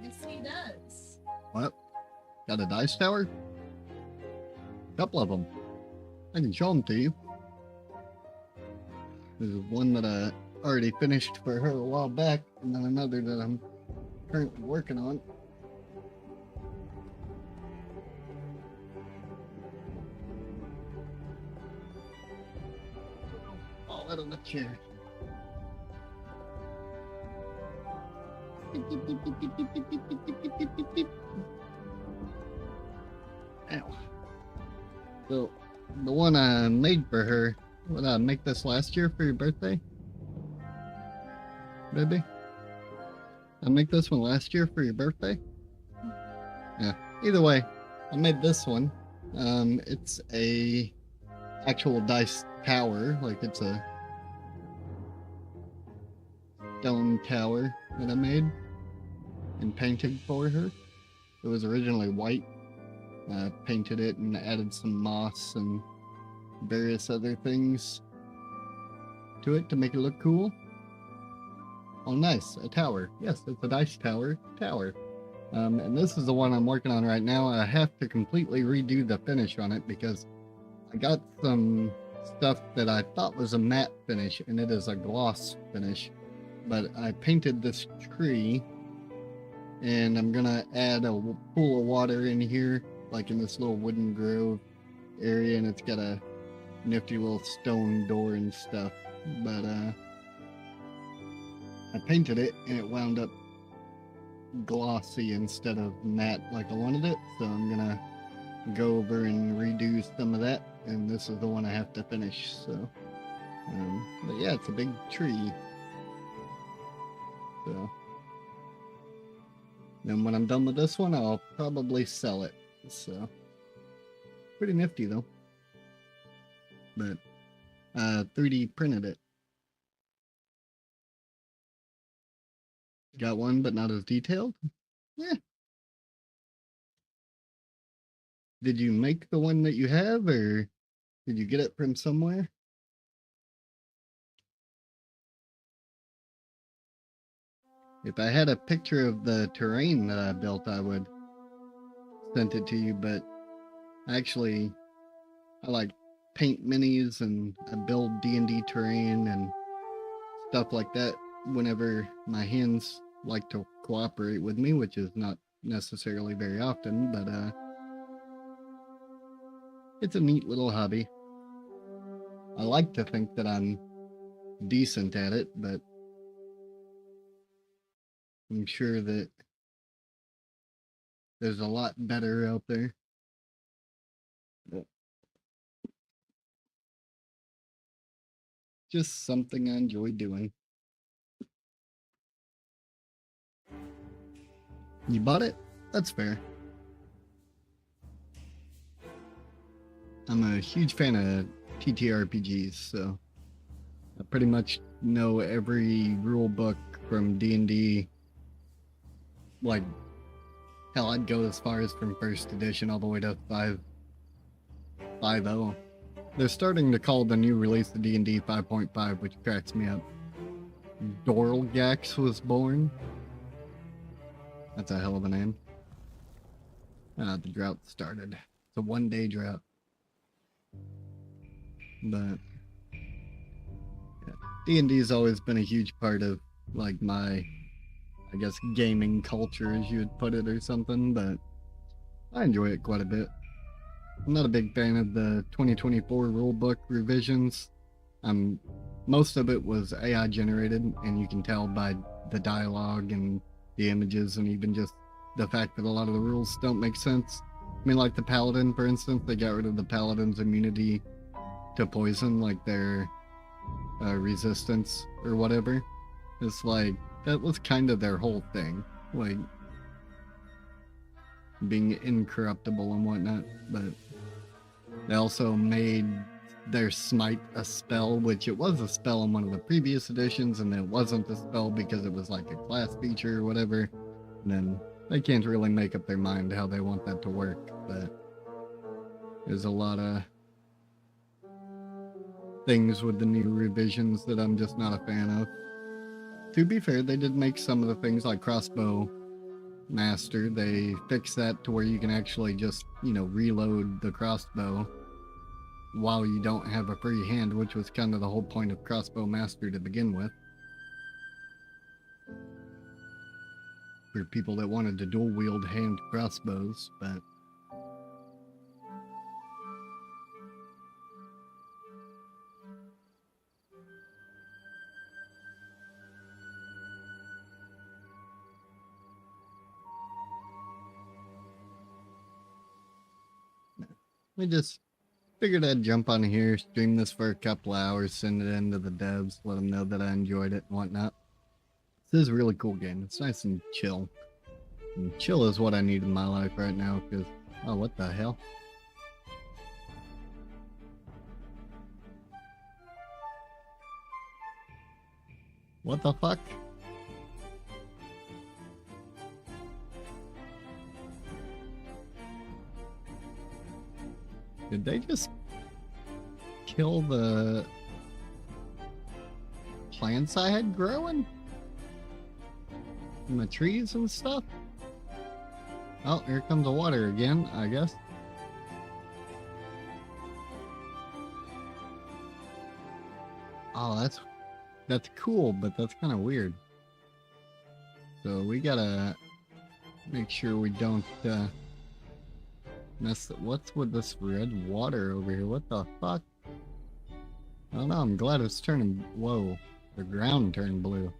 Yes, he does. What? Got a dice tower? Couple of them. I can show them to you. There's one that I already finished for her a while back, and then another that I'm currently working on. All that on the chair. Ow. So, the one I made for her, what did I make this last year for your birthday? Baby? I make this one last year for your birthday? Yeah. Either way, I made this one. It's a actual dice tower, like it's a stone tower that I made and painted for her. It was originally white. I painted it and added some moss and various other things to it to make it look cool. Oh, nice. A tower. Yes, it's a dice tower. And this is the one I'm working on right now. I have to completely redo the finish on it because I got some stuff that I thought was a matte finish and it is a gloss finish. But I painted this tree and I'm gonna add a pool of water in here, like in this little wooden grove area, and it's got a nifty little stone door and stuff. But I painted it and it wound up glossy instead of matte like I wanted it, so I'm gonna go over and redo some of that, and this is the one I have to finish. So but yeah, it's a big tree. So then when I'm done with this one, I'll probably sell it. So pretty nifty though. But 3D printed it. Got one, but not as detailed. Yeah. Did you make the one that you have, or did you get it from somewhere? If I had a picture of the terrain that I built, I would send it to you, but actually, I like paint minis and I build D&D terrain and stuff like that whenever my hands like to cooperate with me, which is not necessarily very often, but it's a neat little hobby. I like to think that I'm decent at it, but I'm sure that there's a lot better out there. But just something I enjoy doing. You bought it? That's fair. I'm a huge fan of TTRPGs, so I pretty much know every rule book from D&D. Like, hell, I'd go as far as from first edition all the way to 5.0. They're starting to call the new release of D&D 5.5, which cracks me up. Dorlgax was born. That's a hell of a name. The drought started. It's a one-day drought. But yeah, D&D's always been a huge part of, like, my, I guess, gaming culture, as you would put it, or something, but I enjoy it quite a bit. I'm not a big fan of the 2024 rulebook revisions. Most of it was AI generated, and you can tell by the dialogue and the images, and even just the fact that a lot of the rules don't make sense. I mean, like the Paladin, for instance, they got rid of the Paladin's immunity to poison, like their resistance or whatever. It's like, that was kind of their whole thing. Like, being incorruptible and whatnot. But they also made their smite a spell, which it was a spell in one of the previous editions, and it wasn't a spell because it was like a class feature or whatever. And then they can't really make up their mind how they want that to work, but there's a lot of things with the new revisions that I'm just not a fan of. To be fair, they did make some of the things like crossbow master. They fixed that to where you can actually just, reload the crossbow while you don't have a free hand, which was kind of the whole point of crossbow master to begin with. For people that wanted to dual wield hand crossbows, but we just figured I'd jump on here, stream this for a couple hours, send it into the devs, let them know that I enjoyed it and whatnot. This is a really cool game. It's nice and chill. And chill is what I need in my life right now, because, oh, what the hell? What the fuck? Did they just kill the plants I had growing? In the trees and stuff? Oh, here comes the water again, I guess. Oh, that's cool, but that's kind of weird. So we gotta make sure we don't mess. What's with this red water over here? What the fuck? I don't know. I'm glad it's turning. Whoa, the ground turned blue.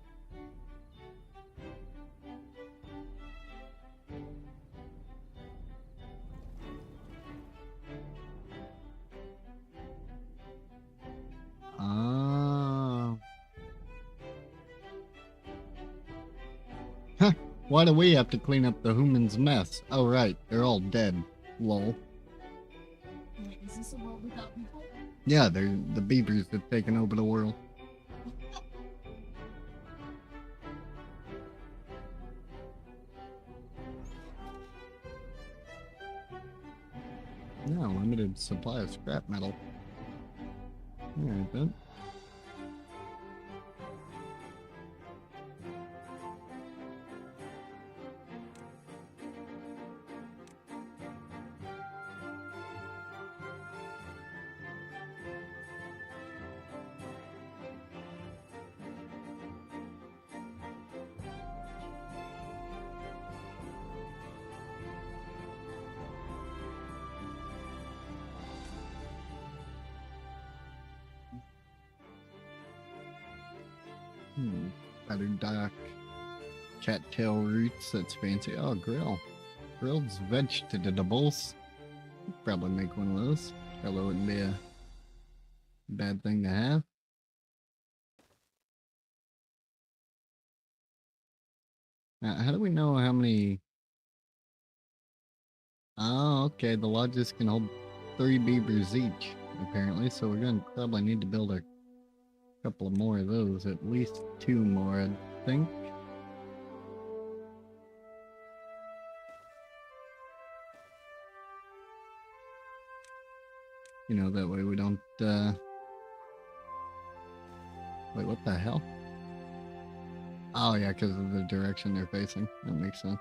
Huh. Why do we have to clean up the human's mess? Oh, right. They're all dead. Lol. Wait, is this a world without people? Yeah, they're the beavers have taken over the world. Yeah, limited supply of scrap metal. Alright then. Better dock. Cattail roots, that's fancy. Oh, grill. Grilled vegetables. Probably make one of those. Probably wouldn't be a bad thing to have. Now, how do we know how many... Oh, okay, the lodges can hold 3 beavers each, apparently, so we're gonna probably need to build a couple of more of those, at least 2 more, I think. That way we don't, Wait, what the hell? Oh, yeah, because of the direction they're facing. That makes sense.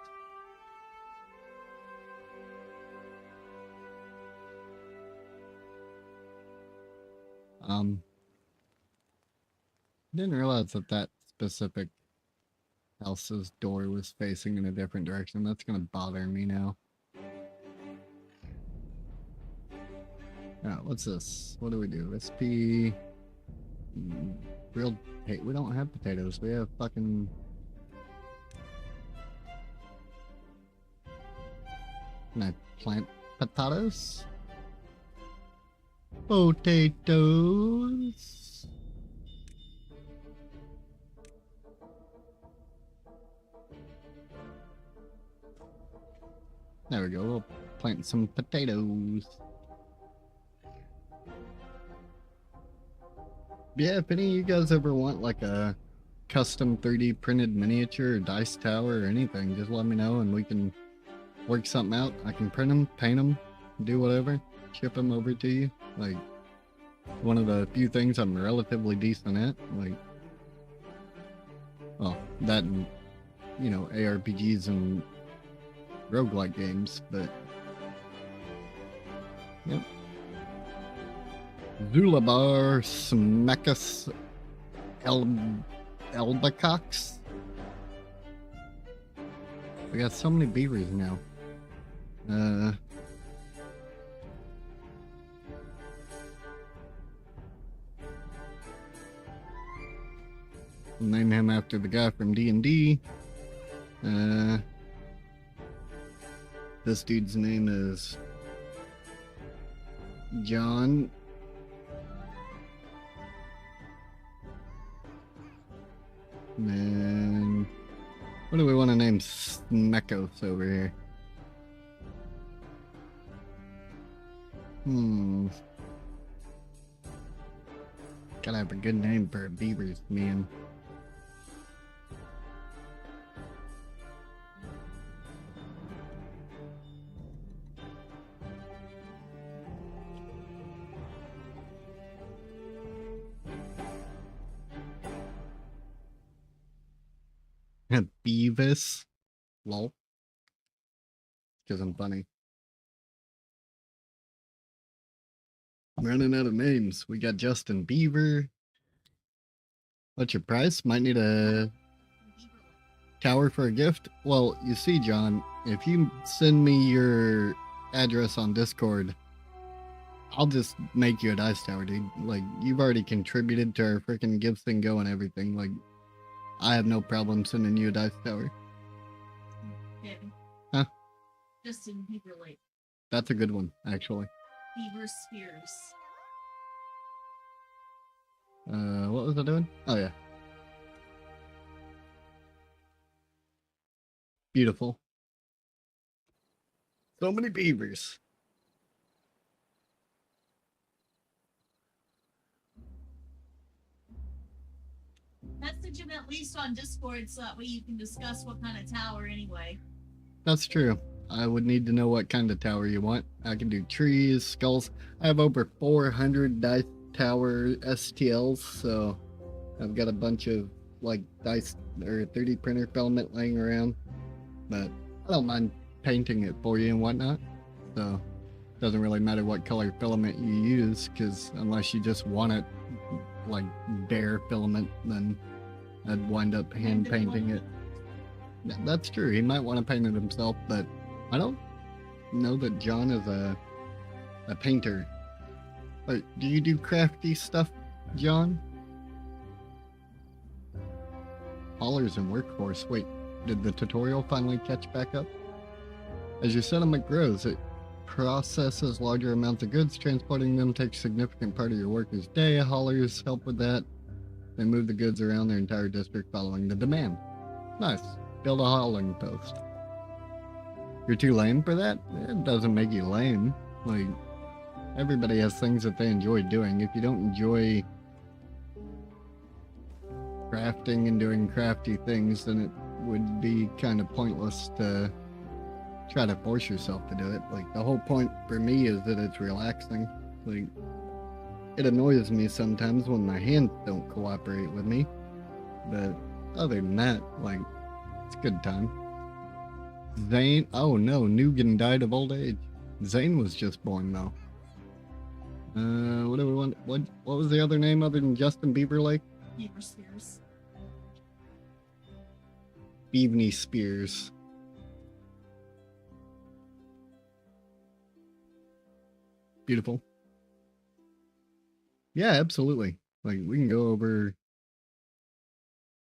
Didn't realize that specific house's door was facing in a different direction. That's gonna bother me now. What's this? What do we do? Recipe... grilled... Hey, we don't have potatoes. We have fucking... Can I plant potatoes? Potatoes. There we go. We'll plant some potatoes. Yeah, if any of you guys ever want like a custom 3D printed miniature or dice tower or anything, just let me know and we can work something out. I can print them, paint them, do whatever, ship them over to you. Like, one of the few things I'm relatively decent at. Like, well, that and, you know, ARPGs and roguelike games, but yep. Zulabar Smeckus Elbacox. We got so many beavers now. Name him after the guy from D&D. This dude's name is John. And what do we want to name Smekos over here? Gotta have a good name for a beaver's man. Beavis. Lol. Because I'm funny. I'm running out of names. We got Justin Beaver. What's your price? Might need a tower for a gift. Well, you see, John, if you send me your address on Discord, I'll just make you a dice tower, dude. Like, you've already contributed to our freaking Give Thing Go and everything. Like, I have no problem sending you a dice tower. Huh? Justin Beaver Lake. That's a good one, actually. Beaver Spears. What was I doing? Oh, yeah. Beautiful. So many beavers. Message him at least on Discord so that way you can discuss what kind of tower anyway. That's true. I would need to know what kind of tower you want. I can do trees, skulls. I have over 400 dice tower STLs, so I've got a bunch of like dice or 3D printer filament laying around. But I don't mind painting it for you and whatnot. So it doesn't really matter what color filament you use, because unless you just want it like bare filament, then I'd wind up hand painting it. Yeah, that's true. He might want to paint it himself, but I don't know that John is a painter. But do you do crafty stuff, John? Haulers and workforce. Wait, did the tutorial finally catch back up? As your settlement grows, it processes larger amounts of goods. Transporting them takes a significant part of your worker's day. Haulers help with that. They move the goods around their entire district following the demand. Nice. Build a hauling post. You're too lame for that? It doesn't make you lame. Like, everybody has things that they enjoy doing. If you don't enjoy crafting and doing crafty things, then it would be kind of pointless to try to force yourself to do it. Like, the whole point for me is that it's relaxing. Like, it annoys me sometimes when my hands don't cooperate with me. But other than that, like, it's a good time. Zane, oh no, Nugan died of old age. Zane was just born though. What do we want? What was the other name other than Justin Beaver Lake? Beaver Spears. Beavney Spears. Beautiful. Yeah, absolutely. Like, we can go over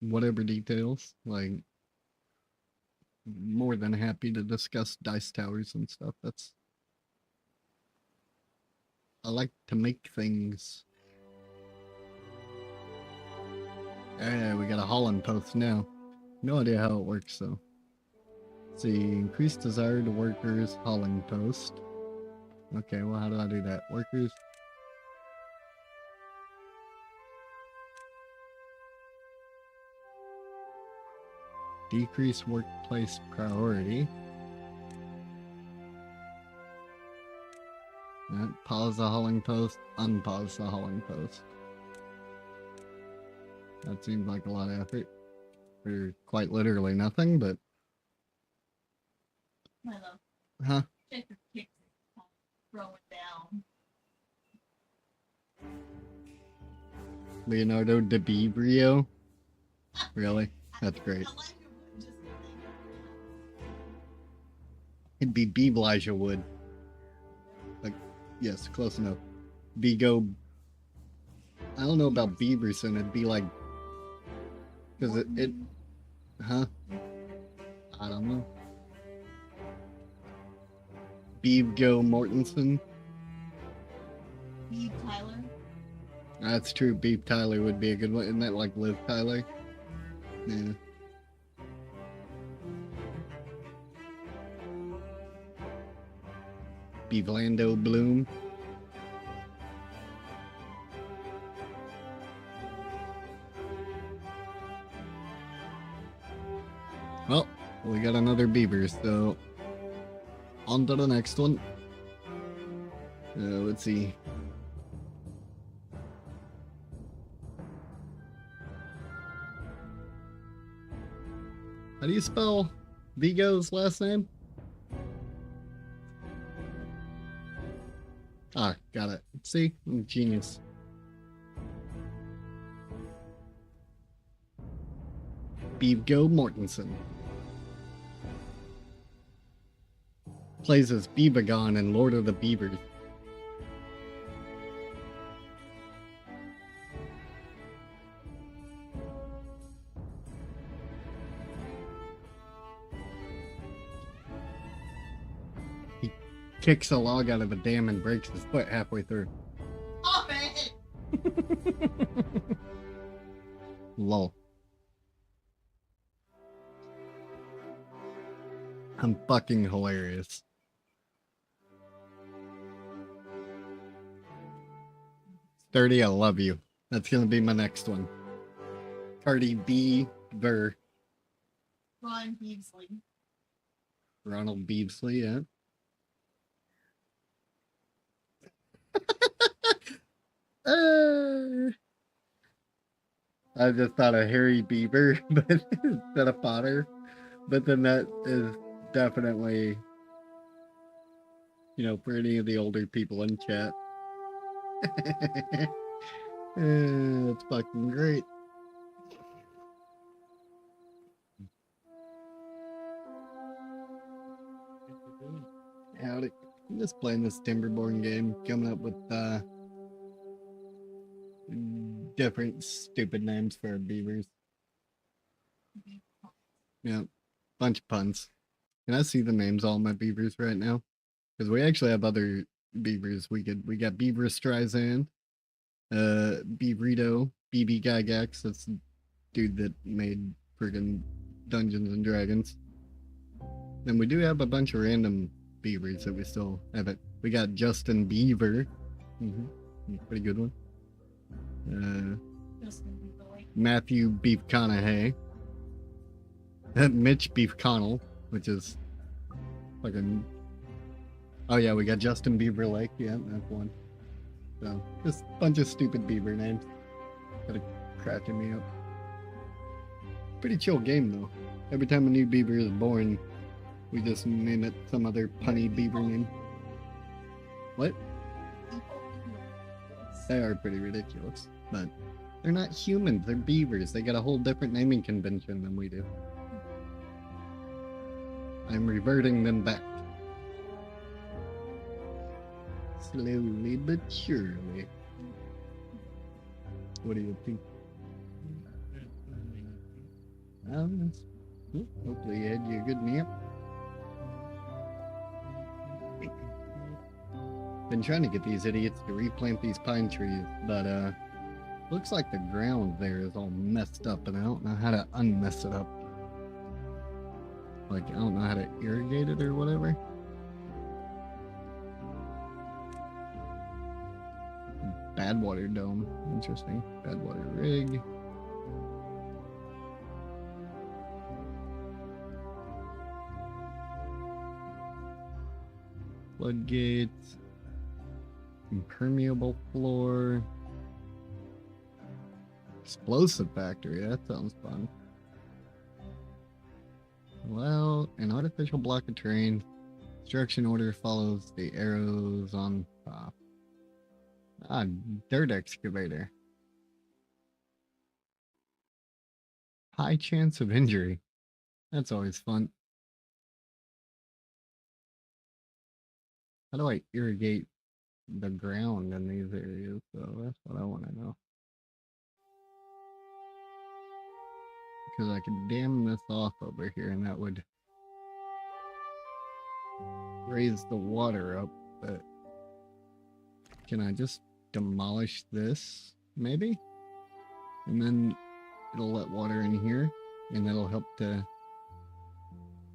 whatever details. Like, more than happy to discuss dice towers and stuff. That's I like to make things. Alright, we got a hauling post now. No idea how it works though. Let's see, increase desired workers hauling post. Okay, well how do I do that? Workers. Decrease workplace priority. Pause the hauling post, unpause the hauling post. That seems like a lot of effort for quite literally nothing, but... Milo. Huh? Check your kicks. Throw it down. Leonardo DiBrio? Really? That's great. It'd be Beeblasia Wood. Like, yes, close enough. Vigo. I don't know about Bieberson. It'd be like. Because it. Huh? I don't know. Beebgo Mortensen. Beeb Tyler. That's true. Beeb Tyler would be a good one. Isn't that like Liv Tyler? Yeah. Beevlando Bloom. Well, we got another beaver, so on to the next one. Let's see. How do you spell Vigo's last name? Ah, got it. See? I'm a genius. Beebgo Mortensen. Plays as Beabagon in Lord of the Beavers. He kicks a log out of a dam and breaks his foot halfway through. Stop it! Lol. I'm fucking hilarious. Sturdy, I love you. That's gonna be my next one. Cardi B. Ver. Ron Beasley. Ronald Beebsley, yeah. I just thought of Harry Bieber, but instead of Potter. But then that is definitely, you know, for any of the older people in chat. That's fucking great. Howdy. I'm just playing this Timberborn game, coming up with different stupid names for our beavers. Yeah, bunch of puns. Can I see the names of all my beavers right now? Because we actually have other beavers. We got Beaver Streisand, Beavrito, BB Gygax. That's the dude that made friggin' Dungeons and Dragons. And we do have a bunch of random beavers that we still haven't. We got Justin Beaver. Pretty good one. Matthew Beef Conahay. Mitch Beef Connell, which is fucking. Oh yeah, we got Justin Beaver Lake. Yeah, that's one. So just a bunch of stupid beaver names. Gotta cracking me up. Pretty chill game though. Every time a new beaver is born, we just name it some other punny beaver name. What? They are pretty ridiculous, but they're not humans. They're beavers. They got a whole different naming convention than we do. I'm reverting them back. Slowly but surely. What do you think? Hopefully you had you a good nap. Been trying to get these idiots to replant these pine trees, but looks like the ground there is all messed up, and I don't know how to unmess it up. Like, I don't know how to irrigate it or whatever. Bad water dome. Interesting. Bad water rig. Floodgates. Impermeable floor. Explosive factory. That sounds fun. Well, an artificial block of terrain. Construction order follows the arrows on top. Ah, dirt excavator. High chance of injury. That's always fun. How do I irrigate the ground in these areas? So that's what I want to know. Because I could dam this off over here and that would raise the water up, but can I just demolish this, maybe? And then it'll let water in here, and that'll help to...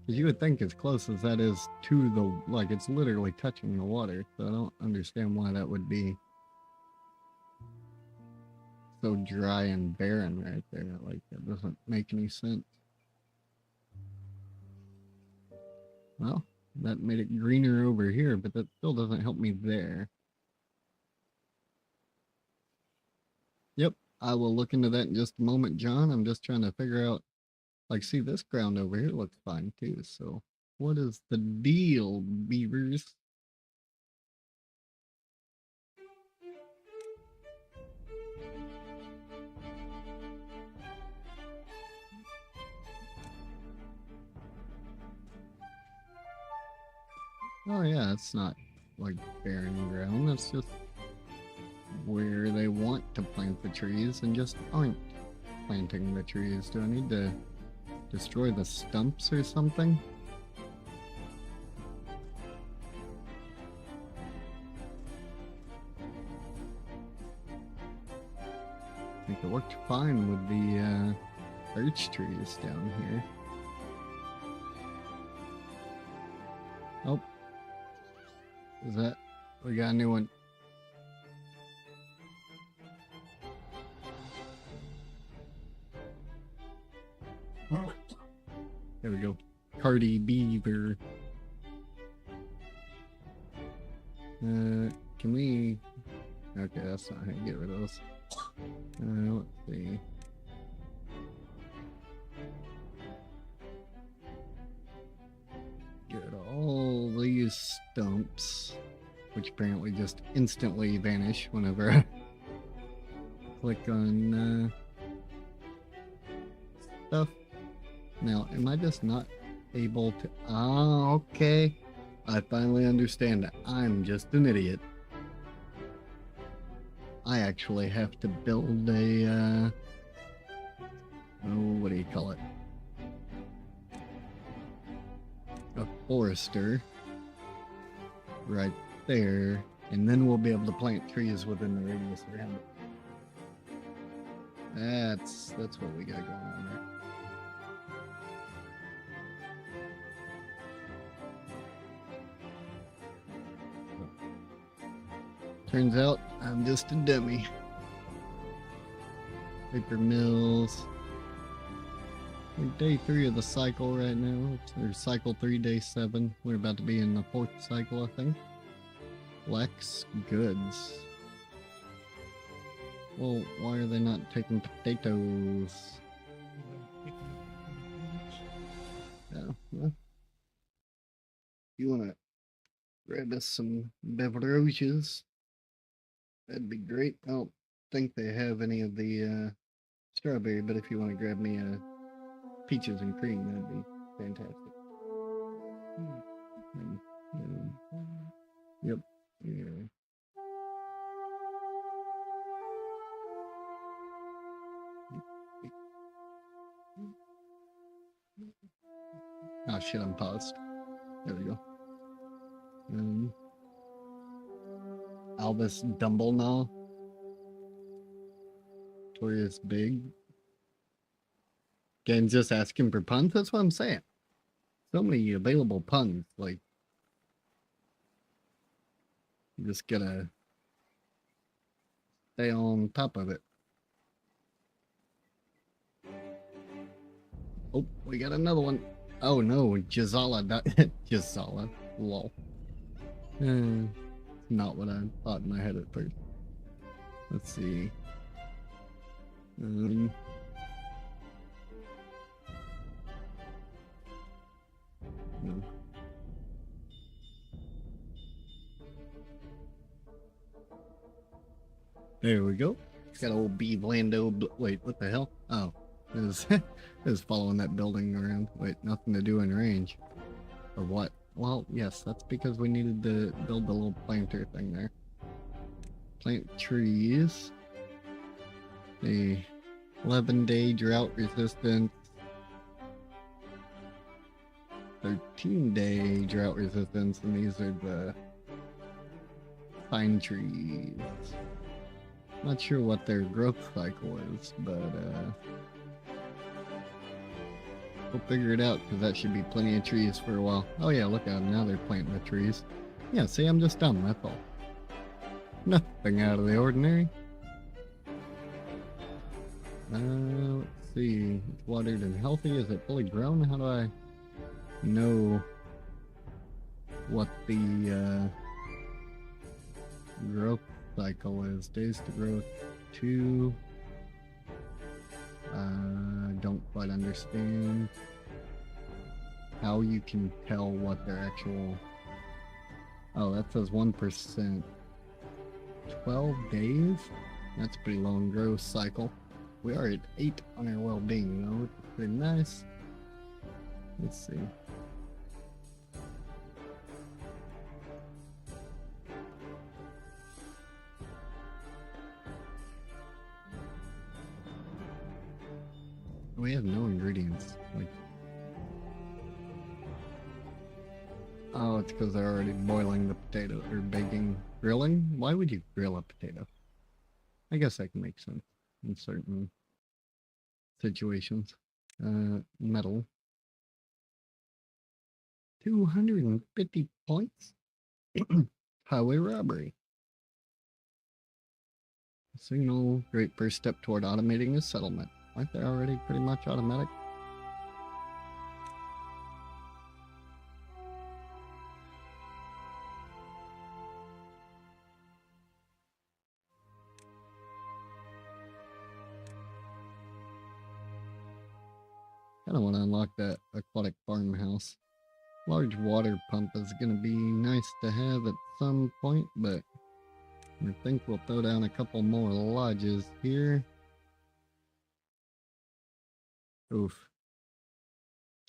Because you would think as close as that is to the... Like, it's literally touching the water, so I don't understand why that would be so dry and barren right there. Like, that doesn't make any sense. Well, that made it greener over here, but that still doesn't help me there. Yep, I will look into that in just a moment, John. I'm just trying to figure out, like, see, this ground over here looks fine too. So what is the deal, beavers? Oh yeah, it's not like barren ground. That's just where they want to plant the trees and just aren't planting the trees. Do I need to destroy the stumps or something? I think it worked fine with the birch trees down here. Oh, is that... We got a new one. There we go. Cardi Beaver. Can we... Okay, that's not how you get rid of those. Let's see. Get rid of all these stumps, which apparently just instantly vanish whenever I click on stuff. Now, am I just not able to... Ah, okay. I finally understand it. I'm just an idiot. I actually have to build a, oh, what do you call it? A forester right there, and then we'll be able to plant trees within the radius around it. That's what we got going on there. Turns out I'm just a dummy. Paper mills. We're day 3 of the cycle right now. Or cycle 3, day 7. We're about to be in the 4th cycle, I think. Flex goods. Well, why are they not taking potatoes? Yeah, well, you want to grab us some beverages? That'd be great. I don't think they have any of the strawberry, but if you want to grab me a peaches and cream, that'd be fantastic. Yep. Yeah. Oh shit, I'm paused. There we go. Albus Dumbledore. Notorious Big. Again, just asking for puns. That's what I'm saying. So many available puns. Like, you just gotta stay on top of it. Oh, we got another one. Oh no, Jazala. Jazala. Lol. Not what I thought in my head at first. Let's see. No. There we go. Got old B Lando. Wait, what the hell? Oh, it was following that building around. Wait, nothing to do in range. Or what? Well, yes, that's because we needed to build the little planter thing there. Plant trees. The 11-day drought resistance. 13-day drought resistance, and these are the pine trees. Not sure what their growth cycle is, but we'll figure it out, because that should be plenty of trees for a while. Oh yeah, look at them, now they're planting the trees. Yeah, see, I'm just dumb, that's all. Nothing out of the ordinary. Let's see. It's watered and healthy. Is it fully grown? How do I know what the growth cycle is? Days to growth 2. Don't quite understand how you can tell what their actual... Oh, that says 1%. 12 days? That's pretty long growth cycle. We are at 8 on our well-being though, which is pretty nice. Let's see. We have no ingredients. Like, oh, it's because they're already boiling the potato or baking, grilling. Why would you grill a potato? I guess that can make sense in certain situations. Metal. 250 points. Highway robbery. Signal, great first step toward automating the settlement. Aren't they already pretty much automatic? Kinda want to unlock that aquatic farmhouse. Large water pump is gonna be nice to have at some point, but I think we'll throw down a couple more lodges here. Oof.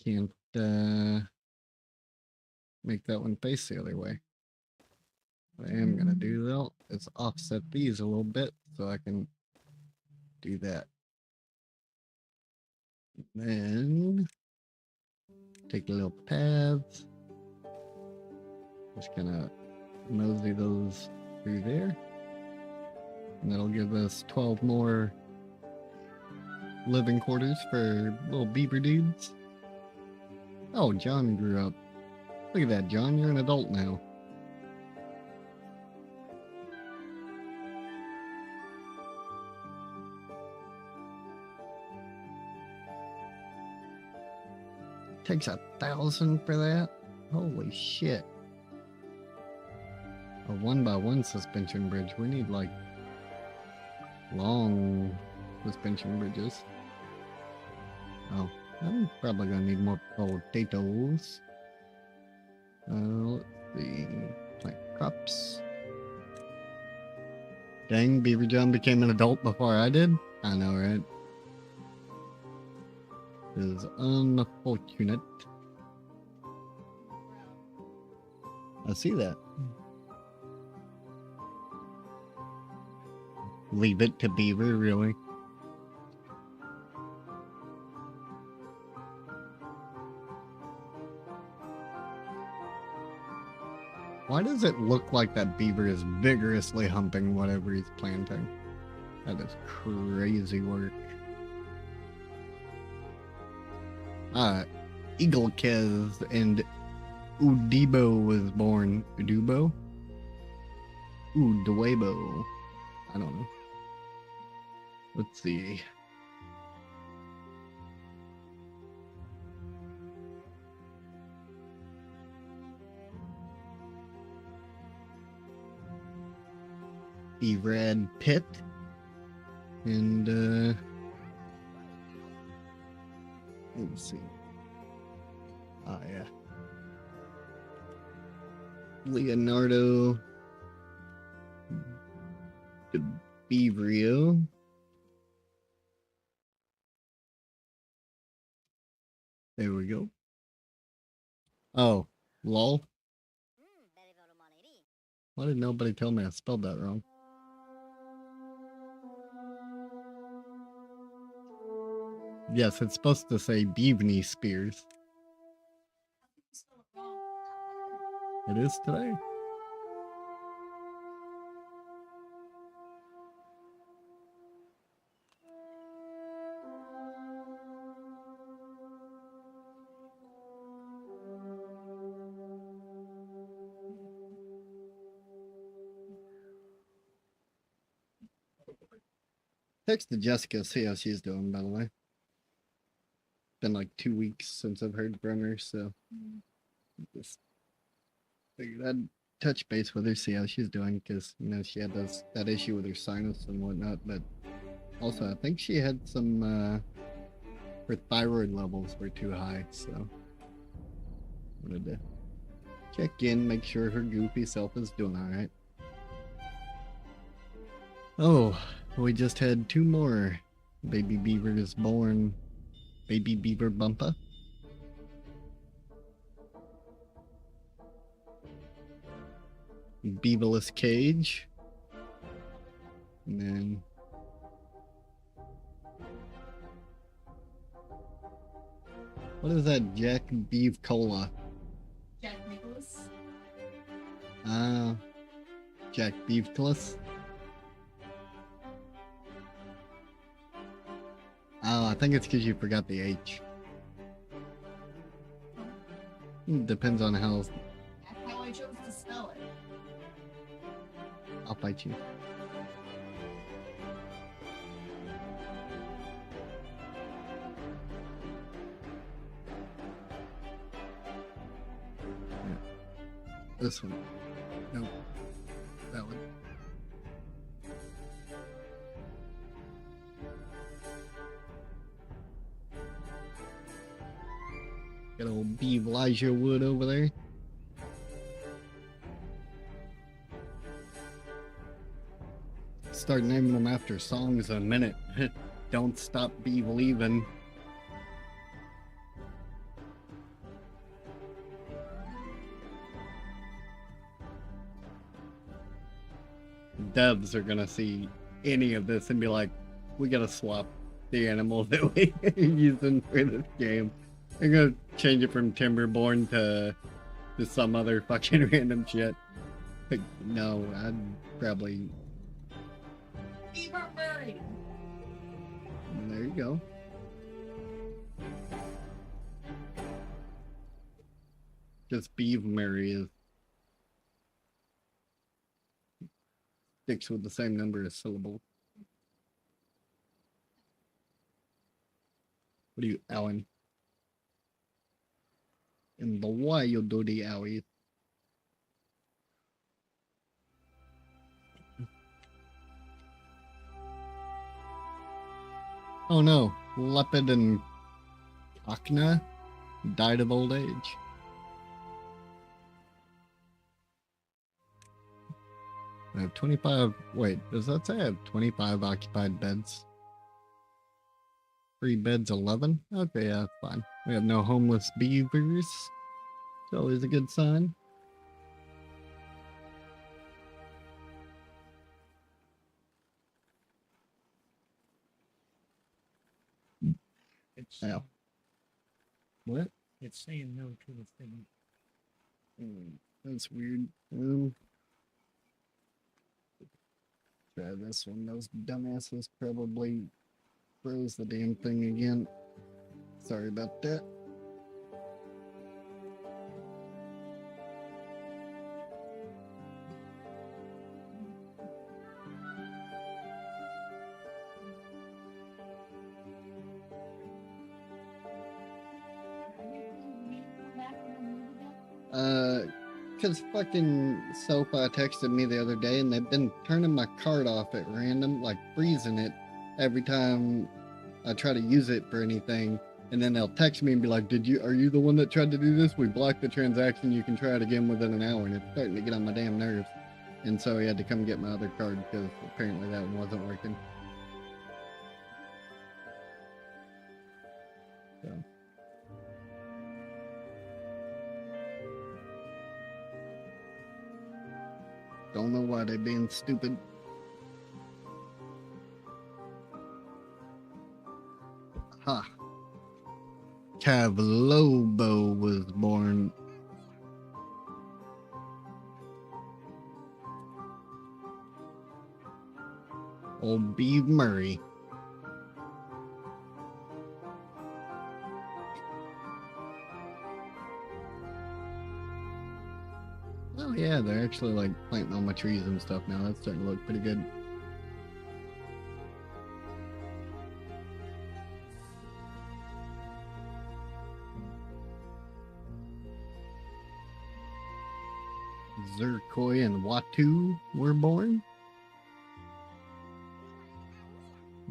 Can't make that one face the other way. What I am gonna do though is offset these a little bit so I can do that. Then take the little paths. Just kind of mosey those through there. And that'll give us 12 more living quarters for little beaver dudes. Oh, John grew up. Look at that, John. You're an adult now. Takes 1,000 for that? Holy shit. A 1x1 suspension bridge. We need like long suspension bridges. Oh, I'm probably gonna need more potatoes. Let's see. Plant crops. Dang, Beaver John became an adult before I did? I know, right? Is unfortunate. I see that. Leave it to Beaver, really? Why does it look like that beaver is vigorously humping whatever he's planting? That is crazy work. Eaglekez and Udibo was born. Udubo? Uduebo. I don't know. Let's see. Brad Pitt and let's see. Oh yeah. Leonardo DiBrio. There we go. Oh, lol. Why did nobody tell me I spelled that wrong? Yes, it's supposed to say Beavney Spears. It is today. Texted Jessica, see how she's doing, by the way. Been like 2 weeks since I've heard from her, so just figured I'd touch base with her, see how she's doing, because, you know, she had that issue with her sinus and whatnot, but also I think she had some, her thyroid levels were too high, so wanted to check in, make sure her goofy self is doing alright. Oh, we just had 2 more baby beavers born. Baby beaver bumpa. Beaverless cage. And then what is that? Jack Beef Cola. Jack Nicholas. Jack Beefless. Oh, I think it's because you forgot the H. Depends on how. That's how I chose to spell it. I'll fight you. Yeah. This one. No. That one. Got old B. Elijah Wood over there. Start naming them after songs in a minute. Don't Stop Be Believin'. Devs are gonna see any of this and be like, we gotta swap the animal that we're using for this game. They're gonna change it from Timberborn to some other fucking random shit. Like, no, I'd probably. Beaver Murray. There you go. Just Beav Murray is sticks with the same number of syllables. What are you, Alan? In the wild, do the owie. Oh no, Leopard and Akna died of old age. I have 25. Wait, does that say I have 25 occupied beds? 3 beds, 11? Okay, yeah, that's fine. We have no homeless beavers. It's always a good sign. It's What? it's saying no to the thing. That's weird. Try this one. Those dumbasses probably froze the damn thing again. Sorry about that. Because fucking Sofa texted me the other day and they've been turning my card off at random, like freezing it every time I try to use it for anything. And then they'll text me and be like, are you the one that tried to do this? We blocked the transaction. You can try it again within an hour. And it's starting to get on my damn nerves. And so he had to come get my other card because apparently that one wasn't working. So. Don't know why they're being stupid. Ha. Cavlobo was born. Old Beeve Murray. Oh yeah, they're actually like planting all my trees and stuff now. That's starting to look pretty good. Zerkoi and Watu were born.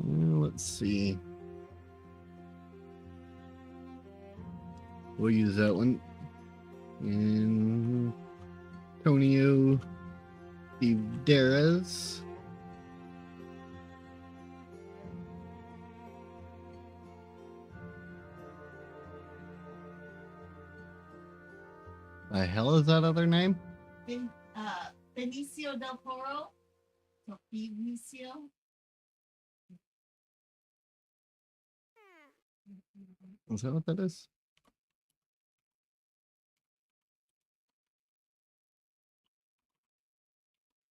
Let's see. We'll use that one. And Antonio Iveras. The hell is that other name? Benicio del Toro. So Benicio. Is that what that is?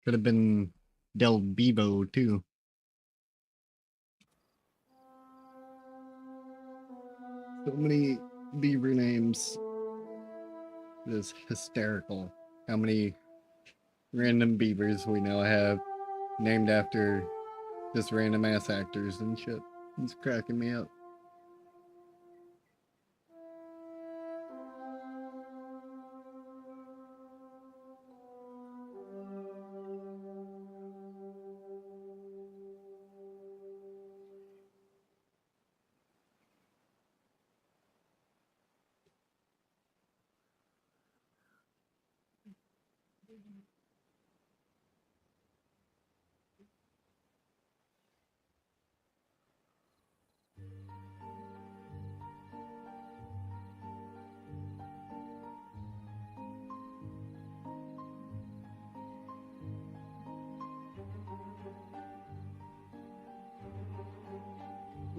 Could have been Del Bevo too. So many beaver names. It is hysterical how many random beavers we now have named after just random ass actors and shit. It's cracking me up.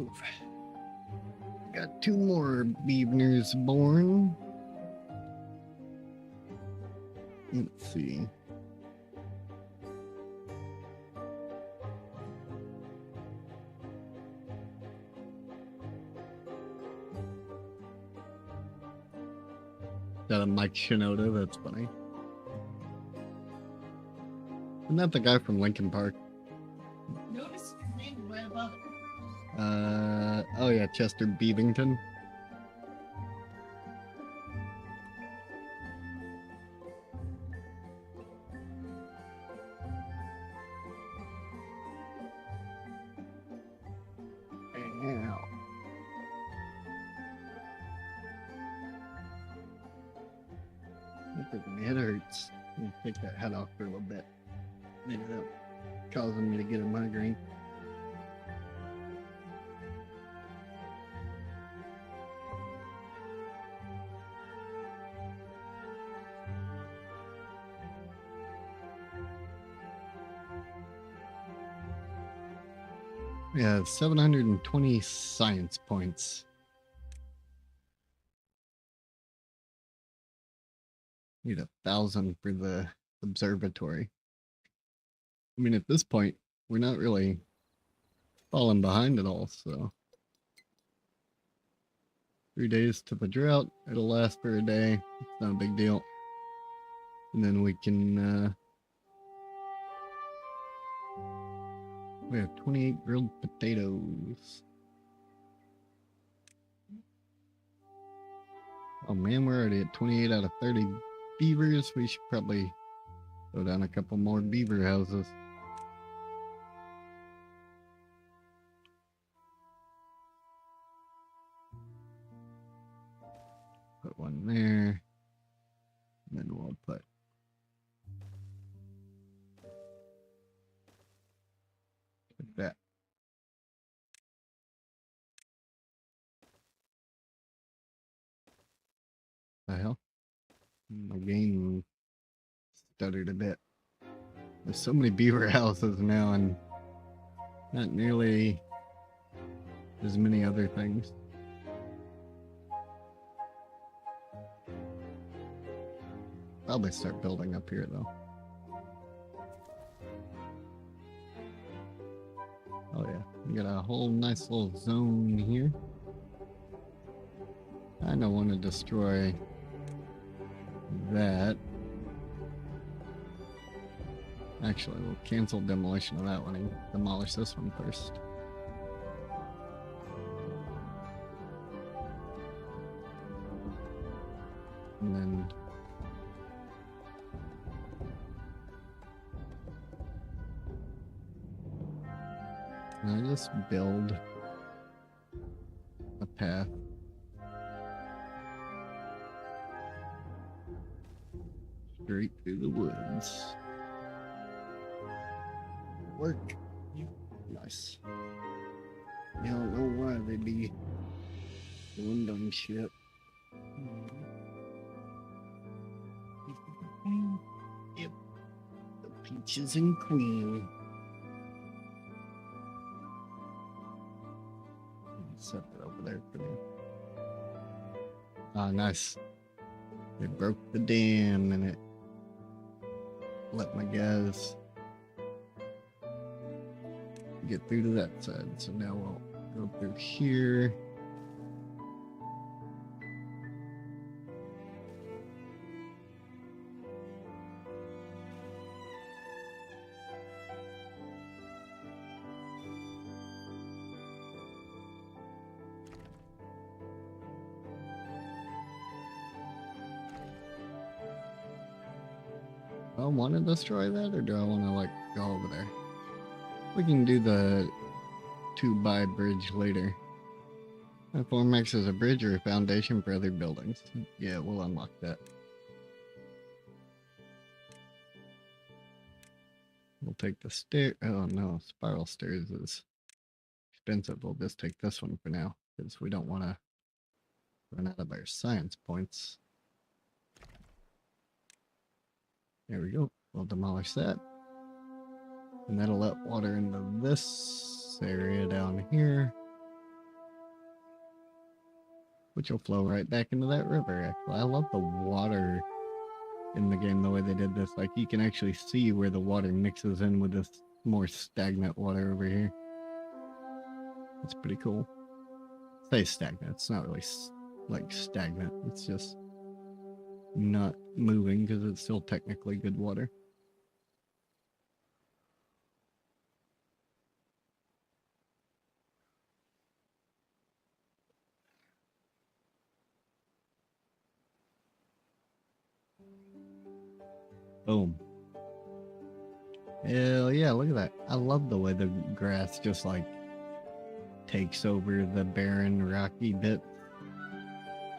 Oof. Got 2 more beavers born. Let's see. Got a Mike Shinoda, that's funny. Isn't that the guy from Linkin Park? Notice his name right above it. Oh yeah, Chester Beavington. Ow. My head hurts. I'm gonna take that head off for a little bit. Maybe that's causing me to get a migraine. We have 720 science points. Need 1,000 for the observatory. I mean, at this point, we're not really falling behind at all, so 3 days to the drought. It'll last for a day. It's not a big deal. And then we can, we have 28 grilled potatoes. Oh man, we're already at 28 out of 30 beavers. We should probably throw down a couple more beaver houses. Put one there. And then we'll put that. The hell? My game stuttered a bit. There's so many beaver houses now and not nearly as many other things. Probably start building up here though. Oh yeah, we got a whole nice little zone here. I don't want to destroy that. Actually, we'll cancel demolition of that one and demolish this one first. And then I just build a path. Straight through the woods. Work. Nice. You don't know why they'd be doing dumb shit. Yep. The peaches and queen. Set it over there for me. Ah, nice. They broke the dam and it let my guys get through to that side. So now we'll go through here. Do I want to destroy that or do I want to like go over there? We can do the 2x bridge later. That form acts as a bridge or a foundation for other buildings. Yeah, we'll unlock that. We'll take the stair. Oh no, spiral stairs is expensive. We'll just take this one for now because we don't want to run out of our science points. There we go. We'll demolish that. And that'll let water into this area down here, which will flow right back into that river. Actually, I love the water in the game, the way they did this. Like, you can actually see where the water mixes in with this more stagnant water over here. It's pretty cool. Say stagnant. It's not really like stagnant. It's just not moving because it's still technically good water. Boom. Hell yeah, look at that. I love the way the grass just like takes over the barren rocky bit.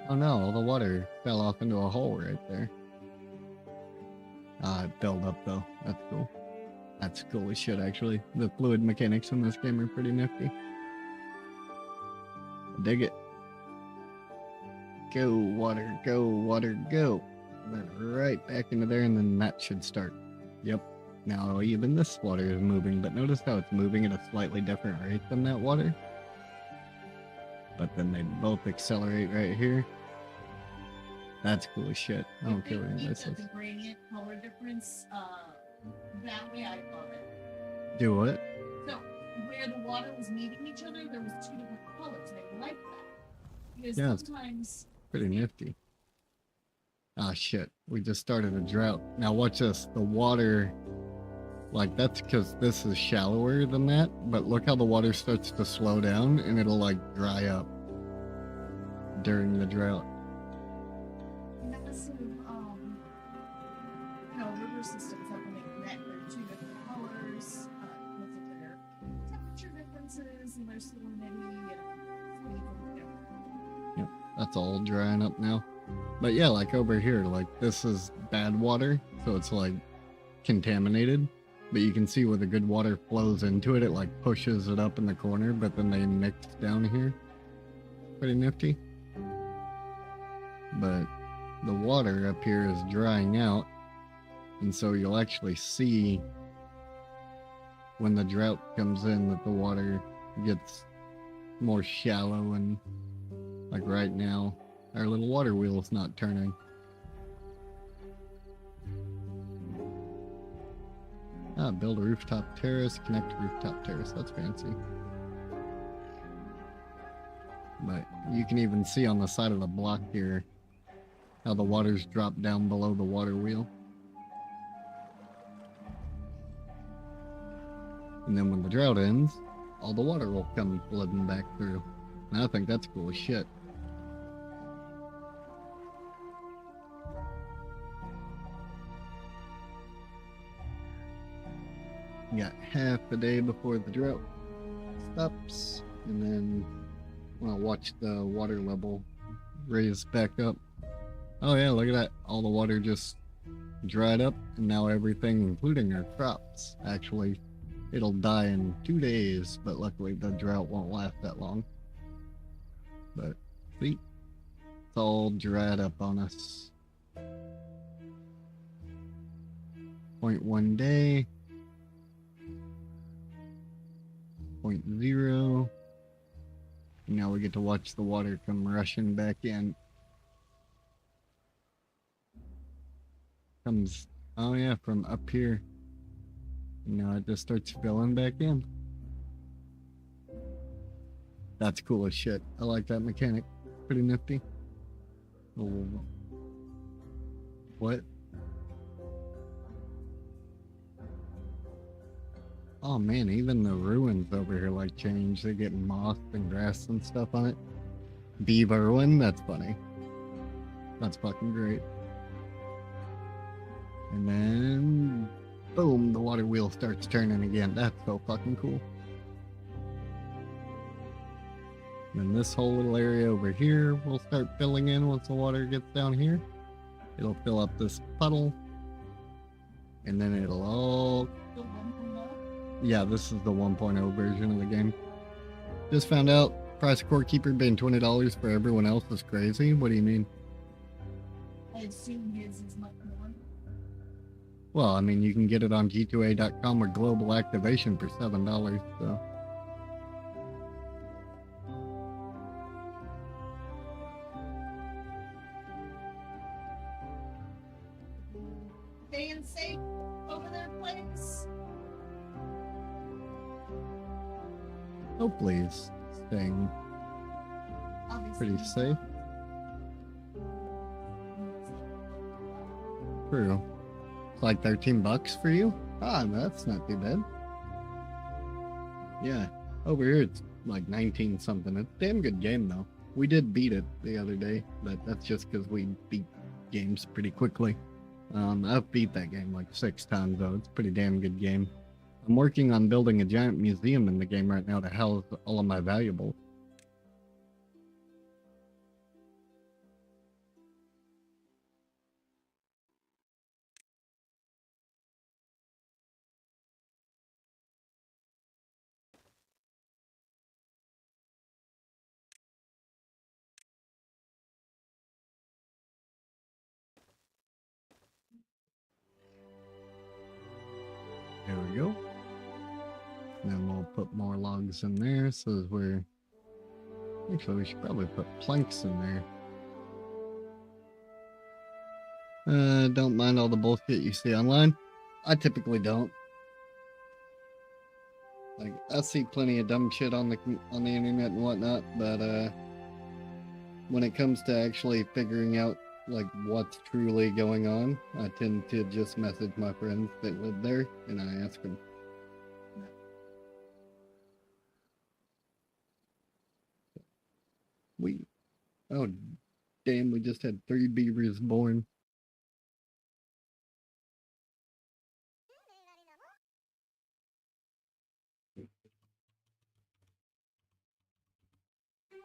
Oh no, all the water fell off into a hole right there. It filled up though. That's cool. That's cool as shit actually. The fluid mechanics in this game are pretty nifty. Dig it. Go water, go water, go. Then right back into there and then that should start. Yep. Now even this water is moving, but notice how it's moving at a slightly different rate than that water. But then they both accelerate right here. That's cool as shit. I don't care what anybody If says. the gradient color difference, that way I love it. Do what? So where the water was meeting each other, there was two different colors. They like that because Yeah, it's sometimes pretty nifty. Ah, shit. We just started a drought. Now watch this. The water, like, that's because this is shallower than that, but look how the water starts to slow down and it'll, like, dry up during the drought. massive, river systems that when they connect, they're two different colors because of their temperature differences and their salinity and speed and different. Yep, that's all drying up now. But yeah, like over here, like this is bad water, so it's like contaminated. But you can see where the good water flows into it, it like pushes it up in the corner, but then they mix down here. Pretty nifty. But the water up here is drying out, and so you'll actually see when the drought comes in that the water gets more shallow, and like right now our little water wheel is not turning. Build a rooftop terrace, connect to rooftop terrace. That's fancy. But you can even see on the side of the block here how the water's dropped down below the water wheel. And then when the drought ends, all the water will come flooding back through. And I think that's cool as shit. You got half a day before the drought stops, and then I'll watch the water level raise back up. Oh yeah, look at that. All the water just dried up, and now everything, including our crops, actually, it'll die in 2 days, but luckily the drought won't last that long. But see, it's all dried up on us. 0.1 day. 0.0. Now we get to watch the water come rushing back in. Comes, oh yeah, from up here. Now it just starts filling back in. That's cool as shit. I like that mechanic. Pretty nifty. Oh. What? Oh man, even the ruins over here like change. They get moss and grass and stuff on it. Beaver ruin, that's funny. That's fucking great. And then, boom, the water wheel starts turning again. That's so fucking cool. And then this whole little area over here will start filling in once the water gets down here. It'll fill up this puddle. And then it'll all... Yeah, this is the 1.0 version of the game. Just found out price of Core Keeper being $20 for everyone else is crazy. What do you mean? I assume his is much more. Well, I mean, you can get it on G2A.com with global activation for $7, so. Staying safe over there, please. Hopefully it's staying Obviously. pretty safe. True. It's like $13 for you? Ah, that's not too bad. Yeah, over here it's like 19 something. It's a damn good game though. We did beat it the other day, but that's just because we beat games pretty quickly. I've beat that game like 6 times though. It's a pretty damn good game. I'm working on building a giant museum in the game right now to house all of my valuables. There we go. And then we'll put more logs in there so that we're... Actually, we should probably put planks in there. Don't mind all the bullshit you see online. I typically don't. Like, I see plenty of dumb shit on the internet and whatnot, but when it comes to actually figuring out like what's truly going on, I tend to just message my friends that live there and I ask them. Oh damn, we just had 3 beavers born.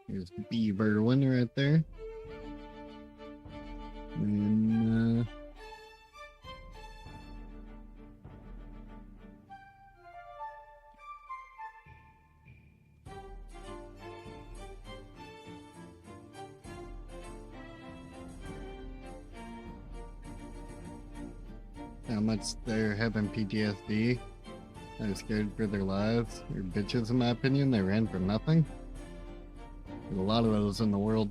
Here's Beaver one right there. And how much they're having PTSD. They're scared for their lives. They're bitches, in my opinion. They ran for nothing. There's a lot of those in the world.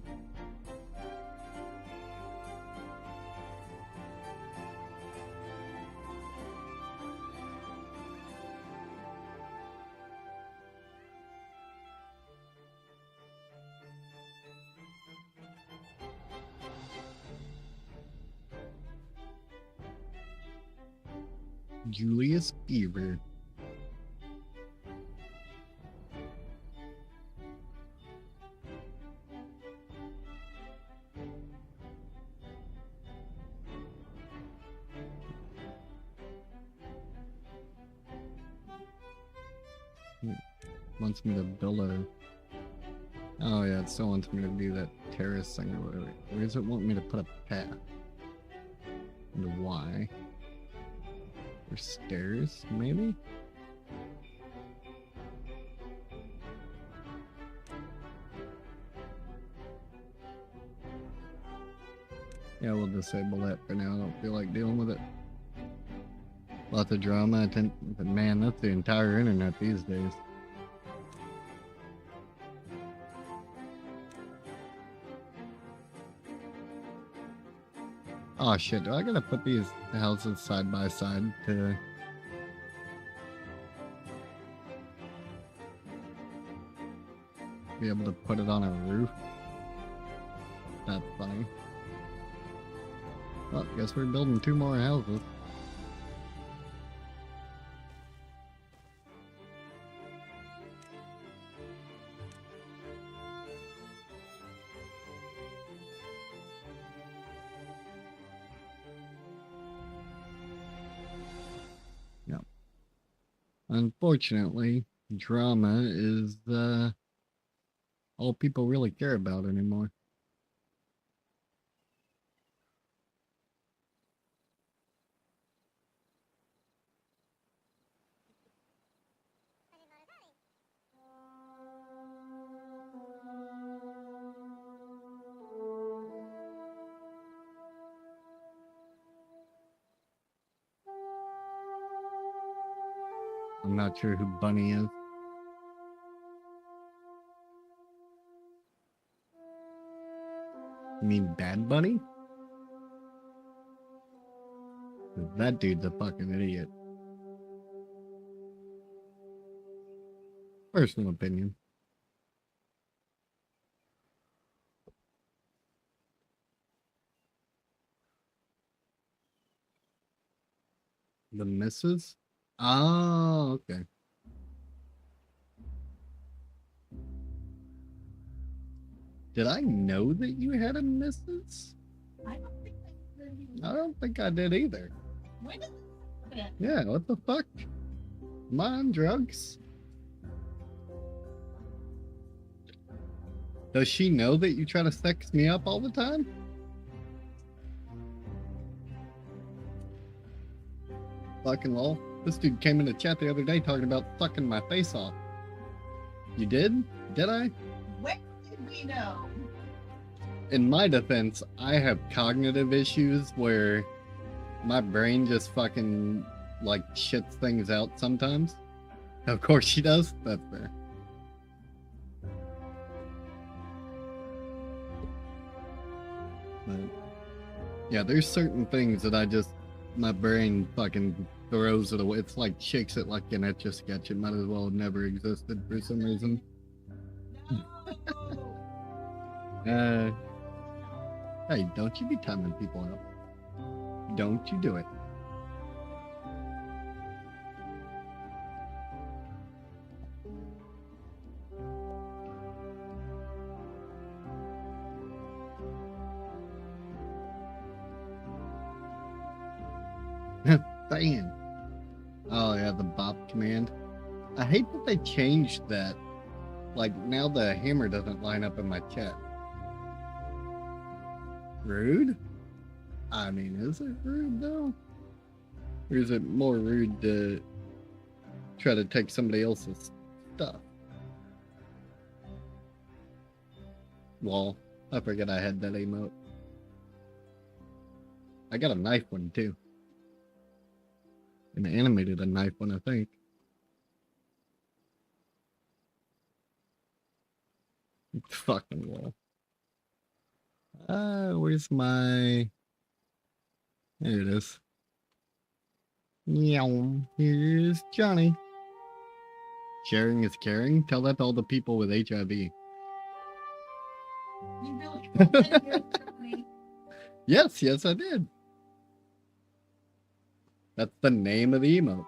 Julius Beaver. Wants me to build a... Oh yeah, it still wants me to do that terrace thing or whatever. Where does it want me to put a path? And why? Or stairs, maybe? Yeah, we'll disable that for now. I don't feel like dealing with it. Lots of drama. But man, that's the entire internet these days. Oh shit, do I gotta put these houses side by side to... be able to put it on a roof? That's funny. Well, guess we're building 2 more houses. Yep. Unfortunately, drama is all people really care about anymore. I'm not sure who Bunny is. You mean Bad Bunny? That dude's a fucking idiot. Personal opinion. The missus? Oh, okay. Did I know that you had a missus? I don't think I did. I don't think I did either. When did that happen? Yeah, what the fuck? Am I on drugs? Does she know that you try to sex me up all the time? Fucking lol. This dude came in the chat the other day talking about sucking my face off. You did? Did I? When did we know? In my defense, I have cognitive issues where my brain just fucking like shits things out sometimes. Of course she does. That's fair. But Yeah, there's certain things that my brain fucking throws it away. It's like shakes it like an etch a sketch. It might as well have never existed for some reason. Hey, don't you be timing people out. Don't you do it. Bam. Oh yeah, the bop command. I hate that they changed that. Like now the hammer doesn't line up in my chat. Rude? I mean, is it rude though? Or is it more rude to try to take somebody else's stuff? Well, I forget I had that emote. I got a knife one too. And animated a knife one, I think. Fucking wall. Where's my... There it is. Meow. Here's Johnny. Sharing is caring. Tell that to all the people with HIV. Yes, yes, I did. That's the name of the emote.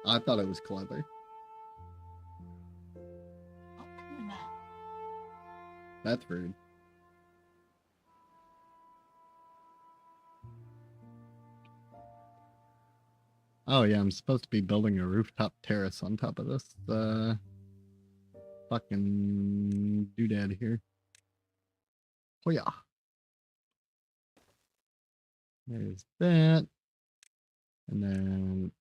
I thought it was clever. That's rude. Oh yeah, I'm supposed to be building a rooftop terrace on top of this fucking doodad here. Oh yeah. There's that. And then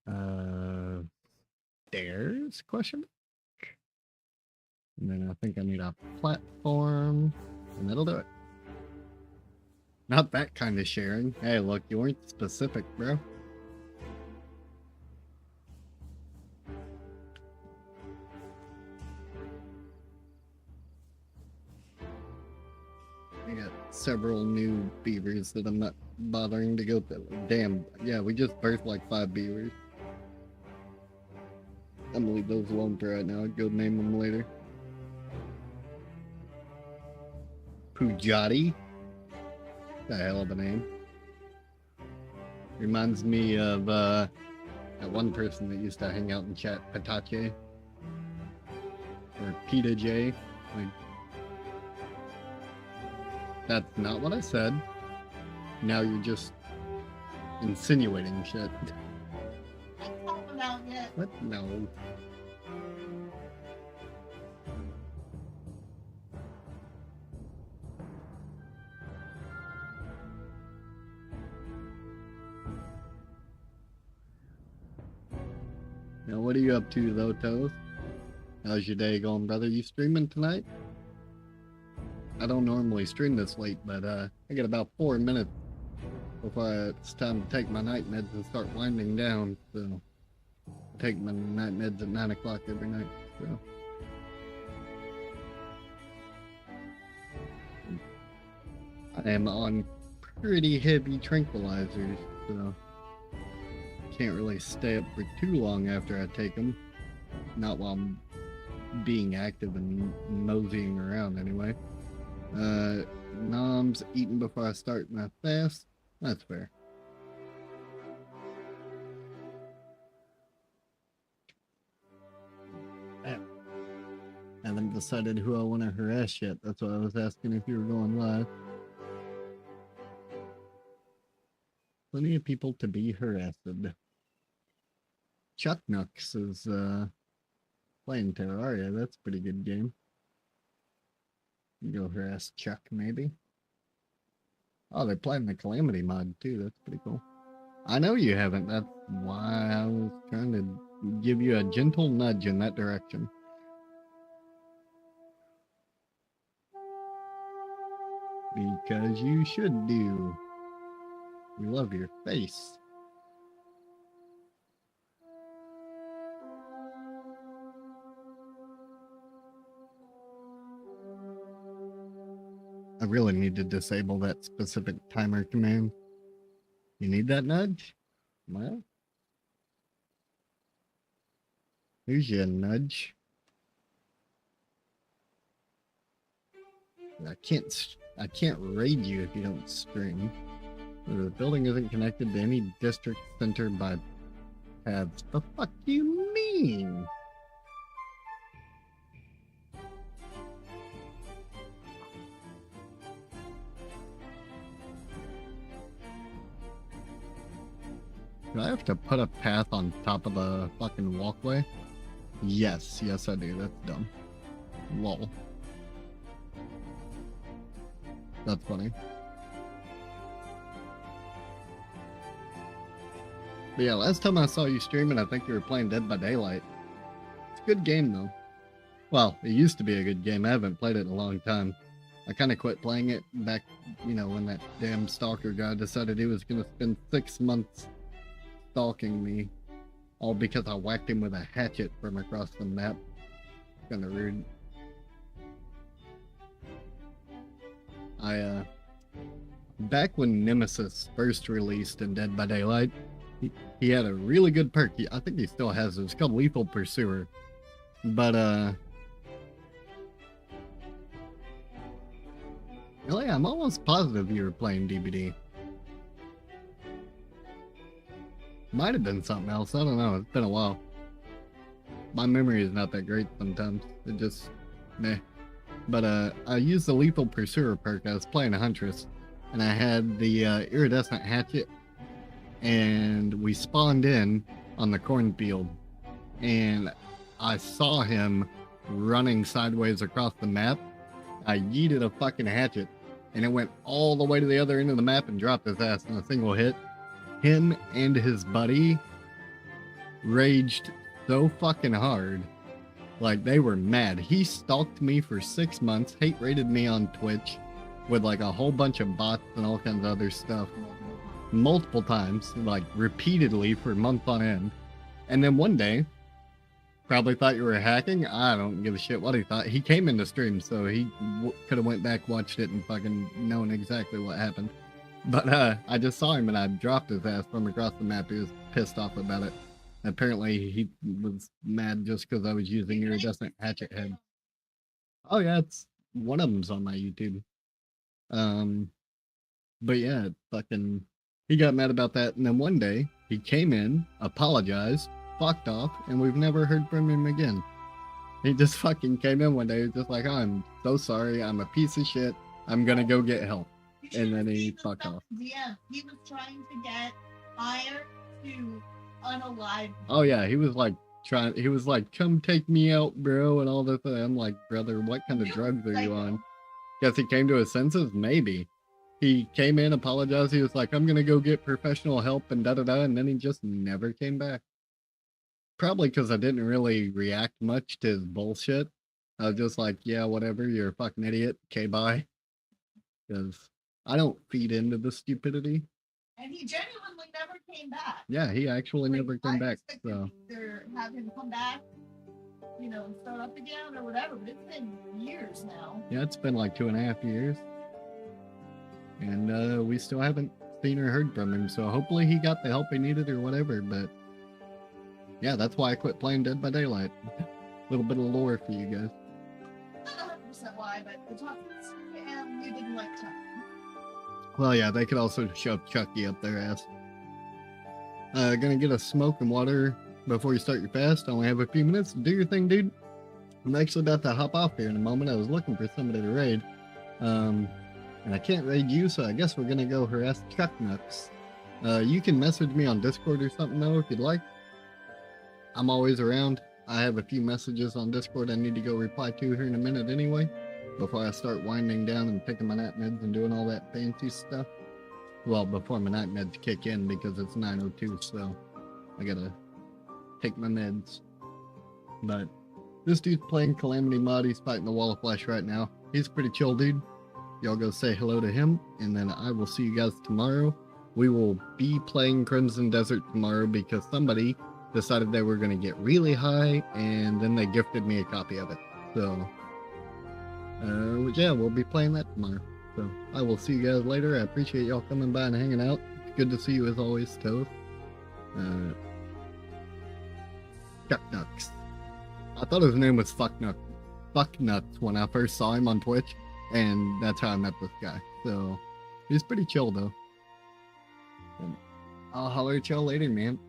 stairs question mark. And then I think I need a platform. And that'll do it. Not that kind of sharing. Hey look, you weren't specific, bro. I got several new beavers that I'm not bothering to go through. Damn, yeah, we just birthed like 5 beavers. I'm gonna leave those alone for right now. I'll go name them later. Pujati? The hell of a name. Reminds me of that one person that used to hang out in chat, Patache. Or Pita J. Like, that's not what I said. Now you're just insinuating shit. What? No. Now, what are you up to, though, Toes? How's your day going, brother? You streaming tonight? I don't normally stream this late, but I got about 4 minutes before it's time to take my night meds and start winding down. So, I take my night meds at 9 o'clock every night. So, I am on pretty heavy tranquilizers, so can't really stay up for too long after I take them. Not while I'm being active and moseying around, anyway. Noms eating before I start my fast. That's fair. I haven't decided who I want to harass yet. That's why I was asking if you were going live. Plenty of people to be harassed. Chuck Nux is playing Terraria. That's a pretty good game. Go harass Chuck, maybe. Oh, they're playing the Calamity mod too. That's pretty cool. I know you haven't. That's why I was trying to give you a gentle nudge in that direction. Because you should do. We love your face. I really need to disable that specific timer command. You need that nudge? Well, here's your nudge. I can't raid you if you don't stream. The building isn't connected to any district center by paths. The fuck do you mean? Do I have to put a path on top of the fucking walkway? Yes, I do. That's dumb. Lol. That's funny. But yeah, last time I saw you streaming, I think you were playing Dead by Daylight. It's a good game, though. Well, it used to be a good game. I haven't played it in a long time. I kind of quit playing it back, when that damn stalker guy decided he was going to spend 6 months stalking me. All because I whacked him with a hatchet from across the map. Kind of rude. Back when Nemesis first released in Dead by Daylight, he had a really good perk. I think he still has it. It's called Lethal Pursuer. But, really, I'm almost positive you were playing DBD. Might have been something else. I don't know. It's been a while. My memory is not that great sometimes. It just, meh. But, I used the Lethal Pursuer perk. I was playing a Huntress. And I had the iridescent hatchet. And we spawned in on the cornfield. And I saw him running sideways across the map. I yeeted a fucking hatchet. And it went all the way to the other end of the map and dropped his ass in a single hit. Him and his buddy raged so fucking hard. Like, they were mad. He stalked me for 6 months, hate rated me on Twitch with like a whole bunch of bots and all kinds of other stuff. Multiple times, like repeatedly for months on end. And then one day, probably thought you were hacking. I don't give a shit what he thought. He came into stream, so he could have went back, watched it, and fucking known exactly what happened. But I just saw him and I dropped his ass from across the map. He was pissed off about it. Apparently he was mad just because I was using iridescent hatchet head. Oh yeah, it's one of them's on my YouTube. But yeah, fucking, he got mad about that, and then one day he came in, apologized, fucked off, and we've never heard from him again. He just fucking came in one day, he was just like, oh, I'm so sorry, I'm a piece of shit, I'm gonna go get help. And then he fucked off. Yeah, he was trying to get Iron to unalive. Oh yeah, he was like, come take me out, bro, and all this. I'm like, brother, what kind of drugs are you on? Guess he came to his senses? Maybe. He came in, apologized, he was like, I'm gonna go get professional help and da-da-da, and then he just never came back. Probably because I didn't really react much to his bullshit. I was just like, yeah, whatever, you're a fucking idiot, okay, bye. Because I don't feed into the stupidity. And he genuinely never came back. Yeah, he actually never came back. So have him come back, and start up again or whatever. But it's been years now. Yeah, it's been like 2.5 years. And we still haven't seen or heard from him. So hopefully he got the help he needed or whatever. But yeah, that's why I quit playing Dead by Daylight. A little bit of lore for you guys. Not 100% why, but the topics and you didn't like Chucky. Well, yeah, they could also shove Chucky up their ass. Gonna get a smoke and water before you start your fast. I only have a few minutes. Do your thing, dude. I'm actually about to hop off here in a moment. I was looking for somebody to raid. And I can't raid you, so I guess we're gonna go harass Chuck Nuts. You can message me on Discord or something, though, if you'd like. I'm always around. I have a few messages on Discord I need to go reply to here in a minute anyway, before I start winding down and picking my night meds and doing all that fancy stuff. Well, before my night meds kick in, because it's 9:02, so I gotta take my meds. But this dude's playing Calamity Mod. He's fighting the Wall of Flesh right now. He's a pretty chill dude. Y'all go say hello to him, and then I will see you guys tomorrow. We will be playing Crimson Desert tomorrow because somebody decided they were going to get really high, and then they gifted me a copy of it. So, yeah, we'll be playing that tomorrow. So I will see you guys later. I appreciate y'all coming by and hanging out. It's good to see you as always, Toad. Ducks. I thought his name was Fucknuts when I first saw him on Twitch, and that's how I met this guy. So he's pretty chill though. And I'll holler at y'all later, man.